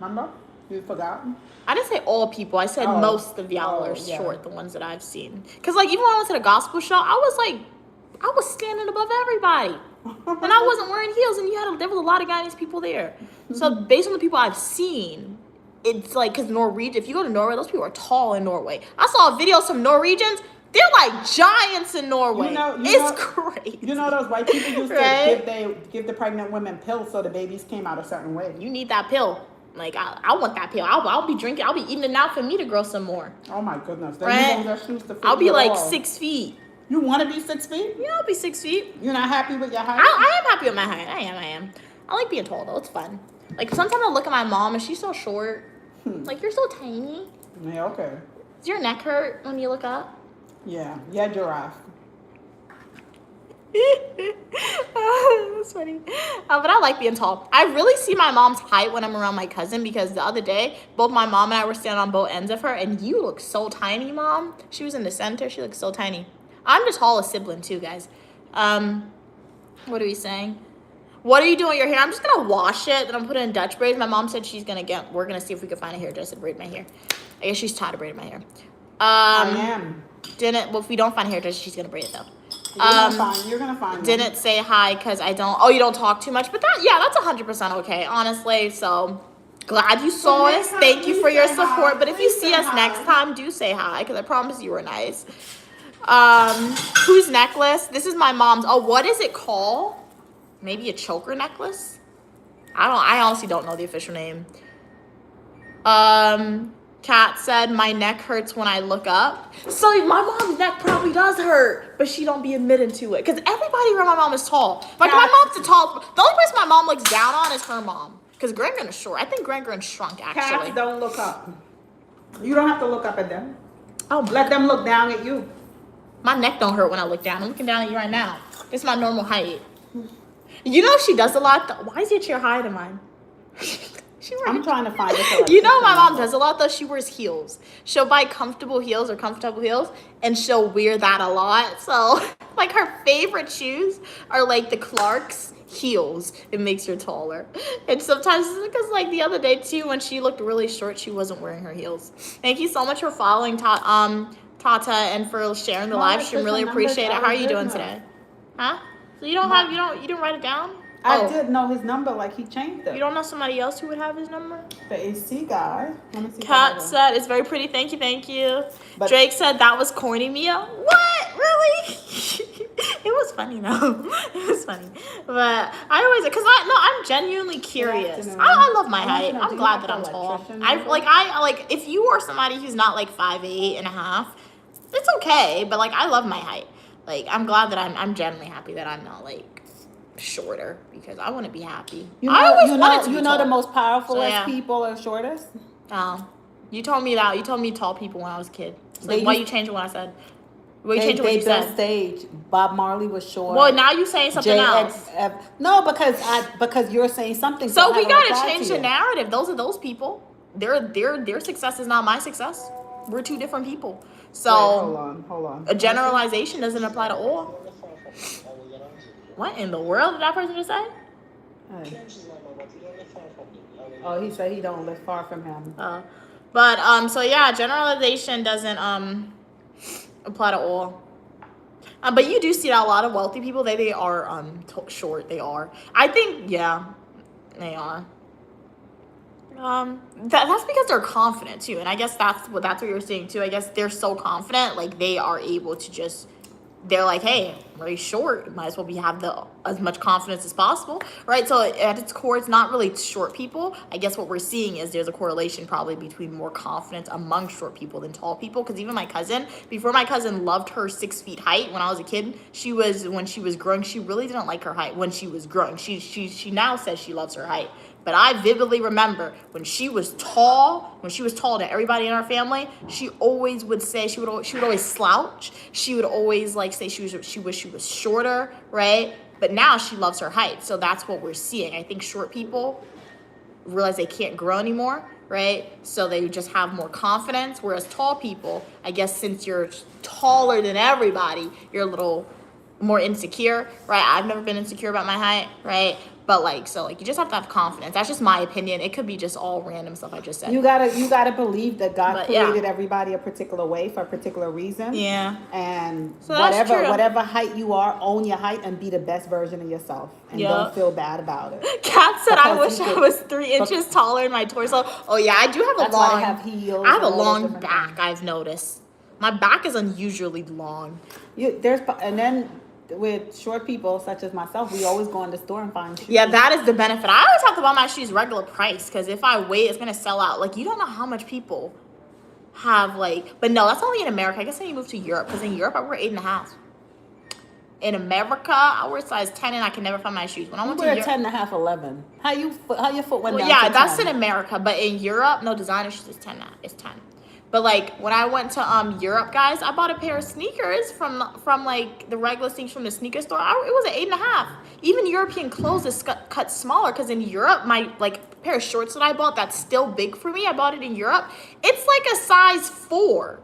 Remember? You forgot? I didn't say all people. I said Oh. most of y'all Oh, are yeah. short, the ones that I've seen. Because, like, even when I went to the gospel show, I was standing above everybody. And I wasn't wearing heels, and there was a lot of Guyanese people there. So, based on the people I've seen, it's like, because Norwegian, if you go to Norway, those people are tall in Norway. I saw videos of some Norwegians. They're like giants in Norway. It's crazy. You know those white people used Right? to give the pregnant women pills so the babies came out a certain way. You need that pill. Like, I want that pill. I'll be drinking. I'll be eating it now for me to grow some more. Oh my goodness. Then Right? you want their shoes to fit I'll be you like all. 6 feet. You want to be 6 feet? Yeah, I'll be 6 feet. You're not happy with your height? I am happy with my height. I am. I like being tall though. It's fun. Like sometimes I look at my mom and she's so short. Like you're so tiny. Yeah, okay. Does your neck hurt when you look up? Yeah, giraffe. That's funny. But I like being tall. I really see my mom's height when I'm around my cousin because the other day, both my mom and I were standing on both ends of her, and you look so tiny, Mom. She was in the center. She looks so tiny. I'm the tallest sibling too, guys. What are we saying? What are you doing with your hair? I'm just gonna wash it, then I'm putting it in Dutch braids. My mom said we're gonna see if we can find a hairdresser to braid my hair. I guess she's tired of braiding my hair. I am. Well, if we don't find a hairdresser, she's gonna braid it though. You're gonna find Didn't say hi because I don't. Oh, you don't talk too much, but that's 100% okay, honestly. So glad you saw us. Thank you for your support. But if you see us next time, do say hi because I promise you were nice. Whose necklace? This is my mom's. Oh, what is it called? Maybe a choker necklace? I honestly don't know the official name. Kat said, my neck hurts when I look up. So my mom's neck probably does hurt, but she don't be admitting to it. Because everybody around my mom is tall. Like, my mom's the tall. The only person my mom looks down on is her mom. Because Grandgren is short. I think Grandgren shrunk, actually. Cats don't look up. You don't have to look up at them. Oh, Let them look down at you. my neck don't hurt when I look down. I'm looking down at you right now. This is my normal height. You know she does a lot. Why is your chair higher than mine? I'm trying to find it. You know my mom does a lot though. She wears heels. She'll buy comfortable heels, and she'll wear that a lot. So like her favorite shoes are like the Clarks heels. It makes her taller. And sometimes because like the other day too, when she looked really short, she wasn't wearing her heels. Thank you so much for following Tata and for sharing the live stream. Really appreciate it. How are you doing today? Huh? So you you didn't write it down? I did know his number, like he changed it. You don't know somebody else who would have his number? The AC guy. Let me see. Kat said, it's very pretty. Thank you. But Drake said, that was corny, Mia. What? Really? It was funny, though. It was funny. But I always, because I'm genuinely curious. I love my height. I'm glad that I'm tall. If you are somebody who's not like 5'8" and a half, it's okay. But like, I love my height. Like, I'm glad that I'm genuinely happy that I'm not like shorter because I want to be happy. The most powerful people are shortest. Oh, you told me that. You told me tall people when I was a kid. So why you changed what I said? Why you changed what you said? Stage. Bob Marley was short. Well, now you're saying something else. No, because you're saying something. So we gotta change the narrative. Those are those people. Their success is not my success. We're two different people. So hold on. A generalization doesn't apply to all. What in the world did that person just say? Oh, he said he don't live far from him. So yeah, generalization doesn't apply to all. But you do see that a lot of wealthy people, they are short. They are. I think they are. That's because they're confident too, and I guess that's what you're saying too. I guess they're so confident, like they are able to just. They're like, hey, I'm really short. Might as well have as much confidence as possible, right? So at its core, it's not really short people. I guess what we're seeing is there's a correlation probably between more confidence among short people than tall people. Because even my cousin, before my cousin loved her 6 feet height when I was a kid, when she was growing, she really didn't like her height when she was growing. She now says she loves her height. But I vividly remember when she was tall to everybody in our family, she always would say, she would always slouch. She would always like say she wished she was shorter, right? But now she loves her height. So that's what we're seeing. I think short people realize they can't grow anymore, right? So they just have more confidence. Whereas tall people, I guess since you're taller than everybody, you're a little more insecure, right? I've never been insecure about my height, right? But you just have to have confidence. That's just my opinion. It could be just all random stuff I just said. You gotta believe that God created everybody a particular way for a particular reason. Yeah. And so whatever height you are, own your height and be the best version of yourself. And don't feel bad about it. Kat said, I wish I was 3 inches taller in my torso. Oh yeah, I do have I have heels. I have a long back, I've noticed. My back is unusually long. And then with short people such as myself, we always go in the store and find shoes. Yeah, that is the benefit. I always have to buy my shoes regular price because if I wait, it's gonna sell out. Like, you don't know how much people have but no, that's only in America. I guess when you move to Europe, because in Europe I wear 8.5. In America, I wear size 10 and I can never find my shoes. When I went to Europe, 10.5, 11. How your foot went down? Yeah, to that's 10? in America, but in Europe, no, designer shoes is 10 now. It's 10. But when I went to Europe, guys, I bought a pair of sneakers from the regular sneakers from the sneaker store. It was an 8.5. Even European clothes is cut smaller because in Europe, my pair of shorts that I bought that's still big for me. I bought it in Europe. It's like a size 4.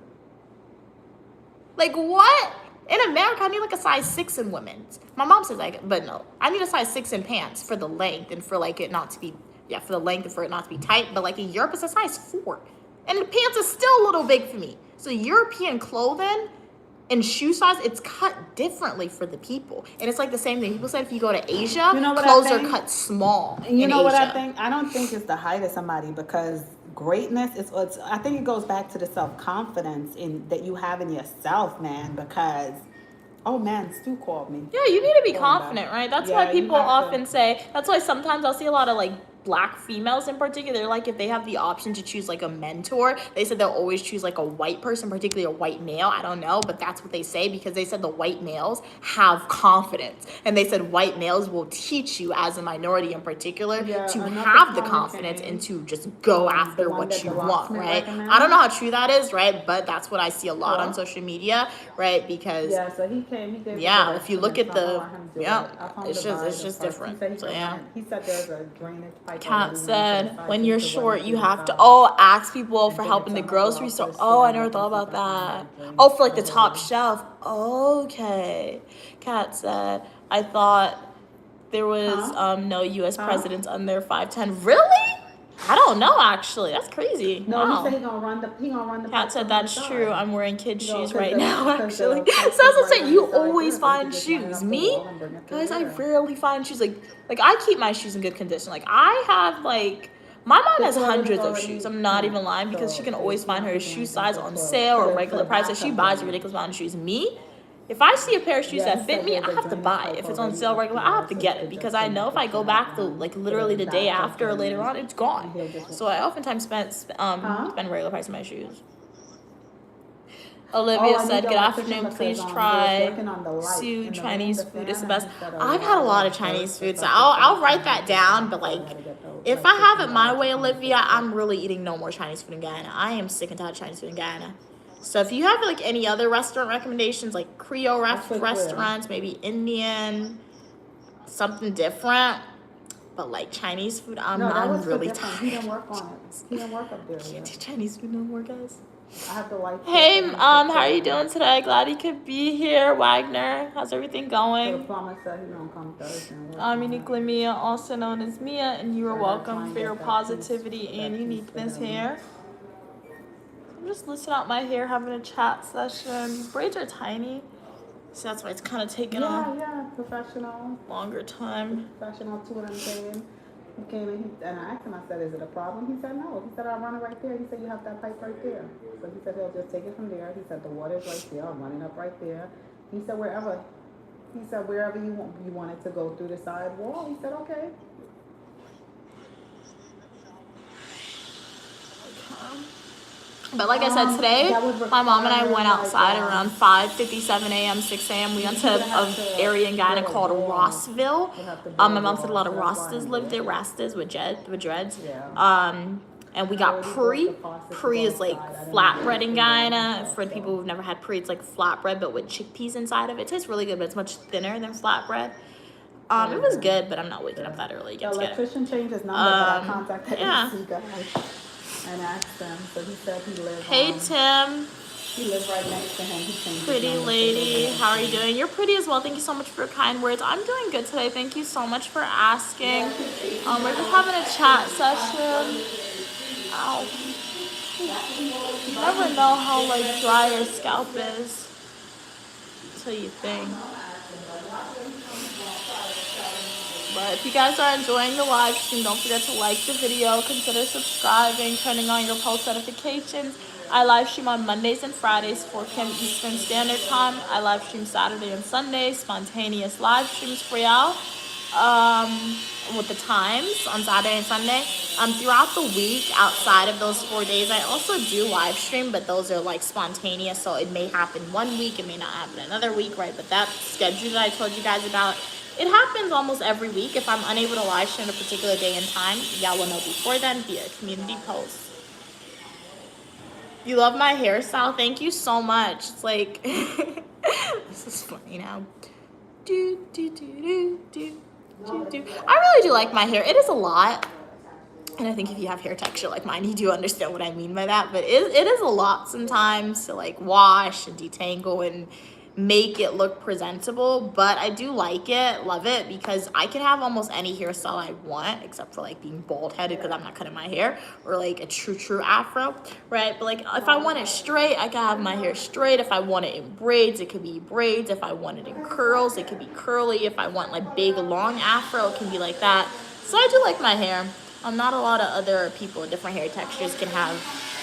Like what? In America, I need like a size 6 in women's. My mom says but no, I need a size 6 in pants for the length and for like it not to be, for the length and for it not to be tight. But like in Europe, it's a size 4. And the pants is still a little big for me. So European clothing and shoe size, it's cut differently for the people. And it's like the same thing. People said if you go to Asia, You know what I clothes are think? cut small You know what I Asia. think? I don't think it's the height of somebody, because greatness is. I think it goes back to the self-confidence that you have in yourself, man. Because, oh man, Stu called me. Yeah, you need to be Going back. confident, right? That's Yeah, why you people have to. often say, that's why sometimes I'll see a lot of like black females in particular, like if they have the option to choose like a mentor, they said they'll always choose like a white person, particularly a white male. I don't know, but that's what they say, because they said the white males have confidence, and they said white males will teach you as a minority in particular Yeah, to another have the common confidence thing, and to just go after the one what that you the want, locksmith right? recommended? I don't know how true that is, right? But that's what I see a lot Huh? on social media, right? Because Yeah, so he came. He gave. yeah, me if you look at directions. the- I want him to do yeah, it. I told him it's to just- buy it's the just parts. different. He said he So, could yeah. run it. He said there's a drainage pipe. Kat already said, inside, when so you're he could run short, it you through have the to, side. oh, ask people for And help in the then grocery it's store. all Oh, I for never thought sale, about that. but Oh, for like the it's top drainage. shelf. Okay. Kat said, I thought there was Huh? no U.S. Huh? presidents under 5'10". Really? I don't know, actually. That's crazy. No, Wow. he said he gonna run the. Kat said that's true. I'm wearing kids' No, shoes 'cause right the- now, 'cause the actually. pipe So is that's what I'm right saying. on You the side always there, so you find can just run it shoes. up the Me, wall and bring it through guys, I there. rarely find shoes. Like I keep my shoes in good condition. Like I have like. My mom has The toilet is hundreds of already shoes. I'm not clean, even lying, because so she can it's always find not her even shoe like size the on toilet. sale For or the- regular for the price. So she bathtub buys a drain. ridiculous amount of shoes. Me, if I see a pair of shoes Yeah, that he fit said me, there's I a have to drainage buy pipe it. If it's on already sale up regular, there, I have to so get he it, could because just I know if I go put back to it like in, literally put it the in day bathtub after or drain. later on, it's gone. He'll just- So I oftentimes spend Huh? regular price on my shoes. Oh, Olivia I need said, the "Good electrician afternoon. because, Please they was try working on the light Sioux in the Chinese room, food. the It's the fan, best." and he said, I've had a lot of burst Chinese or food, so something, I'll so write he that said down. But he like, had to get those, if like, I have it my $15 way, to Olivia, $20. I'm really eating no more Chinese food in Guyana. I am sick and tired of Chinese food in Guyana. So if you have like any other restaurant recommendations, like Creole That's what restaurants, maybe Indian, something different, but like Chinese food, No, that I'm was for really different. He tired. didn't work on it. He didn't work up there. Can't yet. do Chinese food no more, guys. I have the light. Hey, fixed and how are you fixed. doing today? Glad you could be here, Wagner. How's everything So the going? plumber said he gonna come Thursday. and work on it. Uniquely Mia, also known as Mia, and you are So that's welcome fine, for your get that positivity piece- and that piece uniqueness for them. here. I'm just listing out my hair, having a chat session. These braids are tiny, so that's why it's kind of taking Yeah, a yeah, professional. longer time. Professional two of them came. He came in, and I asked him, I said, is it a problem? He said, no. He said, I'll run it right there. He said, you have that pipe right there. So he said, he'll just take it from there. He said, the water's right there. I'll run it up right there. He said, wherever you want it to go through the side wall. He said, okay. But like I said, today, that would my mom and I require, went like, outside around 5:57 a.m., 6 a.m. We went to would have an to area in Guyana build a called wall. Rossville. We'd have to build My a mom said a lot of wall, so that's why Rastas I lived there, did it. Rastas with dreads. Yeah. And we got already puri. built the faucet to Puri go is like outside. I didn't flatbread in know Guyana. that. For the people who've never had puri, it's like flatbread but with chickpeas inside of it. It tastes really good, but it's much thinner than flatbread. It was good, but I'm not waking up that early The yet to get it. electrician changed his number, but I Um, contacted yeah. the guy and asked him. So he said he lived. Hey Tim, He lived right next to him. He changed his pretty number, so lady, he lived how are you next to him. doing? You're pretty as well. Thank you so much for your kind words. I'm doing good today. Thank you so much for asking. We're just having a chat session. Ow. You never know how like dry your scalp is until you think. But if you guys are enjoying the live stream, don't forget to like the video, consider subscribing, turning on your post notifications. I live stream on Mondays and Fridays, 4 p.m. Eastern Standard Time. I live stream Saturday and Sunday, spontaneous live streams for y'all. With the times on Saturday and Sunday. Throughout the week, outside of those 4 days, I also do live stream, but those are like spontaneous, so it may happen one week, it may not happen another week, right? But that schedule that I told you guys about, it happens almost every week. If I'm unable to live stream a particular day and time, y'all will know before then via community posts. You love my hairstyle? Thank you so much. It's like, this is funny now. Do, do, do, do, do. I really do like my hair. It is a lot. And I think if you have hair texture like mine, you do understand what I mean by that. But it is a lot sometimes to like wash and detangle and make it look presentable, but I do like it, love it, because I can have almost any hairstyle I want, except for like being bald headed because I'm not cutting my hair, or like a true afro, right? But like if I want it straight, I can have my hair straight. If I want it in braids, it could be braids. If I want it in curls, it could be curly. If I want like big long afro, it can be like that. So I do like my hair. Not a lot of other people with different hair textures can have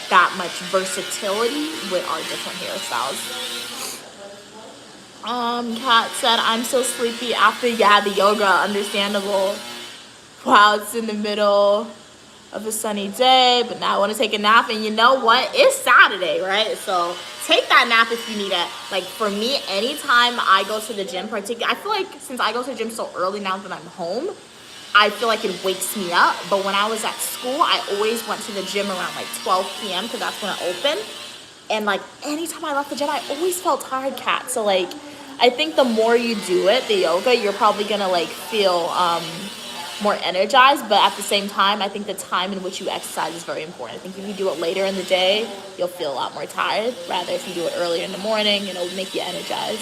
that much versatility with our different hairstyles. Kat said, I'm so sleepy after, the yoga, understandable. Wow, it's in the middle of a sunny day, but now I want to take a nap, and you know what? It's Saturday, right? So take that nap if you need it. Like for me, anytime I go to the gym, particularly, I feel like since I go to the gym so early now that I'm home, I feel like it wakes me up. But when I was at school, I always went to the gym around like 12 p.m. because that's when it opened. And like anytime I left the gym, I always felt tired, Kat. So like, I think the more you do it, the yoga, you're probably gonna like feel more energized. But at the same time, I think the time in which you exercise is very important. I think if you do it later in the day, you'll feel a lot more tired. Rather, if you do it earlier in the morning, it'll make you energized.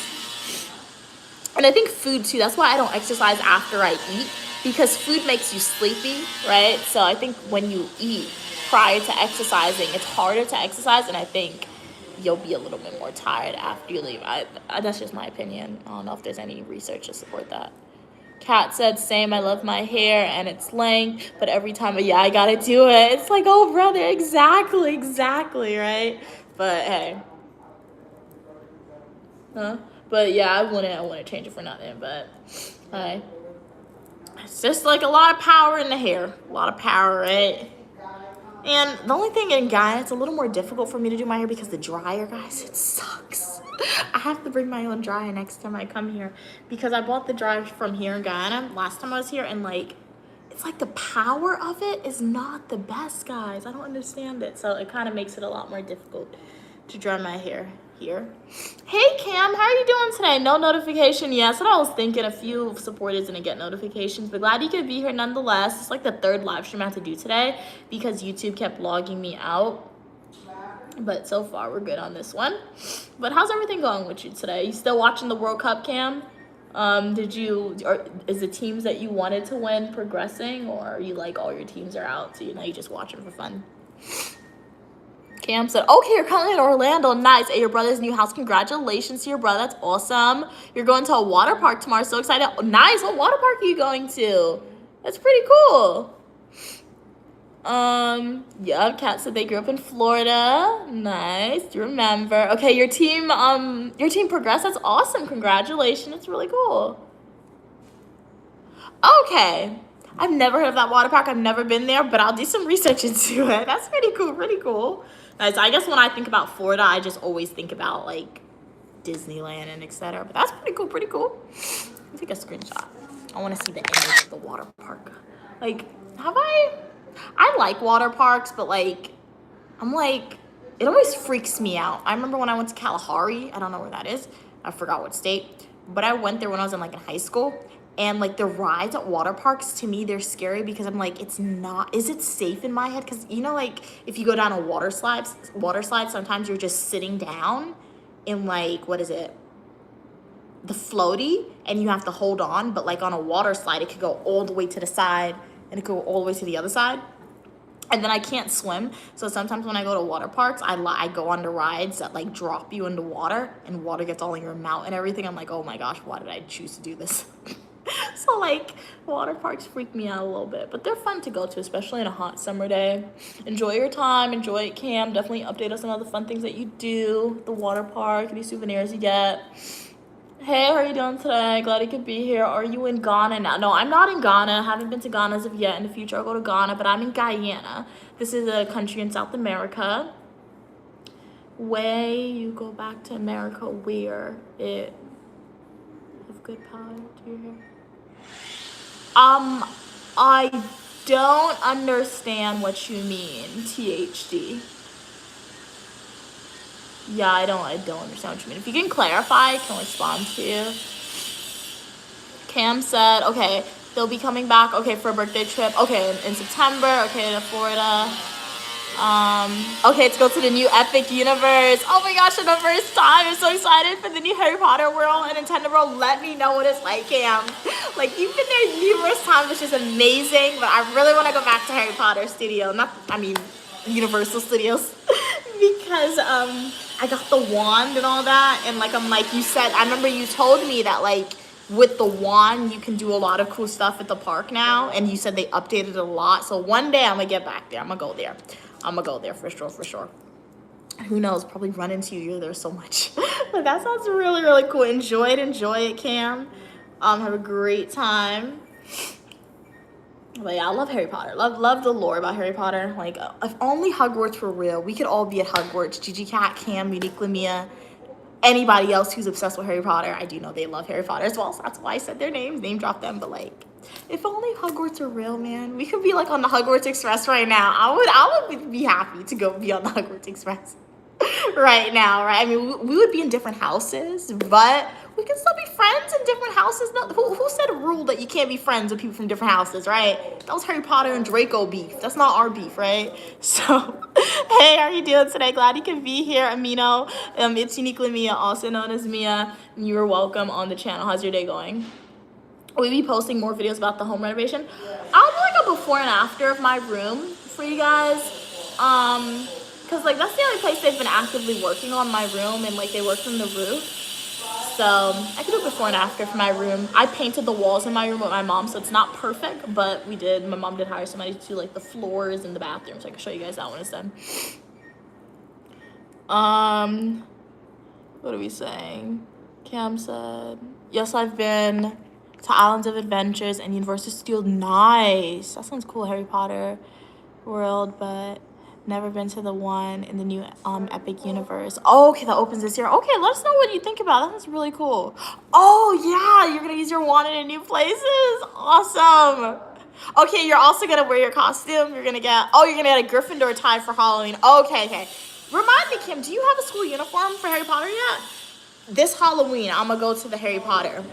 And I think food too. That's why I don't exercise after I eat, because food makes you sleepy, right? So I think when you eat prior to exercising, it's harder to exercise, and I think you'll be a little bit more tired after you leave. That's just my opinion. I don't know if there's any research to support that. Kat said, same, I love my hair and its length, but every time, I gotta do it. It's like, oh, brother, exactly, right? But hey. But yeah, I wouldn't change it for nothing, but hey. It's just like a lot of power in the hair. A lot of power, right? And the only thing in Guyana, it's a little more difficult for me to do my hair because the dryer, guys, it sucks. I have to bring my own dryer next time I come here because I bought the dryer from here in Guyana last time I was here, and like, it's like the power of it is not the best, guys. I don't understand it. So it kind of makes it a lot more difficult to dry my hair here. Hey Cam, how are you doing today? No notification yet. That's what I was thinking. A few supporters didn't get notifications, but glad you could be here nonetheless. It's like the third live stream I had to do today because YouTube kept logging me out. But so far we're good on this one. But how's everything going with you today? You still watching the World Cup, Cam? Is the teams that you wanted to win progressing, or are you like all your teams are out, so you just watching for fun? Cam said, okay, you're currently in Orlando. Nice. At your brother's new house. Congratulations to your brother. That's awesome. You're going to a water park tomorrow. So excited. Nice. What water park are you going to? That's pretty cool. Yeah, Kat said they grew up in Florida. Nice. Do you remember? Okay, your team progressed. That's awesome. Congratulations. It's really cool. Okay. I've never heard of that water park. I've never been there, but I'll do some research into it. That's pretty cool. Guys, I guess when I think about Florida, I just always think about like Disneyland and etc. But that's pretty cool. Let me take a screenshot. I want to see the image of the water park. Like, I like water parks, but like, I'm like, it always freaks me out. I remember when I went to Kalahari. I don't know where that is. I forgot what state. But I went there when I was in high school. And like the rides at water parks, to me, they're scary because I'm like, is it safe in my head? Because like if you go down a water slide, sometimes you're just sitting down in like, what is it? The floaty, and you have to hold on. But like on a water slide, it could go all the way to the side and it could go all the way to the other side. And then I can't swim. So sometimes when I go to water parks, I go on the rides that like drop you into water and water gets all in your mouth and everything. I'm like, oh my gosh, why did I choose to do this? So like water parks freak me out a little bit, but they're fun to go to, especially on a hot summer day. Enjoy your time, enjoy it, Cam. Definitely update us on all the fun things that you do at the water park, any souvenirs you get. Hey, how are you doing today? Glad you could be here. Are you in Ghana now? No, I'm not in Ghana. I haven't been to Ghana as of yet. In the future, I'll go to Ghana, but I'm in Guyana. This is a country in South America. Way you go back to America where it have good power to your hair. I don't understand what you mean, THD. Yeah, I don't understand what you mean. If you can clarify, I can respond to you. Cam said, okay, they'll be coming back, okay, for a birthday trip. Okay, in September, okay, to Florida. Okay, let's go to the new Epic Universe. Oh my gosh, for the first time, I'm so excited for the new Harry Potter world and Nintendo World. Let me know what it's like, Cam. Like, you've been there numerous times, which is amazing, but I really want to go back to Harry Potter Studio. Universal Studios. Because, I got the wand and all that, and like, I'm like, you said, I remember you told me that, like, with the wand, you can do a lot of cool stuff at the park now, and you said they updated it a lot. So one day I'm gonna get back there. I'm gonna go there. I'm gonna go there for sure. Who knows? Probably run into you. You're there so much. But that sounds really, really cool. Enjoy it, Cam. Have a great time. But yeah, I love Harry Potter. Love the lore about Harry Potter. Like, if only Hogwarts were real, we could all be at Hogwarts. Gigi Cat, Cam, Uniquely Mia, anybody else who's obsessed with Harry Potter. I do know they love Harry Potter as well, so that's why I said their names, name drop them. But like, if only Hogwarts were real, man. We could be like on the Hogwarts Express right now. I would be happy to go be on the Hogwarts Express right now, right? I mean, we would be in different houses, but we can still be friends in different houses. No, who said a rule that you can't be friends with people from different houses, right? That was Harry Potter and Draco beef. That's not our beef, right? So, hey, how are you doing today? Glad you can be here, Amino. It's Uniquely Mia, also known as Mia. You are welcome on the channel. How's your day going? We'll be posting more videos about the home renovation. I'll do like a before and after of my room for you guys. Because like that's the only place they've been actively working on, my room, and like they worked on the roof. So I could do before and after for my room. I painted the walls in my room with my mom, so it's not perfect, but my mom did hire somebody to do like the floors and the bathroom, so I can show you guys that when it's done. What are we saying? Cam said, yes, I've been to Islands of Adventures and Universal Studios. Nice. That sounds cool, Harry Potter world, but never been to the one in the new Epic Universe. Oh, okay, that opens this year. Okay, let us know what you think about it. That's really cool. Oh, yeah, you're going to use your wand in new places. Awesome. Okay, you're also going to wear your costume. You're going to get a Gryffindor tie for Halloween. Okay. Remind me, Kim, do you have a school uniform for Harry Potter yet? This Halloween, I'm going to go to the Harry Potter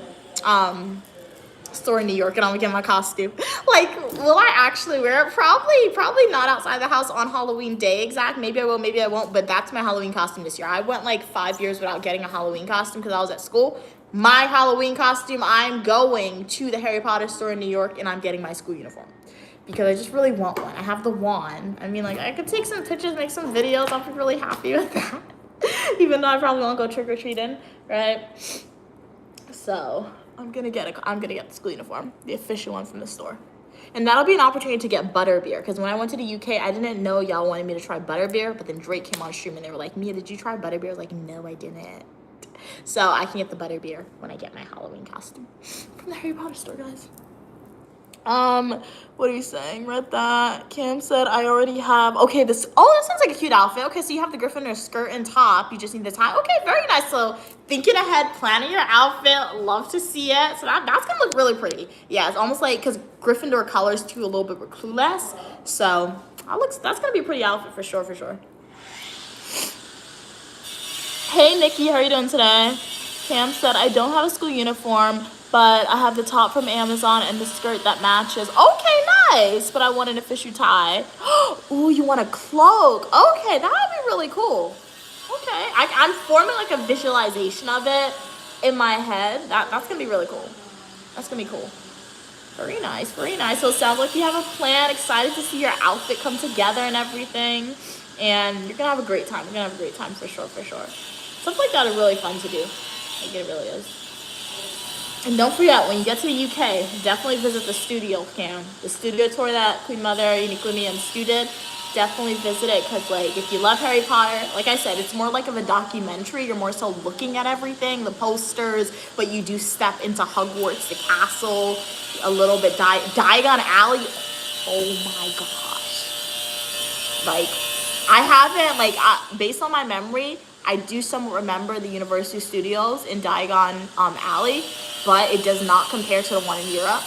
store in New York, and I'm gonna get my costume. Like, will I actually wear it? Probably not outside the house on Halloween day exact. Maybe I will, maybe I won't, but that's my Halloween costume this year. I went like 5 years without getting a Halloween costume because I was at school. My Halloween costume, I'm going to the Harry Potter store in New York, and I'm getting my school uniform because I just really want one. I have the wand. I mean, like, I could take some pictures, make some videos. I'll be really happy with that. Even though I probably won't go trick-or-treating, right? So I'm gonna get the school uniform, the official one from the store. And that'll be an opportunity to get butterbeer, because when I went to the UK, I didn't know y'all wanted me to try butterbeer, but then Drake came on stream and they were like, Mia, did you try butterbeer? I was like, no, I didn't. So I can get the butterbeer when I get my Halloween costume from the Harry Potter store, guys. What are you saying? Read that. Kim said, I already have, okay, that sounds like a cute outfit. Okay, so you have the Gryffindor skirt and top. You just need the tie. Okay, very nice. So thinking ahead, planning your outfit. Love to see it. So that's gonna look really pretty. Yeah, it's almost like, because Gryffindor colors too a little bit were clueless. So that's gonna be a pretty outfit for sure. Hey, Nikki, how are you doing today? Cam said, I don't have a school uniform, but I have the top from Amazon and the skirt that matches. Okay, nice. But I want an official tie. Ooh, you want a cloak? Okay, that would be really cool. Okay, I'm forming like a visualization of it in my head. That's gonna be really cool. That's gonna be cool. Very nice. So it sounds like you have a plan. Excited to see your outfit come together and everything. And you're gonna have a great time. You're gonna have a great time for sure. Stuff like that are really fun to do. Like, it really is. And don't forget, when you get to the UK, definitely visit the studio, Cam. The studio tour that Queen Mother, Uniquely Mia, and Stu did, definitely visit it, because, like, if you love Harry Potter, like I said, it's more like of a documentary. You're more so looking at everything, the posters, but you do step into Hogwarts, the castle, a little bit, Diagon Alley. Oh, my gosh. Like, I haven't, like, based on my memory, I do somewhat remember the Universal Studios in Diagon Alley, but it does not compare to the one in Europe.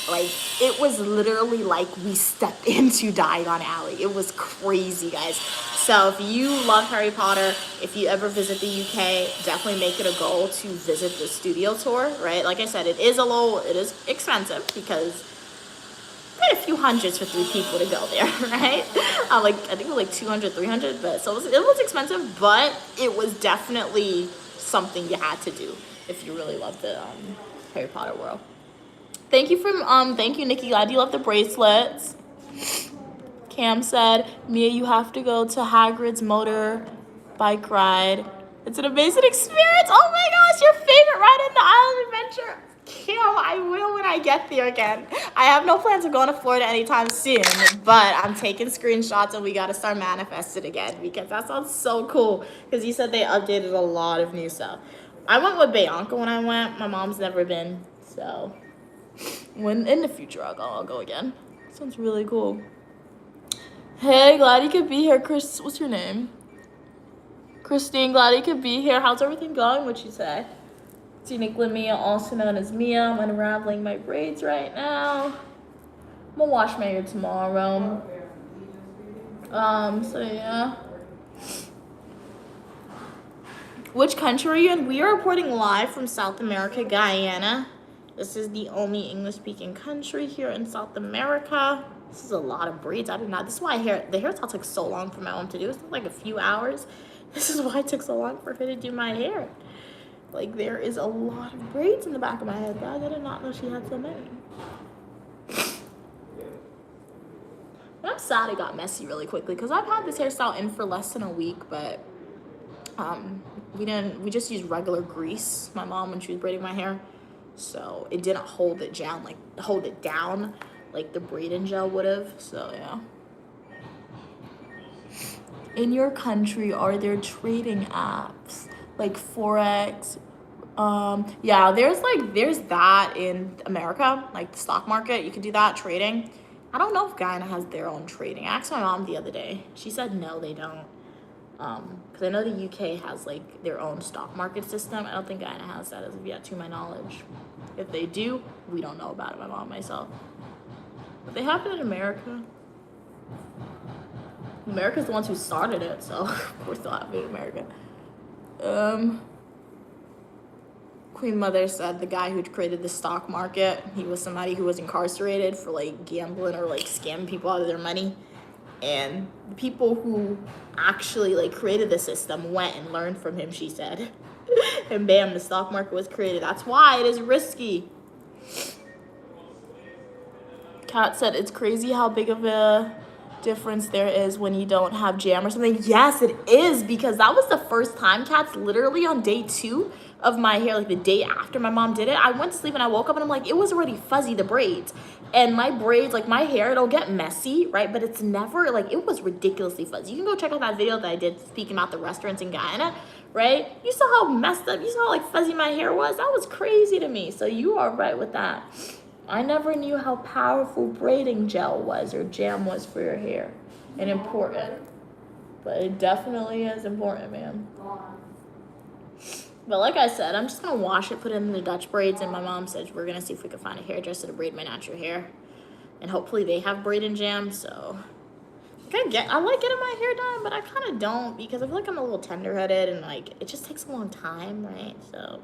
Like, it was literally like we stepped into Diagon Alley. It was crazy, guys. So if you love Harry Potter, if you ever visit the UK, definitely make it a goal to visit the studio tour, right? Like I said, it is expensive because paid a few hundreds for 3 people to go there, right? Like, I think it was like 200, 300, but so it was expensive, but it was definitely something you had to do if you really love the Harry Potter world. Thank you, Nikki. Glad you love the bracelets. Cam said, Mia, you have to go to Hagrid's motorbike ride. It's an amazing experience. Oh my gosh, your favorite ride in the Island Adventure. Cam, I will when I get there again. I have no plans of going to Florida anytime soon, but I'm taking screenshots and we got to start manifesting again because that sounds so cool. Because you said they updated a lot of new stuff. I went with Bianca when I went. My mom's never been, so when in the future I'll go again. Sounds really cool. Hey, glad you could be here, Chris. What's your name? Christine, glad you could be here. How's everything going? What'd you say? Uniquely Mia, also known as Mia. I'm unraveling my braids right now. I'm gonna wash my hair tomorrow. So yeah. Which country are you in? We are reporting live from South America, Guyana. This is the only English-speaking country here in South America. This is a lot of braids. I did not. This is why the hairstyle took so long for my mom to do. It took like a few hours. This is why it took so long for her to do my hair. Like, there is a lot of braids in the back of my head, guys. I did not know she had so many. I'm sad it got messy really quickly because I've had this hairstyle in for less than a week, but we just used regular grease, my mom, when she was braiding my hair. So it didn't hold it down like the braiding gel would have. So yeah. In your country, are there trading apps like Forex? Yeah, there's that in America, like the stock market. You can do that trading. I don't know if Guyana has their own trading. I asked my mom the other day. She said no, they don't. Because I know the UK has like their own stock market system. I don't think Guyana has that as of yet, to my knowledge. If they do, we don't know about it, my mom and myself. But they have it in America. America's the ones who started it, so of course they'll have it in America. Queen Mother said the guy who created the stock market, he was somebody who was incarcerated for like gambling or like scamming people out of their money. And the people who actually like created the system went and learned from him, she said. And bam, the stock market was created. That's why it is risky. Kat said it's crazy how big of a difference there is when you don't have jam or something. Yes, it is, because that was the first time, Kat's, literally on day 2 of my hair, like the day after my mom did it. I went to sleep and I woke up and I'm like, it was already fuzzy, the braids. And my braids, like my hair, it'll get messy, right? But it's never, like, it was ridiculously fuzzy. You can go check out that video that I did speaking about the restaurants in Guyana, right? You saw how messed up, you saw how like fuzzy my hair was? That was crazy to me. So you are right with that. I never knew how powerful braiding gel was or jam was for your hair, and important. But it definitely is important, man. But like I said, I'm just going to wash it, put it in the Dutch braids, and my mom said we're going to see if we can find a hairdresser to braid my natural hair. And hopefully they have braid and jam, so I like getting my hair done, but I kind of don't, because I feel like I'm a little tender-headed, and like it just takes a long time, right? So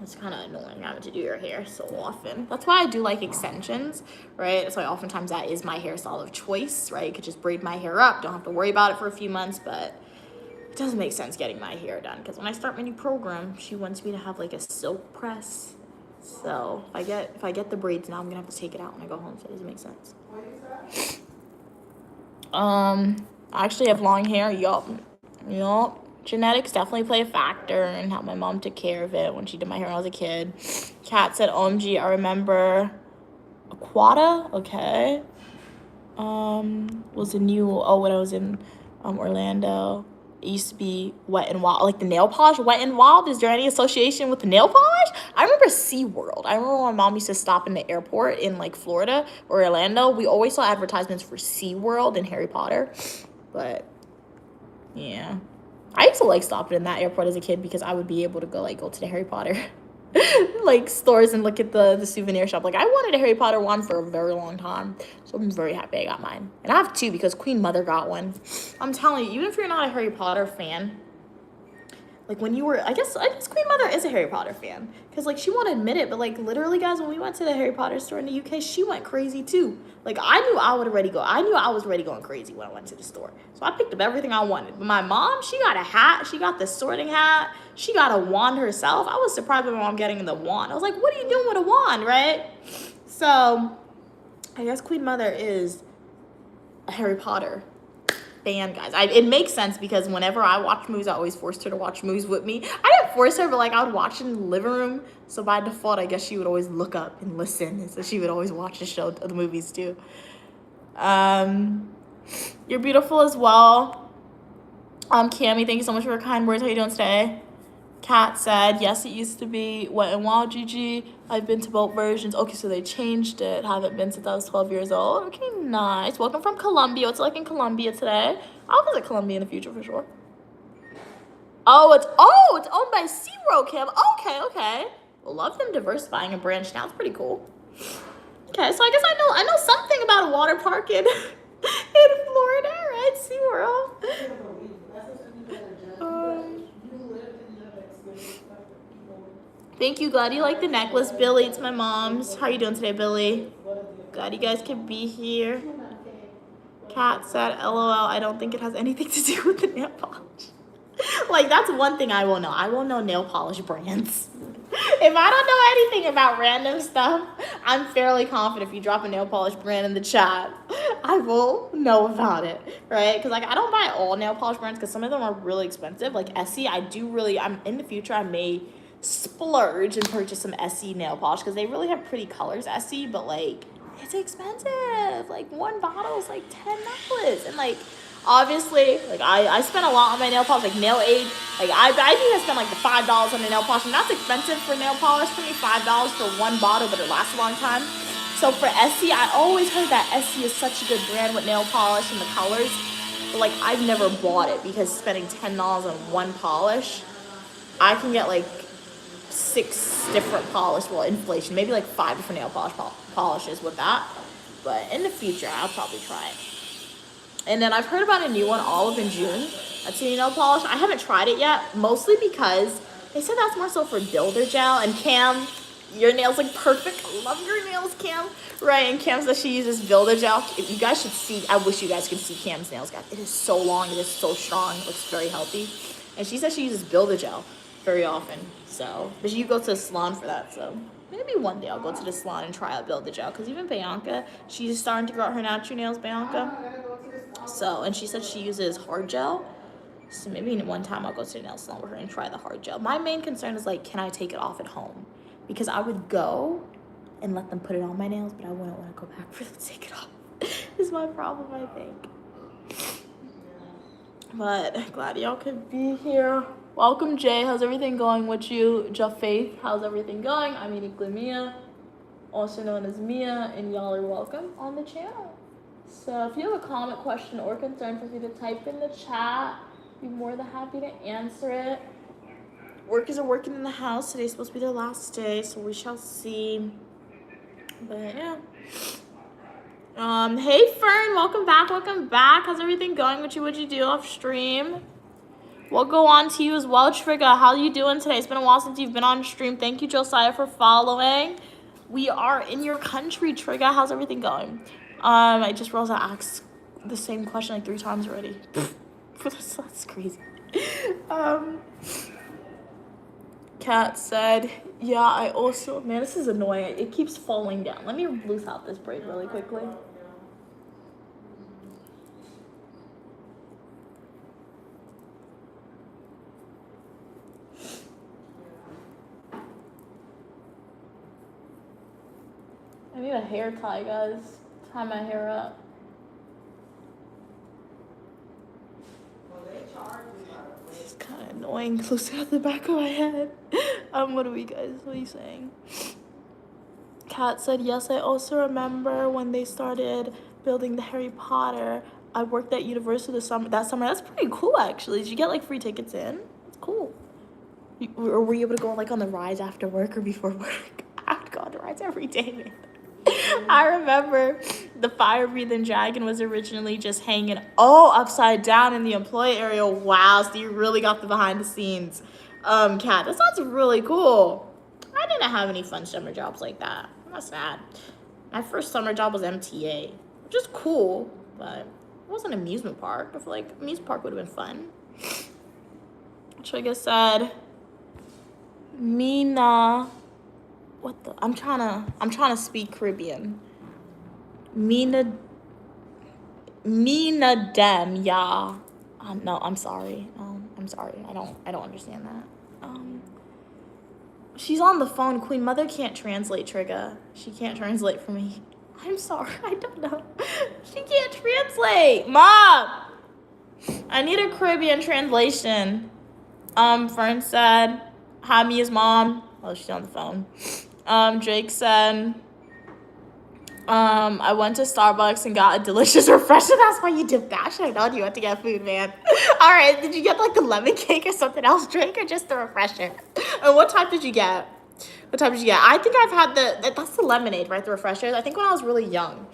it's kind of annoying having to do your hair so often. That's why I do like extensions, right? That's why oftentimes that is my hairstyle of choice, right? You could just braid my hair up, don't have to worry about it for a few months, but it doesn't make sense getting my hair done, because when I start my new program, she wants me to have like a silk press. So if I get the braids now, I'm gonna have to take it out when I go home, so it doesn't make sense. I actually have long hair. Yup. Genetics definitely play a factor in how my mom took care of it when she did my hair when I was a kid. Kat said, OMG, I remember Aquata, okay. Was a new, when I was in Orlando, it used to be Wet n Wild, like the nail polish, Wet n Wild. Is there any association with the nail polish? I remember SeaWorld. I remember when my mom used to stop in the airport in like Florida or Orlando. We always saw advertisements for SeaWorld and Harry Potter, but yeah. I used to like stopping in that airport as a kid because I would be able to go to the Harry Potter like stores and look at the souvenir shop. Like I wanted a Harry Potter one for a very long time, so I'm very happy I got mine. And I have 2 because Queen Mother got one. I'm telling you, even if you're not a Harry Potter fan, Like when you were, I guess Queen Mother is a Harry Potter fan. Because like she won't admit it, but like literally guys, when we went to the Harry Potter store in the UK, she went crazy too. Like I knew I was already going crazy when I went to the store. So I picked up everything I wanted. But my mom, she got a hat, she got the sorting hat, she got a wand herself. I was surprised by my mom getting the wand. I was like, what are you doing with a wand, right? So I guess Queen Mother is a Harry Potter fan, guys. It makes sense because whenever I watch movies, I always forced her to watch movies with me. I didn't force her, but like I would watch in the living room. So by default, I guess she would always look up and listen. And so she would always watch the movies too. You're beautiful as well. Cammie, thank you so much for your kind words. How you doing today? Kat said, yes, it used to be Wet n Wild GG. I've been to both versions. Okay, so they changed it. Haven't been since I was 12 years old. Okay, nice. Welcome from Colombia. What's it like in Colombia today? I'll visit Colombia in the future for sure. Oh, it's owned by SeaWorld, Kim. Okay. Love them diversifying and branching out. It's pretty cool. Okay, so I guess I know something about a water park in Florida, right? SeaWorld. Thank you, glad you like the necklace, Billy. It's my mom's. How you doing today, Billy? Glad you guys could be here. Kat said, LOL, I don't think it has anything to do with the nail polish. Like, that's one thing I will know. I will know nail polish brands. If I don't know anything about random stuff, I'm fairly confident if you drop a nail polish brand in the chat, I will know about it, right? Because, like, I don't buy all nail polish brands because some of them are really expensive. Like, Essie, I'm in the future, I may splurge and purchase some Essie nail polish because they really have pretty colors, Essie, but like it's expensive. Like one bottle is like $10, and like obviously like I spent a lot on my nail polish, like Nail Aid. Like I think I spent like the $5 on the nail polish, and that's expensive for nail polish for me. $5 for one bottle, but it lasts a long time. So for Essie, I always heard that Essie is such a good brand with nail polish and the colors, but like I've never bought it because spending $10 on one polish, I can get like 6 different polish, well, inflation, maybe like 5 different nail polishes with that. But in the future, I'll probably try it. And then I've heard about a new one, Olive and June. That's a new nail polish. I haven't tried it yet, mostly because they said that's more so for builder gel. And Cam, your nails look perfect. I love your nails, Cam. Right, and Cam says she uses builder gel. If you guys should see, I wish you guys could see Cam's nails, guys. It is so long, it is so strong, it looks very healthy. And she says she uses builder gel very often. So, but you go to the salon for that, so maybe one day I'll go to the salon and try out builder gel, because even Bianca, she's starting to grow out her natural nails, Bianca. So, and she said she uses hard gel, so maybe one time I'll go to the nail salon with her and try the hard gel. My main concern is like, can I take it off at home? Because I would go and let them put it on my nails, but I wouldn't want to go back for them to take it off. Is my problem, I think. But glad y'all could be here. Welcome, Jay. How's everything going with you? Faith, how's everything going? I'm uniquely Mia, also known as Mia, and y'all are welcome on the channel. So if you have a comment, question, or concern, feel free to type in the chat. Be more than happy to answer it. Workers are working in the house. Today's supposed to be their last day, so we shall see. But yeah. Hey Fern, welcome back. How's everything going with you? What'd you do off stream? We'll go on to you as well, Trigger. How you doing today? It's been a while since you've been on stream. Thank you, Josiah, for following. We are in your country, Trigger. How's everything going? I just realized I asked the same question like 3 times already. That's crazy. Kat said, yeah, I also, man, this is annoying. It keeps falling down. Let me loose out this braid really quickly. I need a hair tie, guys. Tie my hair up. This is kind of annoying. Close out the back of my head. What are you saying? Kat said, yes, I also remember when they started building the Harry Potter. I worked at Universal that summer. That's pretty cool, actually. Did you get like free tickets in? That's cool. Or were you able to go like on the rides after work or before work? I would go on the rides every day, man. I remember the fire-breathing dragon was originally just hanging all upside down in the employee area. Wow, so you really got the behind the scenes. Kat, that sounds really cool. I didn't have any fun summer jobs like that. That's sad. My first summer job was MTA, which is cool, but it wasn't an amusement park. I feel like amusement park would have been fun. Trigger said, Mina, what the? I'm trying to speak Caribbean. Mina dem, yeah. No, I'm sorry. I'm sorry. I don't understand that. She's on the phone. Queen Mother can't translate, Trigger. She can't translate for me. I'm sorry. I don't know. She can't translate. Mom! I need a Caribbean translation. Fern said, hi, Mia's mom. Oh, she's on the phone. Drake said, I went to Starbucks and got a delicious refresher. That's why you did that. Should I known you went to get food, man. All right, did you get like the lemon cake or something else, Drake, or just the refresher? And what type did you get? What type did you get? I think I've had that's the lemonade, right? The refreshers. I think when I was really young,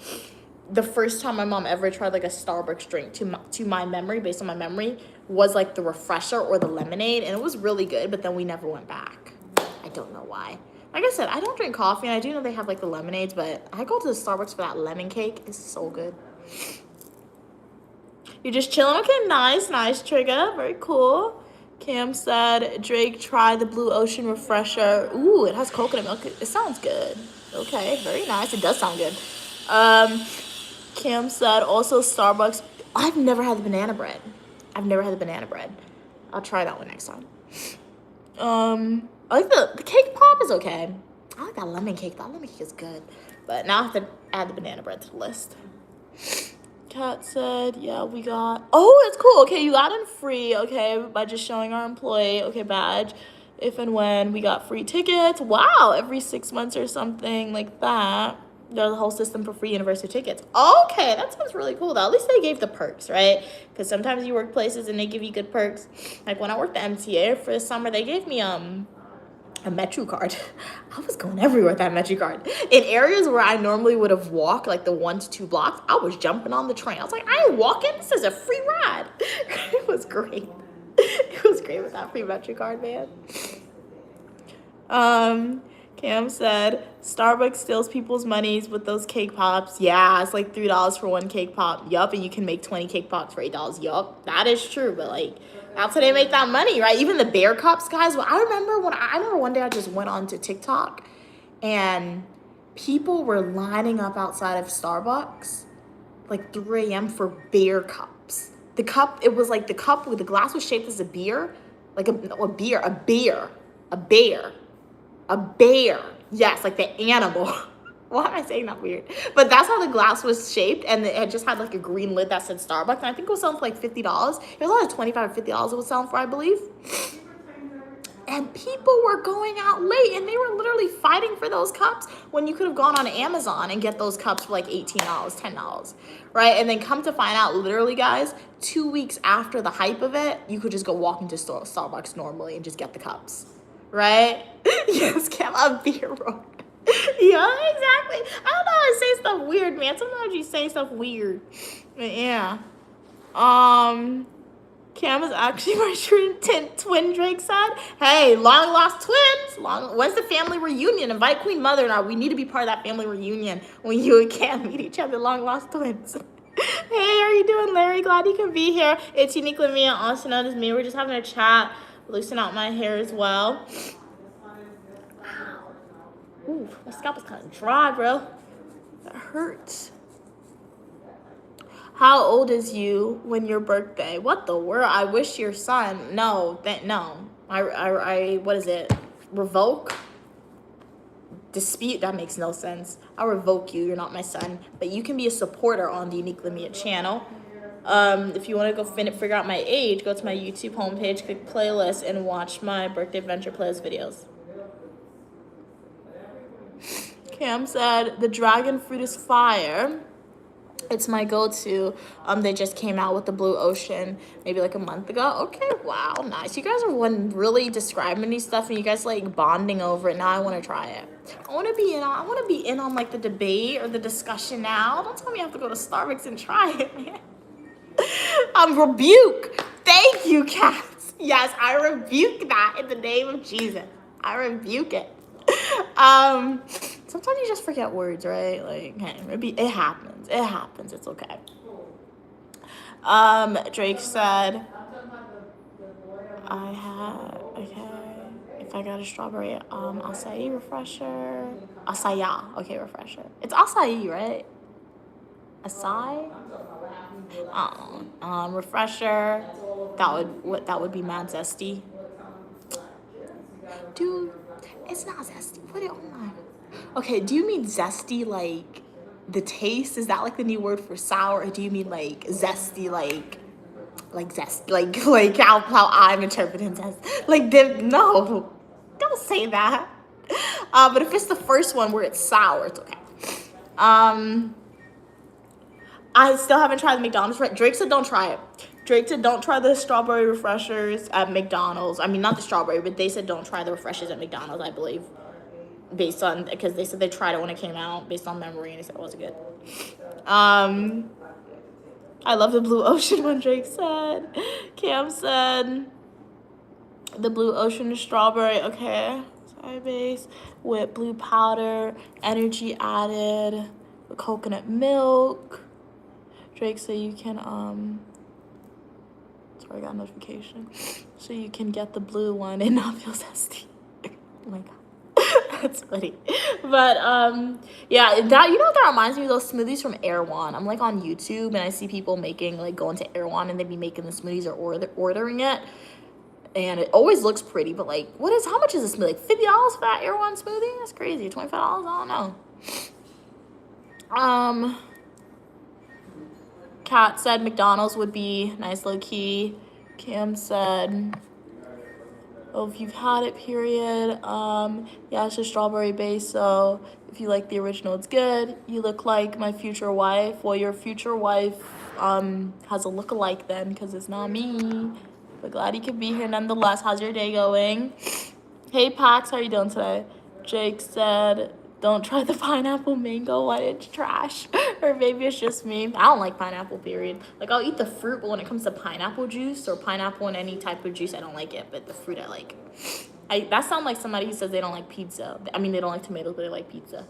the first time my mom ever tried like a Starbucks drink to my memory, based on my memory, was like the refresher or the lemonade, and it was really good, but then we never went back. I don't know why. Like I said, I don't drink coffee, and I do know they have like the lemonades, but I go to the Starbucks for that lemon cake. It's so good. You're just chilling? Okay, nice, Trigger. Very cool. Cam said, Drake, try the Blue Ocean refresher. Ooh, it has coconut milk. It sounds good. Okay, very nice. It does sound good. Cam said, also Starbucks. I've never had the banana bread. I'll try that one next time. I like the cake pop is okay. I like that lemon cake. That lemon cake is good. But now I have to add the banana bread to the list. Kat said, yeah, we got... Oh, it's cool. Okay, you got in free, okay, by just showing our employee, okay, badge. If and when we got free tickets. Wow, every 6 months or something like that. There's a whole system for free university tickets. Okay, that sounds really cool, though. At least they gave the perks, right? Because sometimes you work places and they give you good perks. Like when I worked at MTA for the summer, they gave me a Metro card. I was going everywhere with that Metro card. In areas where I normally would have walked like the 1 to 2 blocks, I was jumping on the train. I was like, I ain't walking. This is a free ride. It was great. It was great with that free Metro card, man. Cam said, Starbucks steals people's monies with those cake pops. Yeah, it's like $3 for 1 cake pop. Yup, and you can make 20 cake pops for $8. Yup, that is true. But like, that's how they make that money, right? Even the bear cups, guys. Well, I remember one day I just went onto TikTok, and people were lining up outside of Starbucks, like 3 a.m. for bear cups. The cup, it was like the cup with the glass was shaped as a beer, like a bear. Yes, like the animal. Why am I saying that weird? But that's how the glass was shaped, and it just had like a green lid that said Starbucks, and I think it was selling for like $50. It was only $25 or $50 it was selling for, I believe. And people were going out late, and they were literally fighting for those cups when you could have gone on Amazon and get those cups for like $18, $10, right? And then come to find out, literally, guys, 2 weeks after the hype of it, you could just go walk into Starbucks normally and just get the cups. Right? Yes, Cam, a beer roll. Yeah, exactly. I don't know how to say stuff weird, man. Sometimes you say stuff weird. But yeah. Cam is actually my twin, Drake said. Hey, long lost twins. When's the family reunion? Invite Queen Mother now. We need to be part of that family reunion when you and Cam meet each other, long lost twins. Hey, how are you doing, Larry? Glad you can be here. It's Uniquely Mia, also known as me. We're just having a chat. Loosen out my hair as well. Ooh, my scalp is kind of dry, bro. That hurts. How old is you when your birthday? What the world? I wish your son. No. I what is it? Revoke? Dispute? That makes no sense. I'll revoke you. You're not my son. But you can be a supporter on the Uniquely Mia channel. If you want to go figure out my age, go to my YouTube homepage, click playlist, and watch my birthday adventure playlist videos. Cam said, the dragon fruit is fire. It's my go-to. They just came out with the Blue Ocean maybe like a month ago. Okay, wow, nice. You guys are one really describing these stuff, and you guys like bonding over it. Now I want to try it. I want to be in on like the debate or the discussion now. Don't tell me I have to go to Starbucks and try it, man. Rebuke. Thank you, cats. Yes, I rebuke that in the name of Jesus. I rebuke it. Sometimes you just forget words, right? Like, hey, maybe it happens. It happens. It's okay. Drake said, if I got a strawberry, acai refresher. Okay, refresher. It's acai, right? Acai? Refresher. That would be mad zesty. Dude, it's not zesty. Put it on. Okay, do you mean zesty like the taste? Is that like the new word for sour? Or do you mean like zesty like zest? Like how I'm interpreting zest? Like no. Don't say that. But if it's the first one where it's sour, it's okay. I still haven't tried the McDonald's. Drake said don't try it. Drake said don't try the strawberry refreshers at McDonald's. I mean, not the strawberry, but they said don't try the refreshers at McDonald's, I believe. Because they said they tried it when it came out based on memory, and they said it wasn't good. I love the Blue Ocean one, Drake said. Cam said the Blue Ocean is strawberry. Okay. Sorry, base. With blue powder, energy added, with coconut milk. Drake said you can, sorry, I got a notification. So you can get the blue one and not feel zesty. Oh my God. That's funny. But, yeah, that, you know what that reminds me of? Those smoothies from Erewhon. I'm, like, on YouTube, and I see people making, like, going to Erewhon, and they be making the smoothies or ordering it. And it always looks pretty, but, like, how much is a smoothie? Like, $50 for that Erewhon smoothie? That's crazy. $25? I don't know. Kat said McDonald's would be nice, low-key. Cam said, oh, if you've had it, period. Yeah, it's a strawberry base, so if you like the original, it's good. You look like my future wife. Well, your future wife has a look-alike then, because it's not me. But glad you could be here nonetheless. How's your day going? Hey, Pax, how are you doing today? Jake said, don't try the pineapple mango one, it's trash. Or maybe it's just me. I don't like pineapple, period. Like, I'll eat the fruit, but when it comes to pineapple juice or pineapple in any type of juice, I don't like it. But the fruit I like. That sounds like somebody who says they don't like pizza. I mean, they don't like tomatoes, but they like pizza.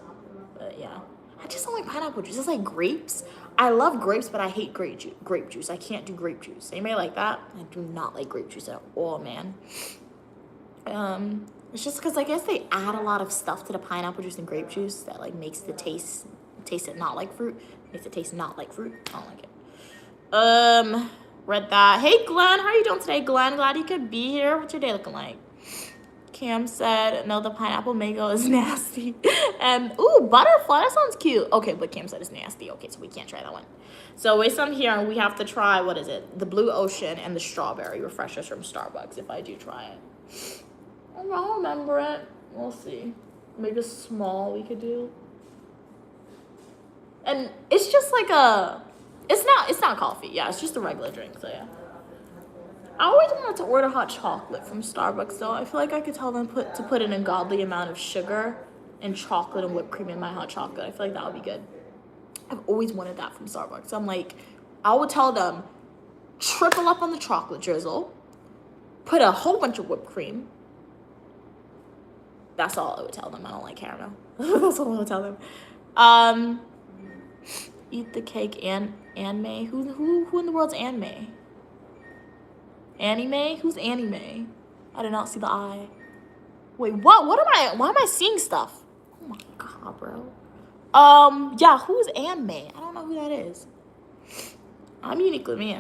But yeah. I just don't like pineapple juice. It's like grapes. I love grapes, but I hate grape juice. I can't do grape juice. Anybody like that? I do not like grape juice at all, man. It's just because I guess they add a lot of stuff to the pineapple juice and grape juice that like makes the taste it not like fruit. Makes it taste not like fruit. I don't like it. Read that. Hey Glenn, how are you doing today, Glenn? Glad you could be here. What's your day looking like? Cam said, no, the pineapple mango is nasty. And, ooh, butterfly, that sounds cute. Okay, but Cam said it's nasty. Okay, so we can't try that one. So based on here, we have to try, what is it? The Blue Ocean and the strawberry refreshers from Starbucks if I do try it. I don't remember it. We'll see. Maybe a small we could do. And it's just like it's not coffee. Yeah, it's just a regular drink, so yeah. I always wanted to order hot chocolate from Starbucks, though. I feel like I could tell them to put in a godly amount of sugar and chocolate and whipped cream in my hot chocolate. I feel like that would be good. I've always wanted that from Starbucks. I'm like, I would tell them, triple up on the chocolate drizzle, put a whole bunch of whipped cream. That's all I would tell them. I don't like caramel. That's all I would tell them. Eat the cake and Anime. Who in the world's Anime? Anime? Who's Anime? I did not see the eye. Wait, what? Why am I seeing stuff? Oh my God, bro. Yeah, who's Anime? I don't know who that is. I'm uniquely me.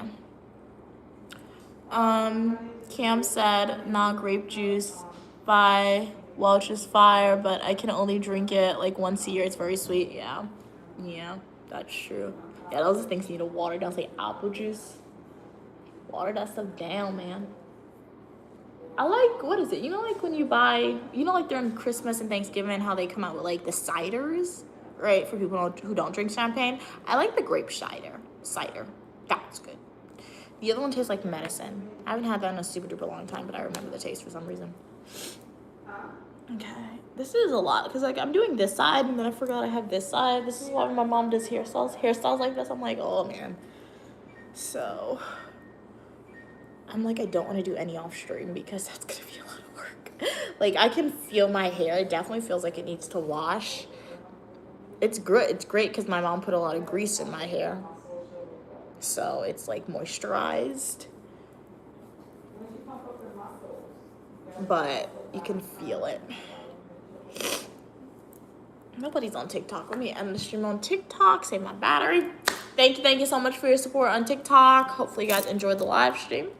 Cam said, nah, grape juice by Welch is fire, but I can only drink it like once a year. It's very sweet. Yeah, that's true. Yeah, those are things you need to water down, like apple juice. Water that stuff down, man. I like, what is it? You know, like when you buy, like during Christmas and Thanksgiving, how they come out with like the ciders? right? For people who don't drink champagne. I like the grape cider. That's good. The other one tastes like medicine. I haven't had that in a super duper long time, but I remember the taste for some reason. Okay, this is a lot because like I'm doing this side and then I forgot I have this side. This is why my mom does hairstyles like this. I'm like, oh man. So I'm like, I don't want to do any off stream because that's gonna be a lot of work. Like I can feel my hair. It definitely feels like it needs to wash. It's great. It's great because my mom put a lot of grease in my hair, so it's like moisturized. But you can feel it. Nobody's on TikTok. Let me end the stream on TikTok. Save my battery. Thank you so much for your support on TikTok. Hopefully you guys enjoyed the live stream.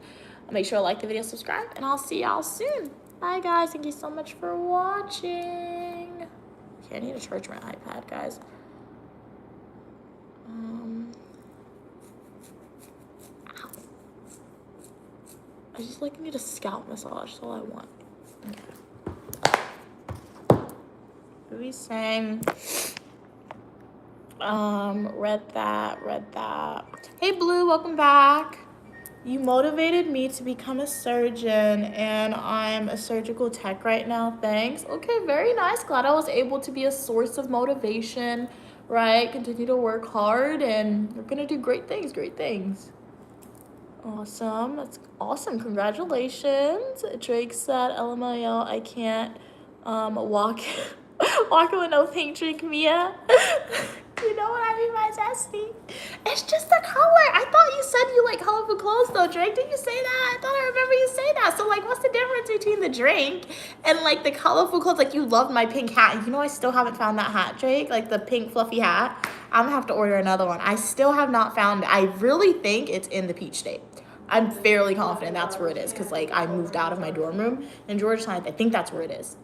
Make sure to like the video, subscribe, and I'll see y'all soon. Bye guys. Thank you so much for watching. Okay, I need to charge my iPad, guys. Ow. I just like need a scalp massage. That's all I want. Okay. We sang. Read that. Hey Blue, welcome back. You motivated me to become a surgeon, and I'm a surgical tech right now. Thanks. Okay, very nice. Glad I was able to be a source of motivation, right? Continue to work hard, and you're gonna do great things. Awesome. That's awesome. Congratulations. Drake said, LMAO, I can't walk with no pink drink, Mia. You know what I mean by zesty? It's just the color. I thought you said you like colorful clothes though, Drake. Did you say that? I thought I remember you say that. So like, what's the difference between the drink and like the colorful clothes? Like you loved my pink hat. You know I still haven't found that hat, Drake. Like the pink fluffy hat. I'm gonna have to order another one. I still have not found it. I really think it's in the Peach State. I'm fairly confident that's where it is because like I moved out of my dorm room in Georgetown. I think that's where it is.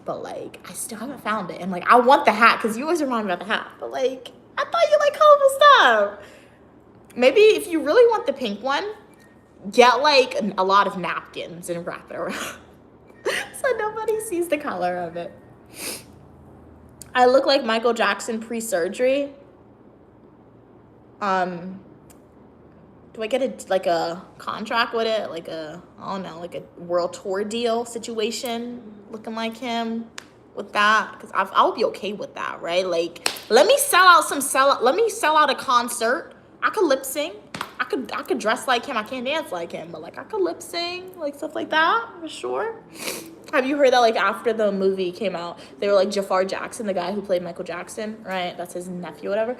But like I still haven't found it. And like I want the hat because you always remind me about the hat. But like I thought you like colorful stuff. Maybe if you really want the pink one, get like a lot of napkins and wrap it around so nobody sees the color of it. I look like Michael Jackson pre-surgery. Do I get a contract with it? Like a, I don't know, like a world tour deal situation looking like him with that? Because I'll be okay with that, right? Like, let me sell out a concert. I could lip sync. I could dress like him. I can't dance like him, but like I could lip sync, like stuff like that for sure. Have you heard that like after the movie came out, they were like Jafar Jackson, the guy who played Michael Jackson, right? That's his nephew, whatever.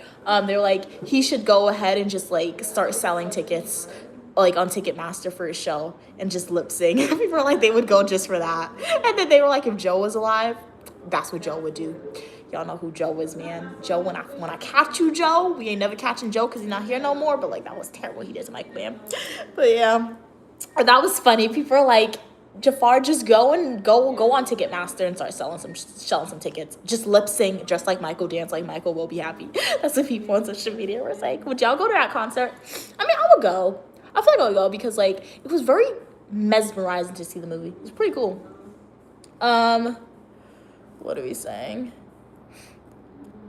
They were like he should go ahead and just like start selling tickets like on Ticketmaster for his show and just lip sync. People were like they would go just for that. And then they were like if Joe was alive, that's what Joe would do. Y'all know who Joe is, man. Joe, when I catch you, Joe, we ain't never catching Joe because he's not here no more. But like that was terrible. He did to Michael, man. But yeah, that was funny. People are like, Jafar, just go on Ticketmaster and start selling some tickets. Just lip sync, just like Michael, dance like Michael. We'll be happy. That's what people on social media were like. Would y'all go to that concert? I mean, I would go. I feel like I would go because like it was very mesmerizing to see the movie. It was pretty cool. What are we saying?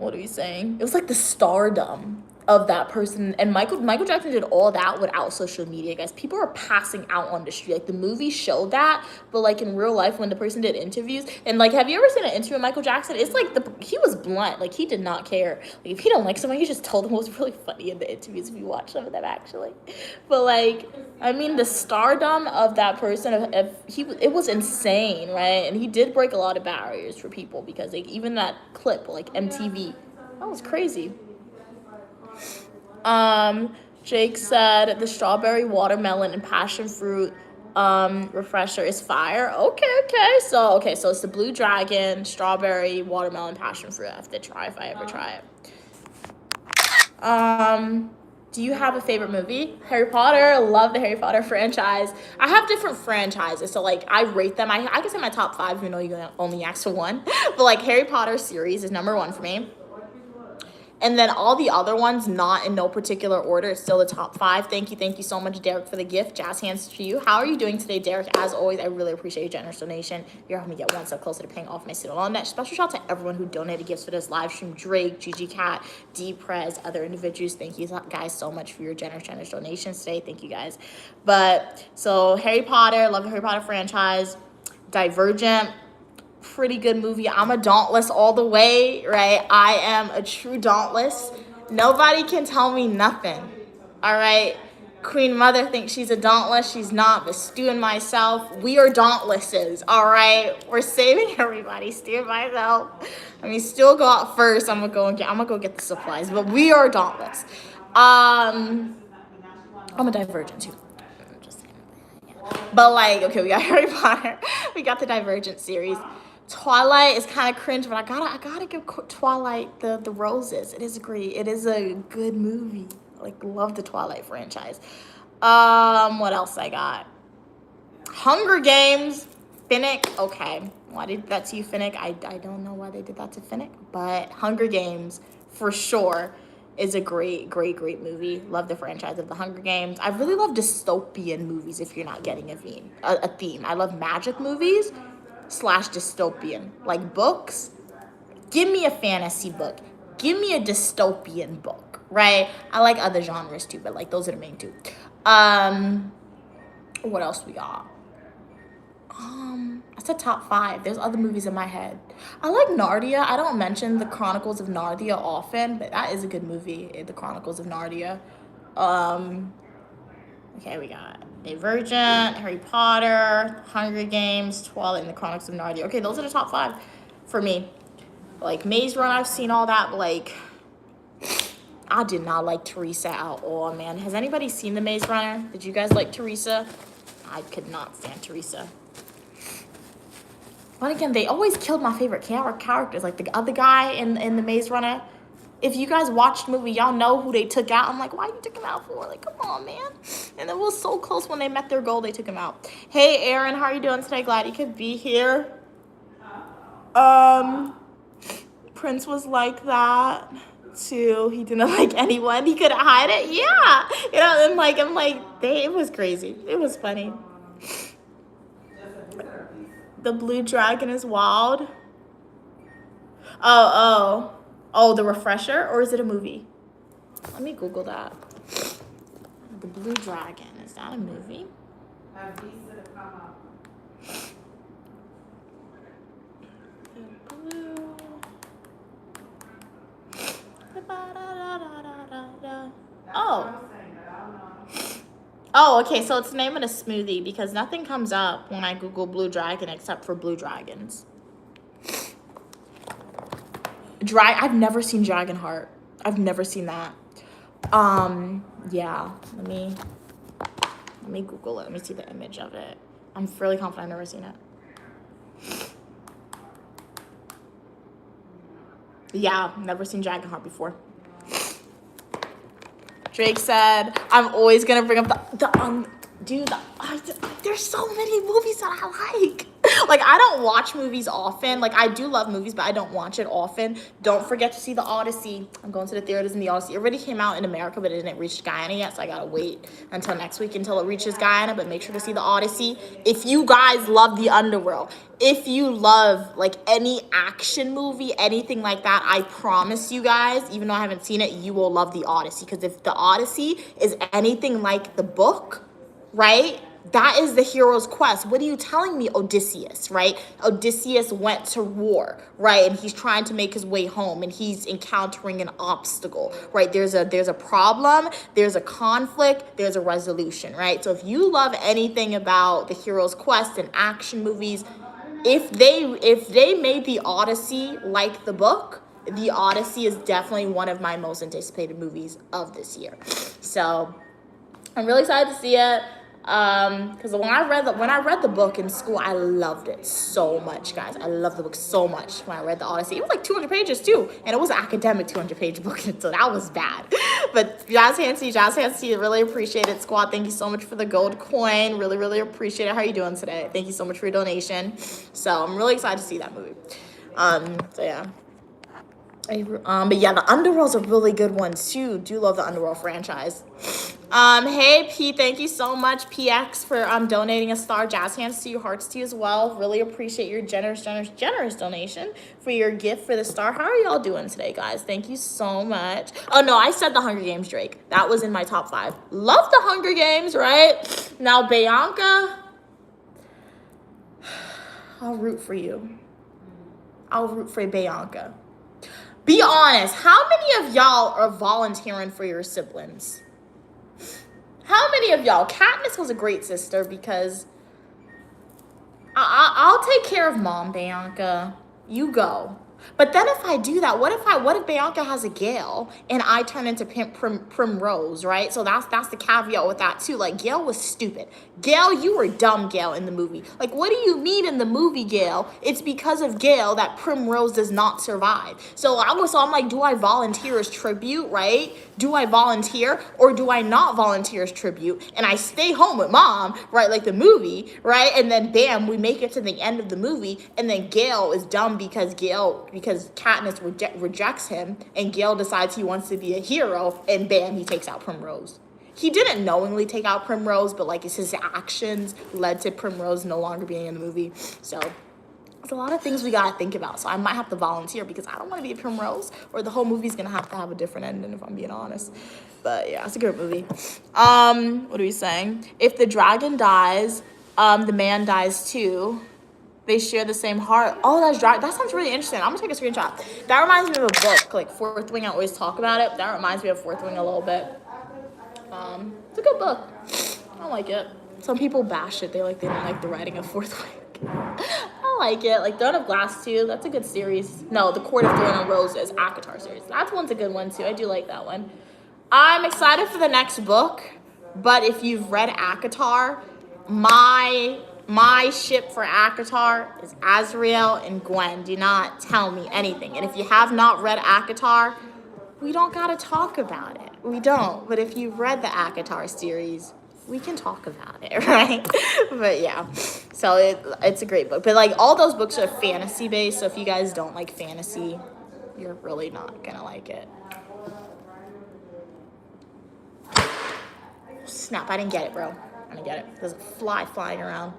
It was like the stardom of that person. And Michael Jackson did all that without social media, guys. People are passing out on the street. Like the movie showed that, but like in real life when the person did interviews, and like have you ever seen an interview with Michael Jackson? It's like he was blunt. Like he did not care. Like if he don't like someone, he just told them. It was really funny in the interviews if you watch some of them actually. But like I mean the stardom of that person, it was insane, right? And he did break a lot of barriers for people because like even that clip, like MTV, that was crazy. Jake said the strawberry, watermelon, and passion fruit refresher is fire. Okay. So it's the Blue Dragon, strawberry, watermelon, passion fruit. I have to try if I ever try it. Do you have a favorite movie? Harry Potter. Love the Harry Potter franchise. I have different franchises, so like I rate them. I can say my top 5, even though you only asked for one. But like Harry Potter series is number 1 for me. And then all the other ones, not in no particular order, it's still the top 5. Thank you so much, Derek, for the gift. Jazz hands to you. How are you doing today, Derek? As always, I really appreciate your generous donation. You're helping me get one step closer to paying off my student loan debt. Special shout out to everyone who donated gifts for this live stream. Drake, Gigi Cat, D Prez, other individuals. Thank you guys so much for your generous donations today. Thank you guys. But so Harry Potter, love the Harry Potter franchise. Divergent, pretty good movie. I'm a Dauntless all the way, right? I am a true Dauntless. Nobody can tell me nothing, all right? Queen Mother thinks she's a Dauntless. She's not, but Stu and myself, we are Dauntlesses, all right? We're saving everybody. Stu and myself. I mean, Stu will go out first. I'm gonna go get the supplies, but we are Dauntless. I'm a Divergent too. Just saying. Yeah. But like, okay, we got Harry Potter. We got the Divergent series. Twilight is kind of cringe, but I gotta give Twilight the roses. It is great. It is a good movie. Like, love the Twilight franchise. What else I got? Hunger Games. Finnick. Okay. Why did that to you, Finnick? I don't know why they did that to Finnick, but Hunger Games for sure is a great movie. Love the franchise of the Hunger Games. I really love dystopian movies. If you're not getting a theme, I love magic movies. / dystopian, like books. Give me a fantasy book, give me a dystopian book, right? I like other genres too, but like those are the main two. What else we got? I said top 5. There's other movies in my head. I like Narnia. I don't mention the Chronicles of Narnia often, but that is a good movie, the Chronicles of Narnia. Okay, we got Divergent, Harry Potter, Hunger Games, Twilight, and the Chronicles of Narnia. Okay, those are the top 5 for me. Like Maze Runner, I've seen all that, but like, I did not like Teresa at all, man. Has anybody seen The Maze Runner? Did you guys like Teresa? I could not stand Teresa. But again, they always killed my favorite characters, like the other guy in The Maze Runner. If you guys watched the movie, y'all know who they took out. I'm like, why you took him out for? Like, come on, man. And it was so close when they met their goal, they took him out. Hey, Aaron, how are you doing today? Glad you could be here. Prince was like that too. He didn't like anyone. He couldn't hide it. Yeah. You know, and like, it was crazy. It was funny. The Blue Dragon is wild. Oh, The Refresher, or is it a movie? Let me Google that. The Blue Dragon, is that a movie? Oh, okay, so it's the name of a smoothie because nothing comes up when I Google Blue Dragon except for Blue Dragons. I've never seen Dragonheart. I've never seen that. Yeah, let me Google it. Let me see the image of it. I'm fairly confident I've never seen it. Yeah, never seen Dragonheart before. Drake said, I'm always gonna bring up there's so many movies that I like. Like, I don't watch movies often. Like, I do love movies, but I don't watch it often. Don't forget to see The Odyssey. I'm going to the theaters in The Odyssey. It already came out in America, but it didn't reach Guyana yet, so I gotta wait until next week until it reaches Guyana, but make sure to see The Odyssey. If you guys love the underworld, if you love, like, any action movie, anything like that, I promise you guys, even though I haven't seen it, you will love The Odyssey. Because if The Odyssey is anything like the book, right? That is the hero's quest. What are you telling me, Odysseus, right? Odysseus went to war, right? And he's trying to make his way home and he's encountering an obstacle, right? There's a problem, there's a conflict, there's a resolution, right? So if you love anything about the hero's quest and action movies, if they made The Odyssey like the book, The Odyssey is definitely one of my most anticipated movies of this year. So I'm really excited to see it. Because when I read the book in school, I loved it so much, guys. I loved the book so much when I read The Odyssey. It was like 200 pages too, and it was an academic 200-page book, so that was bad. But Jazz Fancy, really appreciate it, squad. Thank you so much for the gold coin. Really, really appreciate it. How are you doing today? Thank you so much for your donation. So I'm really excited to see that movie. So yeah. But yeah, the Underworld's a really good one too. Do love the Underworld franchise. Hey P, thank you so much, PX, for donating a star. Jazz hands to you, hearts to you as well. Really appreciate your generous donation for your gift for the star. How are y'all doing today, guys? Thank you so much. Oh no, I said the Hunger Games, Drake. That was in my top 5. Love the Hunger Games, right? Now Bianca, I'll root for you. I'll root for Bianca. Be honest, how many of y'all are volunteering for your siblings? How many of y'all? Katniss was a great sister because I'll take care of mom, Bianca. You go. But then if I do that, what if Bianca has a Gale and I turn into Primrose, right? So that's the caveat with that too. Like, Gale was stupid. Gale, you were dumb, Gale, in the movie. Like, what do you mean in the movie, Gale? It's because of Gale that Primrose does not survive. So I'm like, do I volunteer as tribute, right? Do I volunteer or do I not volunteer as tribute? And I stay home with mom, right? Like the movie, right? And then bam, we make it to the end of the movie and then Gale is dumb because Katniss rejects him and Gale decides he wants to be a hero and bam, he takes out Primrose. He didn't knowingly take out Primrose, but like it's his actions led to Primrose no longer being in the movie. So there's a lot of things we gotta think about. So I might have to volunteer because I don't want to be a Primrose or the whole movie's gonna have to have a different ending if I'm being honest. But yeah, it's a good movie. What are we saying? If the dragon dies, the man dies too. They share the same heart. Oh, that sounds really interesting. I'm gonna take a screenshot. That reminds me of a book, like Fourth Wing. I always talk about it. That reminds me of Fourth Wing a little bit. It's a good book. I like it. Some people bash it. They don't like the writing of Fourth Wing. I like it. Like Throne of Glass too. That's a good series. No, the Court of Thorn and Roses, ACOTAR series. That one's a good one too. I do like that one. I'm excited for the next book, but if you've read ACOTAR, my ship for ACOTAR is Azriel and Gwen. Do not tell me anything. And if you have not read ACOTAR, we don't gotta talk about it. We don't. But if you've read the ACOTAR series, we can talk about it, right? But yeah, so it's a great book. But like all those books are fantasy based, so if you guys don't like fantasy, you're really not gonna like it. Snap, I didn't get it, bro. I didn't get it. There's a fly flying around.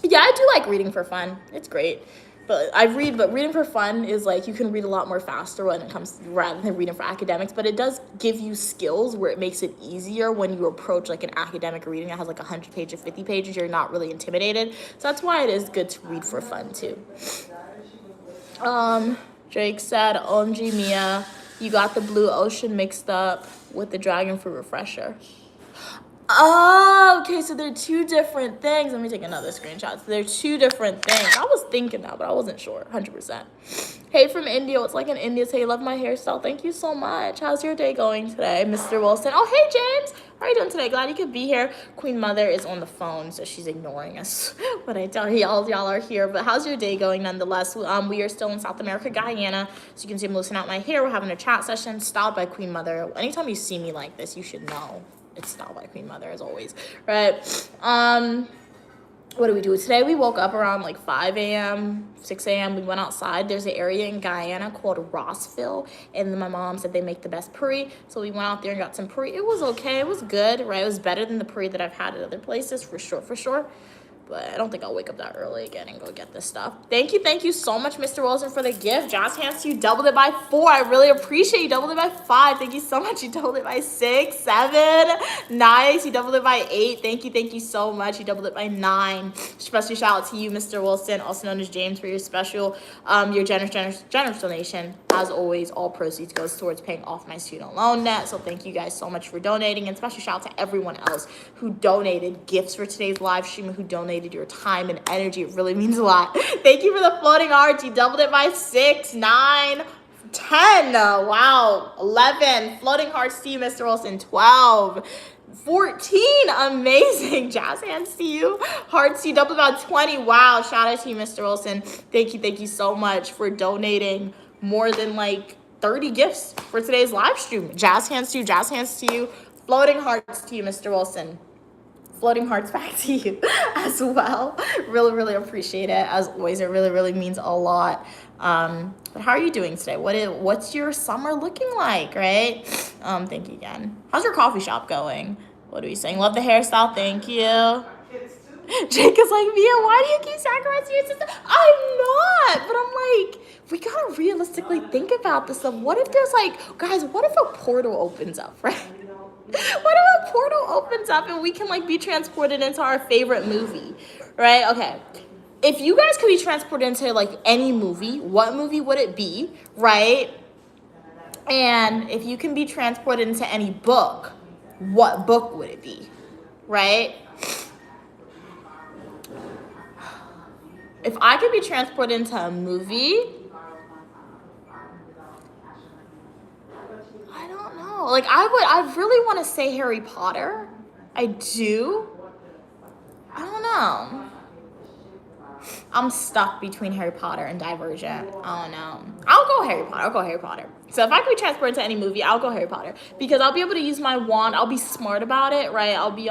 Yeah, I do like reading for fun. It's great. But reading for fun is like you can read a lot more faster when it comes rather than reading for academics, but it does give you skills where it makes it easier when you approach like an academic reading that has like 100 pages, 50 pages, you're not really intimidated. So that's why it is good to read for fun too. Drake said, OMG Mia, you got the blue ocean mixed up with the dragon fruit refresher. Oh, okay, so they're two different things. Let me take another screenshot. So they're two different things. I was thinking that, but I wasn't sure, 100%. Hey, from India. It's like an India. Say, love my hairstyle. Thank you so much. How's your day going today, Mr. Wilson? Oh, hey, James. How are you doing today? Glad you could be here. Queen Mother is on the phone, so she's ignoring us. But I tell y'all are here. But how's your day going nonetheless? We are still in South America, Guyana. So you can see I'm loosening out my hair. We're having a chat session styled by Queen Mother. Anytime you see me like this, you should know it's styled by Queen Mother as always, right? What do we do today? We woke up around like 5 a.m., 6 a.m. We went outside. There's an area in Guyana called Rossville, and my mom said they make the best puri. So we went out there and got some puri. It was okay. It was good, right? It was better than the puri that I've had at other places, for sure. But I don't think I'll wake up that early again and go get this stuff. Thank you so much, Mr. Wilson, for the gift. Jazz hands to you, doubled it by 4. I really appreciate you. Doubled it by 5. Thank you so much. You doubled it by 6, 7. Nice. You doubled it by 8. Thank you so much. You doubled it by 9. Special shout out to you, Mr. Wilson, also known as James, for your special, your generous donation. As always, all proceeds goes towards paying off my student loan debt. So thank you guys so much for donating, and special shout out to everyone else who donated gifts for today's live stream, who donated your time and energy. It really means a lot. Thank you for the floating hearts. You doubled it by 6, 9, 10. Wow. 11. Floating hearts to you, Mr. Wilson. 12. 14. Amazing. Jazz hands to you. Hearts to you. Doubled about 20. Wow. Shout out to you, Mr. Wilson. Thank you so much for donating more than like 30 gifts for today's live stream. Jazz hands to you. Jazz hands to you. Floating hearts to you, Mr. Wilson. Floating hearts back to you as well. Really, really appreciate it. As always, it really, really means a lot. But how are you doing today? What's your summer looking like, right? Thank you again. How's your coffee shop going? What are you saying? Love the hairstyle. Thank you. Jake is like, Mia, why do you keep sacrificing your sister? I'm not, but I'm like, we gotta realistically think about this stuff. What if there's like, guys, what if a portal opens up, right? What if a portal opens up and we can like be transported into our favorite movie, right? Okay. If you guys could be transported into like any movie, what movie would it be, right? And if you can be transported into any book, what book would it be, right? If I could be transported into a movie, I don't know. Like I really want to say Harry Potter. I do. I don't know. I'm stuck between Harry Potter and Divergent. I don't know. I'll go Harry Potter. So if I could be transported to any movie, I'll go Harry Potter. Because I'll be able to use my wand. I'll be smart about it, right? I'll be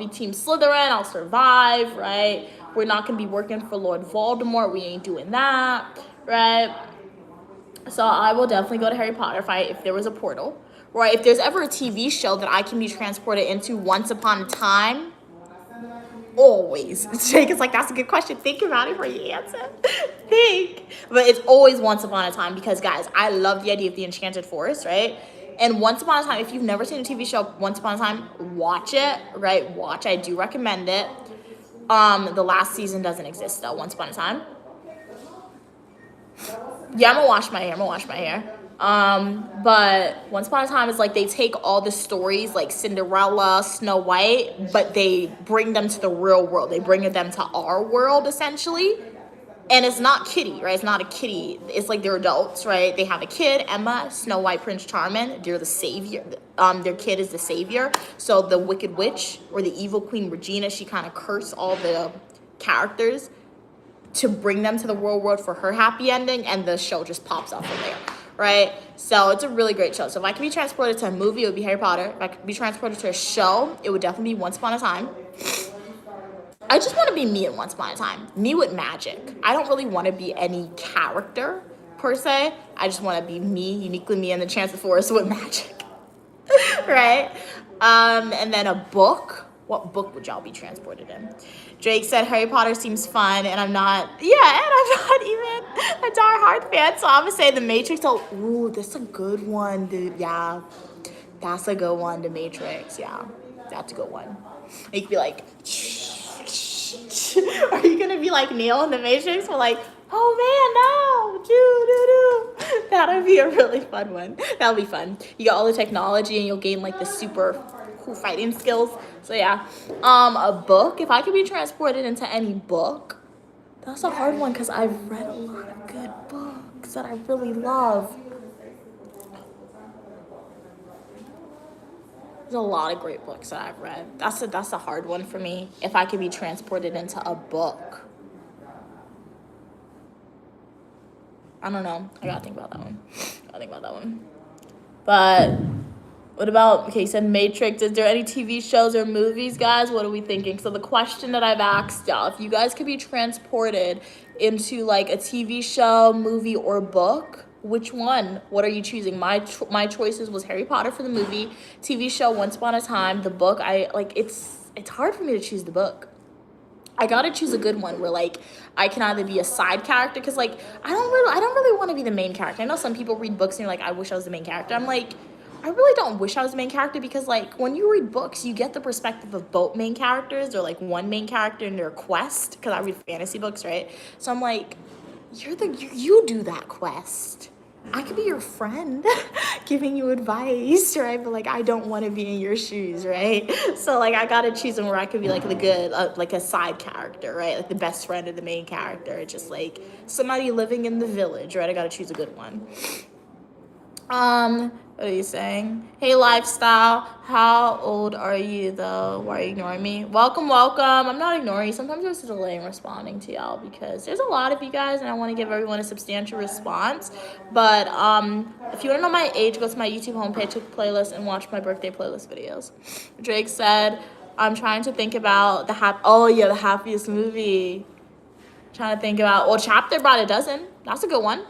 Team Slytherin. I'll survive, right? We're not going to be working for Lord Voldemort. We ain't doing that, right? So I will definitely go to Harry Potter if there was a portal, right? If there's ever a TV show that I can be transported into once upon a time, always. Jake is like, that's a good question. Think about it for your answer. Think. But it's always once upon a time because, guys, I love the idea of the Enchanted Forest, right? And Once Upon a Time, if you've never seen a TV show, Once Upon a Time, watch it, right? Watch. I do recommend it. The last season doesn't exist, though, Once Upon a Time. Yeah, I'm gonna wash my hair. But Once Upon a Time is like they take all the stories like Cinderella, Snow White, but they bring them to the real world. They bring them to our world, essentially. And it's not kiddie, right? It's not a kiddie. It's like they're adults, right? They have a kid, Emma, Snow White, Prince Charming. They're the savior. Their kid is the savior. So the Wicked Witch or the evil Queen Regina, she kind of cursed all the characters to bring them to the real world for her happy ending, and the show just pops up from there, right? So it's a really great show. So if I could be transported to a movie, it would be Harry Potter. If I could be transported to a show, it would definitely be Once Upon a Time. I just want to be me in Once Upon a Time. Me with magic. I don't really want to be any character, per se. I just want to be me, uniquely me, in the Enchanted Forest with magic. Right? And then a book. What book would y'all be transported in? Drake said Harry Potter seems fun, and I'm not even a diehard fan, so I'm going to say The Matrix. Oh, ooh, that's a good one, dude. Yeah, that's a good one, The Matrix. Yeah, that's a good one. You could be like... Are you gonna be like Neo in The Matrix? We're like, oh man, no, that'll be a really fun one. That'll be fun. You got all the technology and you'll gain like the super cool fighting skills. So yeah, a book. If I could be transported into any book, that's a hard one because I've read a lot of good books that I really love. There's a lot of great books that I've read. That's a hard one for me. If I could be transported into a book. I don't know. I gotta think about that one. But what about, okay, you said Matrix. Is there any TV shows or movies, guys? What are we thinking? So the question that I've asked y'all, if you guys could be transported into like a TV show, movie, or book, which one? What are you choosing? My choices was Harry Potter for the movie, TV show Once Upon a Time, the book. It's hard for me to choose the book. I gotta choose a good one where like I can either be a side character because like I don't really want to be the main character. I know some people read books and you're like, I wish I was the main character. I'm like, I really don't wish I was the main character because like when you read books, you get the perspective of both main characters or like one main character in their quest. Because I read fantasy books, right? So I'm like, you do that quest. I could be your friend giving you advice, right? But like I don't want to be in your shoes, right? So like I gotta choose one where I could be like the good, like a side character, right? Like the best friend of the main character, just like somebody living in the village, right? I gotta choose a good one. What are you saying? Hey, Lifestyle, how old are you, though? Why are you ignoring me? Welcome. I'm not ignoring you. Sometimes there's a delay in responding to y'all because there's a lot of you guys, and I want to give everyone a substantial response. But if you want to know my age, go to my YouTube homepage, click playlist, and watch my birthday playlist videos. Drake said, I'm trying to think about the happiest movie. Trying to think about, well, Chapter by a Dozen. That's a good one.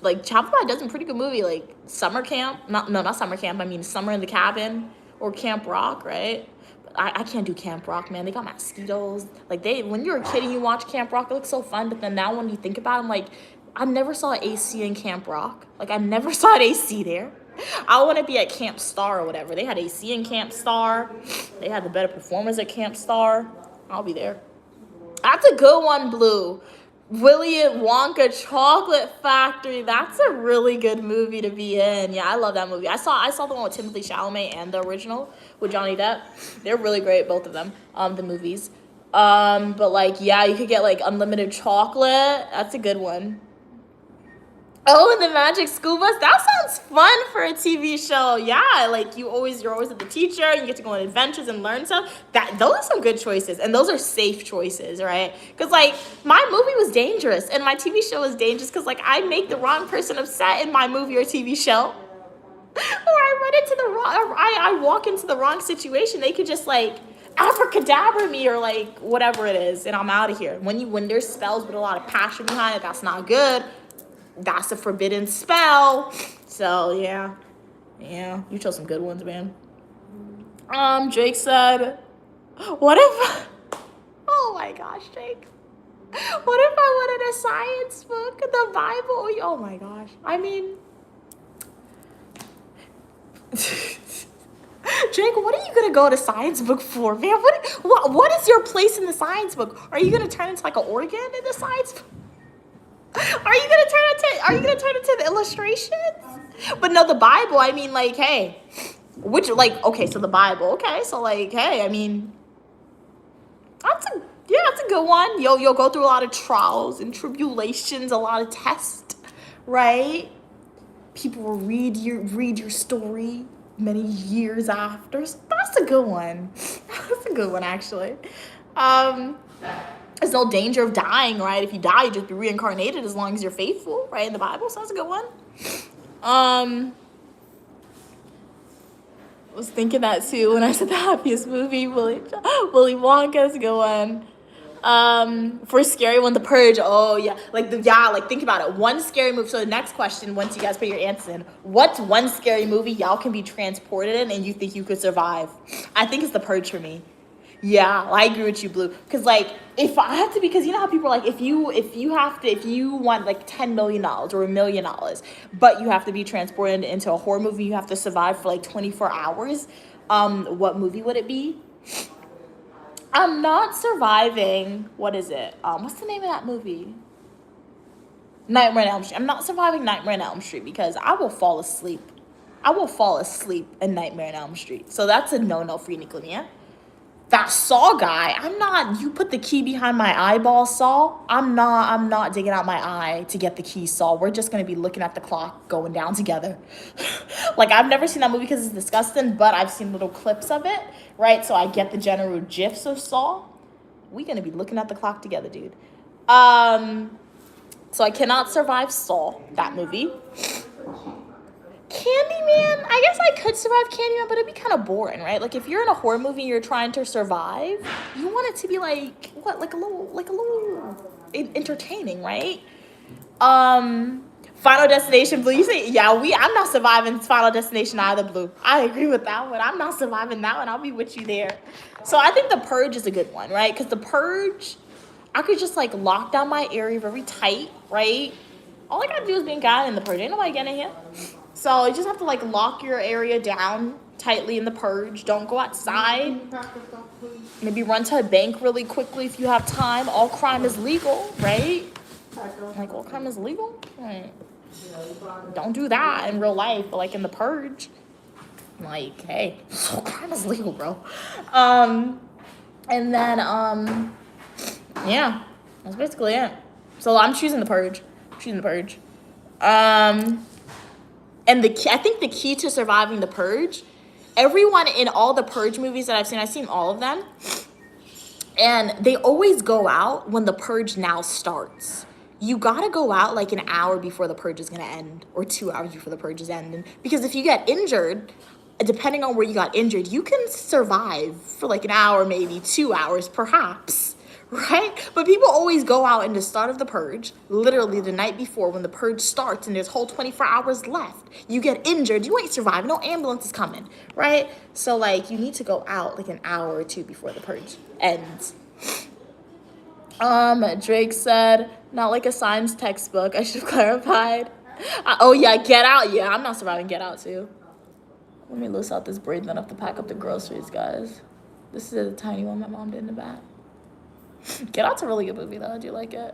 Like, Chapter by a Dozen, pretty good movie. Like, Summer Camp. Not Summer Camp. I mean, Summer in the Cabin or Camp Rock, right? I can't do Camp Rock, man. They got mosquitoes. Like, when you're a kid and you watch Camp Rock, it looks so fun. But then now when you think about it, I'm like, I never saw AC in Camp Rock. Like, I never saw an AC there. I want to be at Camp Star or whatever. They had AC in Camp Star. They had the better performers at Camp Star. I'll be there. That's a good one, Blue. Willy Wonka Chocolate Factory. That's a really good movie to be in. Yeah, I love that movie. I saw the one with Timothée Chalamet and the original with Johnny Depp. They're really great, both of them. The movies. But like, yeah, you could get like unlimited chocolate. That's a good one. Oh, and the Magic School Bus. That sounds fun for a TV show. Yeah, like you're always with the teacher. You get to go on adventures and learn stuff. Those are some good choices, and those are safe choices, right? Because like my movie was dangerous, and my TV show was dangerous because like I make the wrong person upset in my movie or TV show, or I run into the wrong, or I walk into the wrong situation. They could just like abracadabra me or like whatever it is, and I'm out of here. When there's spells with a lot of passion behind it, that's not good. That's a forbidden spell. So yeah, you chose some good ones, man. Jake said, what if, oh my gosh, Jake, what if I wanted a science book, the Bible? Oh my gosh, I mean, Jake, what are you gonna go to science book for, man? What is your place in the science book? Are you gonna turn into like an organ in the science book? Are you gonna turn into the illustrations? But no, the Bible, I mean, like, hey, so the Bible, okay, so like, hey, I mean, that's a good one. You'll go through a lot of trials and tribulations, a lot of tests, right? People will read your story many years after. So that's a good one. That's a good one, actually. There's no danger of dying, right? If you die, you just be reincarnated as long as you're faithful, right? In the Bible, so that's a good one. I was thinking that too when I said the happiest movie. Willy Wonka is a good one. For a scary one, The Purge. Oh yeah, like think about it. One scary movie. So the next question, once you guys put your answers in, what's one scary movie y'all can be transported in and you think you could survive? I think it's The Purge for me. Yeah, I agree with you, Blue. Because like, if I have to, because you know how people are like, if you want like $10 million or $1 million, but you have to be transported into a horror movie, you have to survive for like 24 hours. What movie would it be? I'm not surviving. What is it? What's the name of that movie? Nightmare on Elm Street. I'm not surviving Nightmare on Elm Street because I will fall asleep. I will fall asleep in Nightmare on Elm Street. So that's a no-no for Nicolia. That Saw guy, you put the key behind my eyeball, Saw. I'm not digging out my eye to get the key, Saw. We're just going to be looking at the clock going down together. Like, I've never seen that movie because it's disgusting, but I've seen little clips of it, right? So I get the general gifs of Saw. We're going to be looking at the clock together, dude. So I cannot survive Saw, that movie. Candyman, I guess I could survive Candyman, but it'd be kind of boring, right? Like if you're in a horror movie and you're trying to survive, you want it to be like a little entertaining, right? Final Destination, Blue. You say, yeah, I'm not surviving Final Destination either, Blue. I agree with that one. I'm not surviving that one. I'll be with you there. So I think The Purge is a good one, right? Because The Purge, I could just like lock down my area very tight, right? All I gotta do is be God in The Purge. Ain't nobody getting in here. So you just have to like lock your area down tightly in The Purge. Don't go outside. Maybe run to a bank really quickly if you have time. All crime is legal, right? Like all crime is legal? Right. Don't do that in real life, but like in The Purge. Like, hey, all crime is legal, bro. And then yeah, that's basically it. So I'm choosing The Purge. And I think the key to surviving The Purge, everyone in all the Purge movies that I've seen all of them, and they always go out when The Purge now starts. You gotta go out like an hour before The Purge is gonna end, or 2 hours before The Purge is ending. Because if you get injured, depending on where you got injured, you can survive for like an hour, maybe 2 hours, perhaps. Right? But people always go out in the start of the purge, literally the night before when the purge starts and there's whole 24 hours left. You get injured, you ain't surviving, no ambulance is coming, right? So like you need to go out like an hour or two before the purge ends. Drake said, not like a science textbook, I should have clarified. Oh yeah, Get Out, yeah, I'm not surviving Get Out too. Let me loose out this braid enough to pack up the groceries, guys. This is a tiny one my mom did in the back. Get Out's a really good movie, though. I do like it.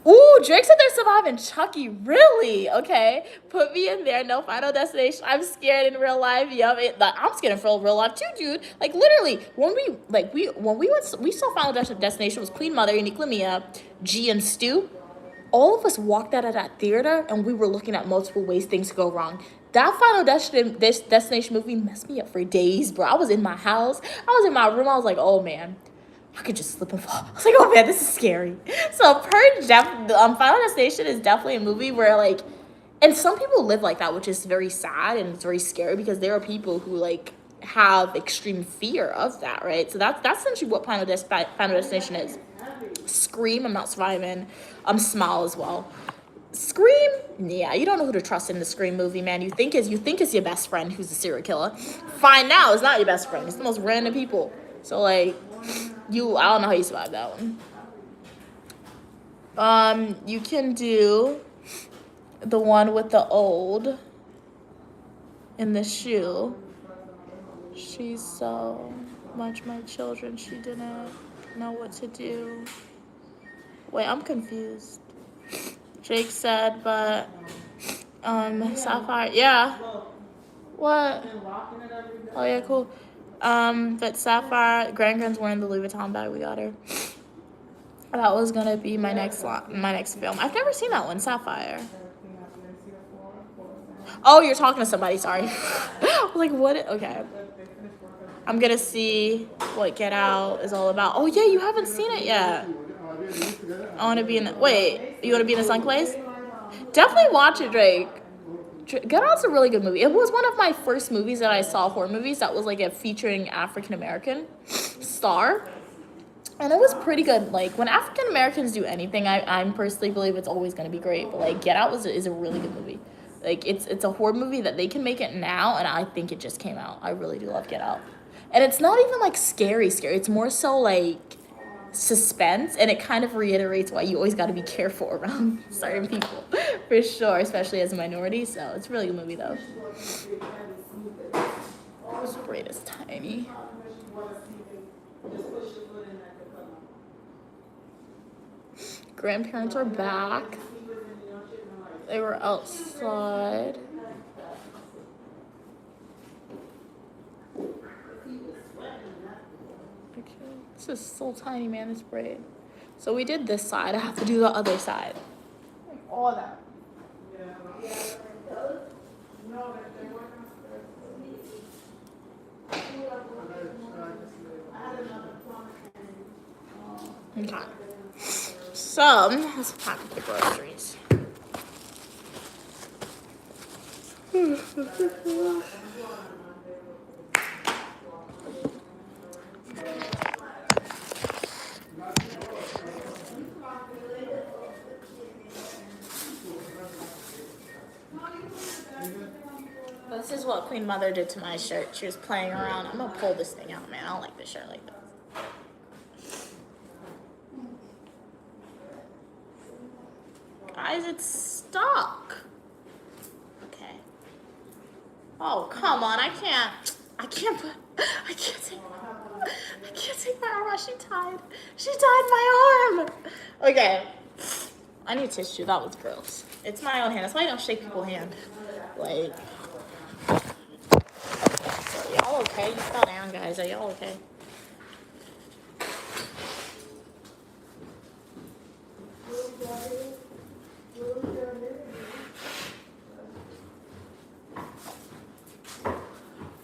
Ooh, Drake said they're surviving Chucky. Really? Okay. Put me in there. No Final Destination. I'm scared in real life. Yup. I'm scared in real life too, dude. Like literally, when we saw Final Destination, was Queen Mother, Unique Lamia, G, and Stu. All of us walked out of that theater and we were looking at multiple ways things could go wrong. That Final Destination movie messed me up for days, bro. I was in my house. I was in my room. I was like, oh man, I could just slip and fall. I was like, oh man, this is scary. So Purge, Final Destination is definitely a movie where like, and some people live like that, which is very sad and it's very scary because there are people who like have extreme fear of that, right? So that's essentially what Final Destination is. Scream, I'm not surviving. Smile as well. Scream, yeah, you don't know who to trust in the Scream movie, man. You think it's your best friend who's a serial killer. Find out it's not your best friend. It's the most random people. So like, I don't know how you survive that one. You can do the one with the old in the shoe. She's so much my children. She didn't know what to do. Wait, I'm confused. Jake said, but Sapphire, yeah. What? Oh yeah, cool. But Sapphire, Grand's wearing the Louis Vuitton bag. We got her. That was gonna be my next film. I've never seen that one, Sapphire. Oh, you're talking to somebody. Sorry. I was like, what? Okay. I'm gonna see what Get Out is all about. Oh yeah, you haven't seen it yet. I want to be in the... Wait, you want to be in the Sun Place? Definitely watch it, Drake. Get Out's a really good movie. It was one of my first movies that I saw, horror movies, that was like a featuring African-American star. And it was pretty good. Like, when African-Americans do anything, I personally believe it's always going to be great. But, like, Get Out is a really good movie. Like, it's a horror movie that they can make it now, and I think it just came out. I really do love Get Out. And it's not even, like, scary. It's more so, like, suspense, and it kind of reiterates why you always got to be careful around certain people, for sure, especially as a minority. So it's a really good movie, though. This braid is tiny. Grandparents are back. They were outside. This is so tiny, man, this braid. So we did this side. I have to do the other side. Like all that. Okay. So, let's pack up the groceries. This is what Queen Mother did to my shirt. She was playing around. I'm gonna pull this thing out, man. I don't like this shirt like this. Guys, it's stuck. Okay. Oh, come on. I can't take my arm out. She tied my arm. Okay. I need tissue. That was gross. It's my own hand. That's why I don't shake people's hand. Like, so y'all okay? You fell down, guys. Are y'all okay?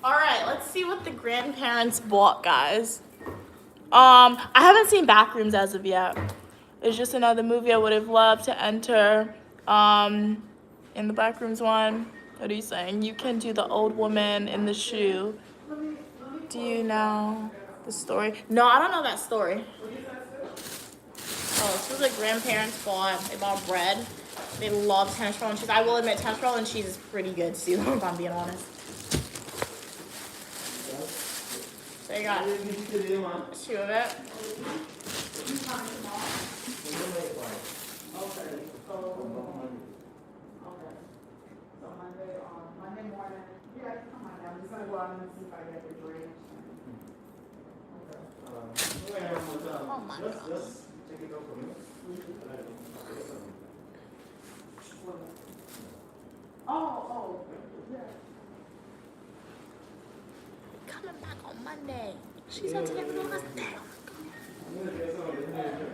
All right, let's see what the grandparents bought, guys. I haven't seen Backrooms as of yet. It's just another movie I would have loved to enter. In the Backrooms one. What are you saying? You can do the old woman in the shoe. Do you know the story? No, I don't know that story. Oh, this was a grandparents bought. They bought bread. They love tennis roll and cheese. I will admit, tennis roll and cheese is pretty good too, if I'm being honest. So you got 2 of it. So Monday morning, you guys come on down. I'm just gonna go out and see if I get the drink. Oh my god. Oh, yeah. Coming back on Monday. She said today was Wednesday.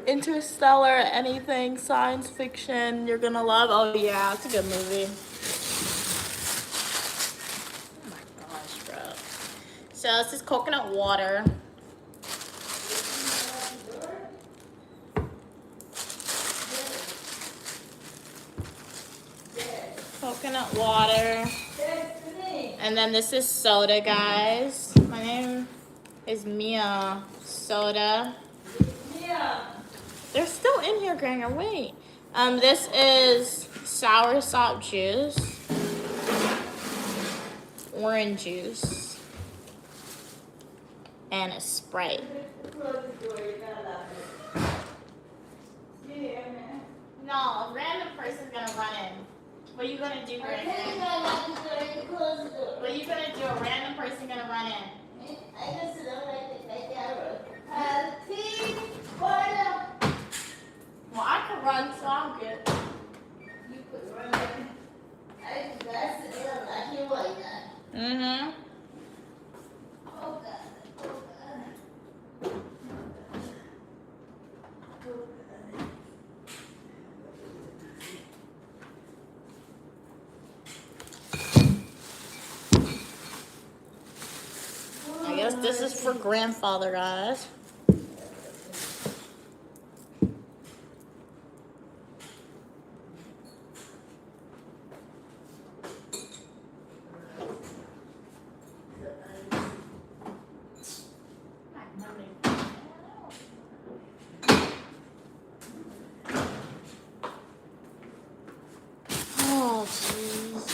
Interstellar, anything science fiction you're gonna love. Oh yeah, it's a good movie. Oh my gosh, bro. So this is coconut water. Coconut water. And then this is soda, guys. My name is Mia Soda. They're still in here, Granger. Wait. This is soursop juice, orange juice, and a Sprite. No, a random person's gonna run in. What are you gonna do, Granger? What are you gonna do? A random person gonna run in. Well, I can run, so I'm good. Mm-hmm. I guess this is for grandfather, guys. Oh, jeez.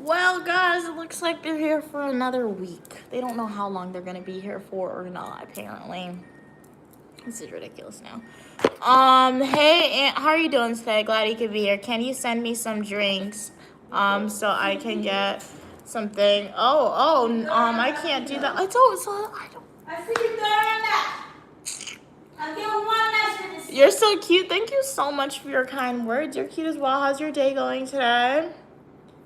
Well, guys, it looks like they're here for another week. They don't know how long they're gonna be here for or not, apparently. This is ridiculous now. Hey, Aunt, how are you doing today? Glad you could be here. Can you send me some drinks, so I can get something? I can't do that. I don't. I see you doing that. I'll give one message. You're so cute. Thank you so much for your kind words. You're cute as well. How's your day going today?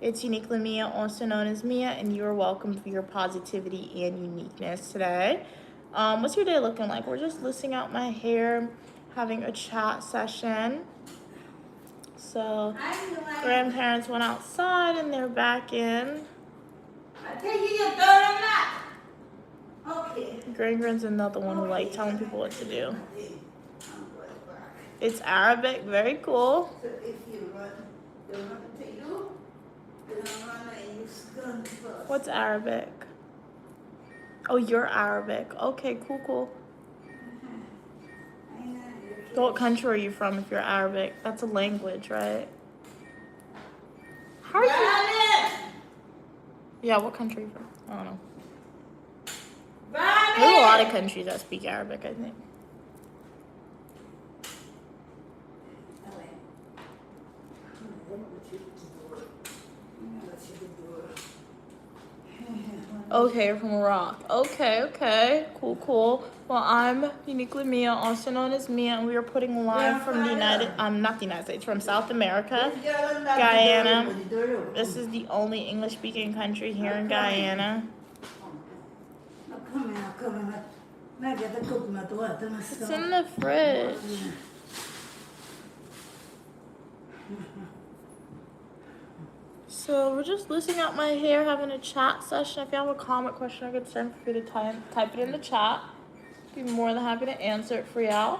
It's Uniquely Mia, also known as Mia, and you're welcome for your positivity and uniqueness today. What's your day looking like? We're just listing out my hair, having a chat session. So, grandparents went outside and they're back in. I tell you, you're doing that. Okay. Grand's another one who like telling people what to do. It's Arabic, very cool. So if you run, they run to you. They don't run and you gun first. What's Arabic? Oh, you're Arabic. Okay, cool. So what country are you from if you're Arabic? That's a language, right? How are you? Yeah, what country are you from? I don't know. There's a lot of countries that speak Arabic, I think. Okay, you're from Iraq. Okay. Cool. Well, I'm Uniquely Mia, also known as Mia, and we are putting live from not the United States, from South America, Guyana. This is the only English-speaking country here in Guyana. It's in the fridge. So we're just listing out my hair, having a chat session. If you have a comment, question, or concern, feel free to type it in the chat. Be more than happy to answer it for y'all.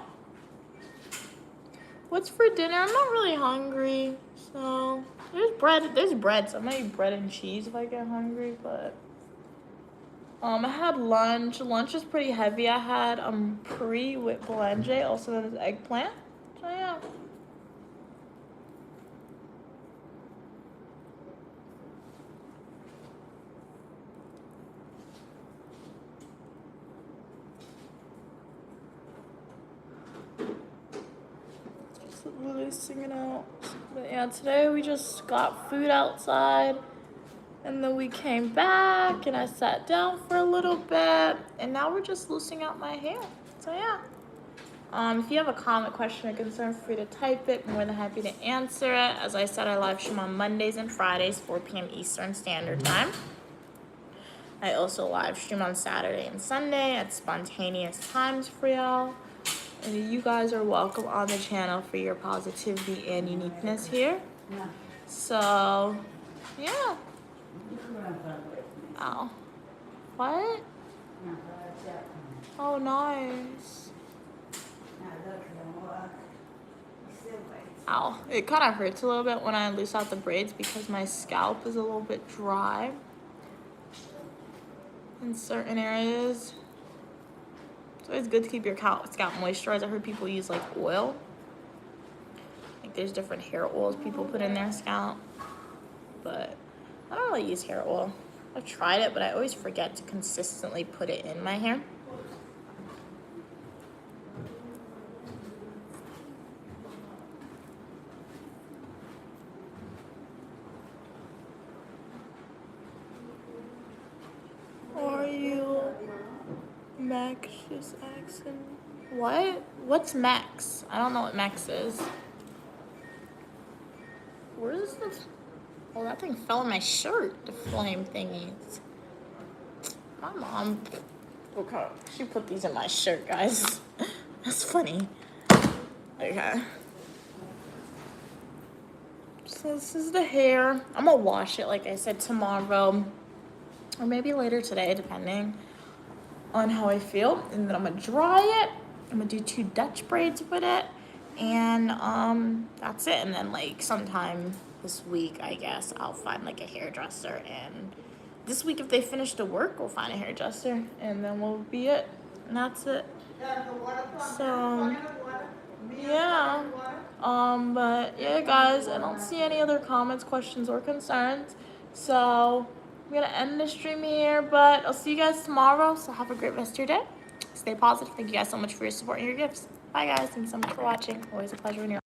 What's for dinner? I'm not really hungry, so there's bread. There's bread, so I might eat bread and cheese if I get hungry. But I had lunch. Lunch was pretty heavy. I had puri with belange, also known as eggplant. So yeah. Literally singing out. But yeah, today we just got food outside, and then we came back and I sat down for a little bit, and now we're just loosening out my hair. So yeah. If you have a comment, question, or concern, feel free to type it. I'm more than happy to answer it. As I said, I live stream on Mondays and Fridays, 4 p.m. Eastern Standard Time. I also live stream on Saturday and Sunday at spontaneous times for y'all. And you guys are welcome on the channel for your positivity and uniqueness here. So, yeah. Ow. What? Oh, nice. Ow. It kind of hurts a little bit when I loose out the braids because my scalp is a little bit dry in certain areas. It's always good to keep your scalp moisturized. I heard people use like oil. Like there's different hair oils people put in their scalp. But I don't really use hair oil. I've tried it, but I always forget to consistently put it in my hair. Are you Max's accent? What? What's Max? I don't know what Max is. Where is this? Oh, that thing fell in my shirt. The flame thingies. My mom. Okay, she put these in my shirt, guys. That's funny. Okay. So this is the hair. I'm gonna wash it, like I said, tomorrow. Or maybe later today, depending on how I feel. And then I'm gonna dry it. I'm gonna do 2 Dutch braids with it. And that's it. And then like sometime this week, I guess, I'll find like a hairdresser. And this week, if they finish the work, we'll find a hairdresser. And then we'll be it. And that's it. So, yeah. But yeah, guys, I don't see any other comments, questions, or concerns. So I'm gonna end the stream here, but I'll see you guys tomorrow. So have a great rest of your day. Stay positive. Thank you guys so much for your support and your gifts. Bye, guys. Thank you so much for watching. Always a pleasure when you're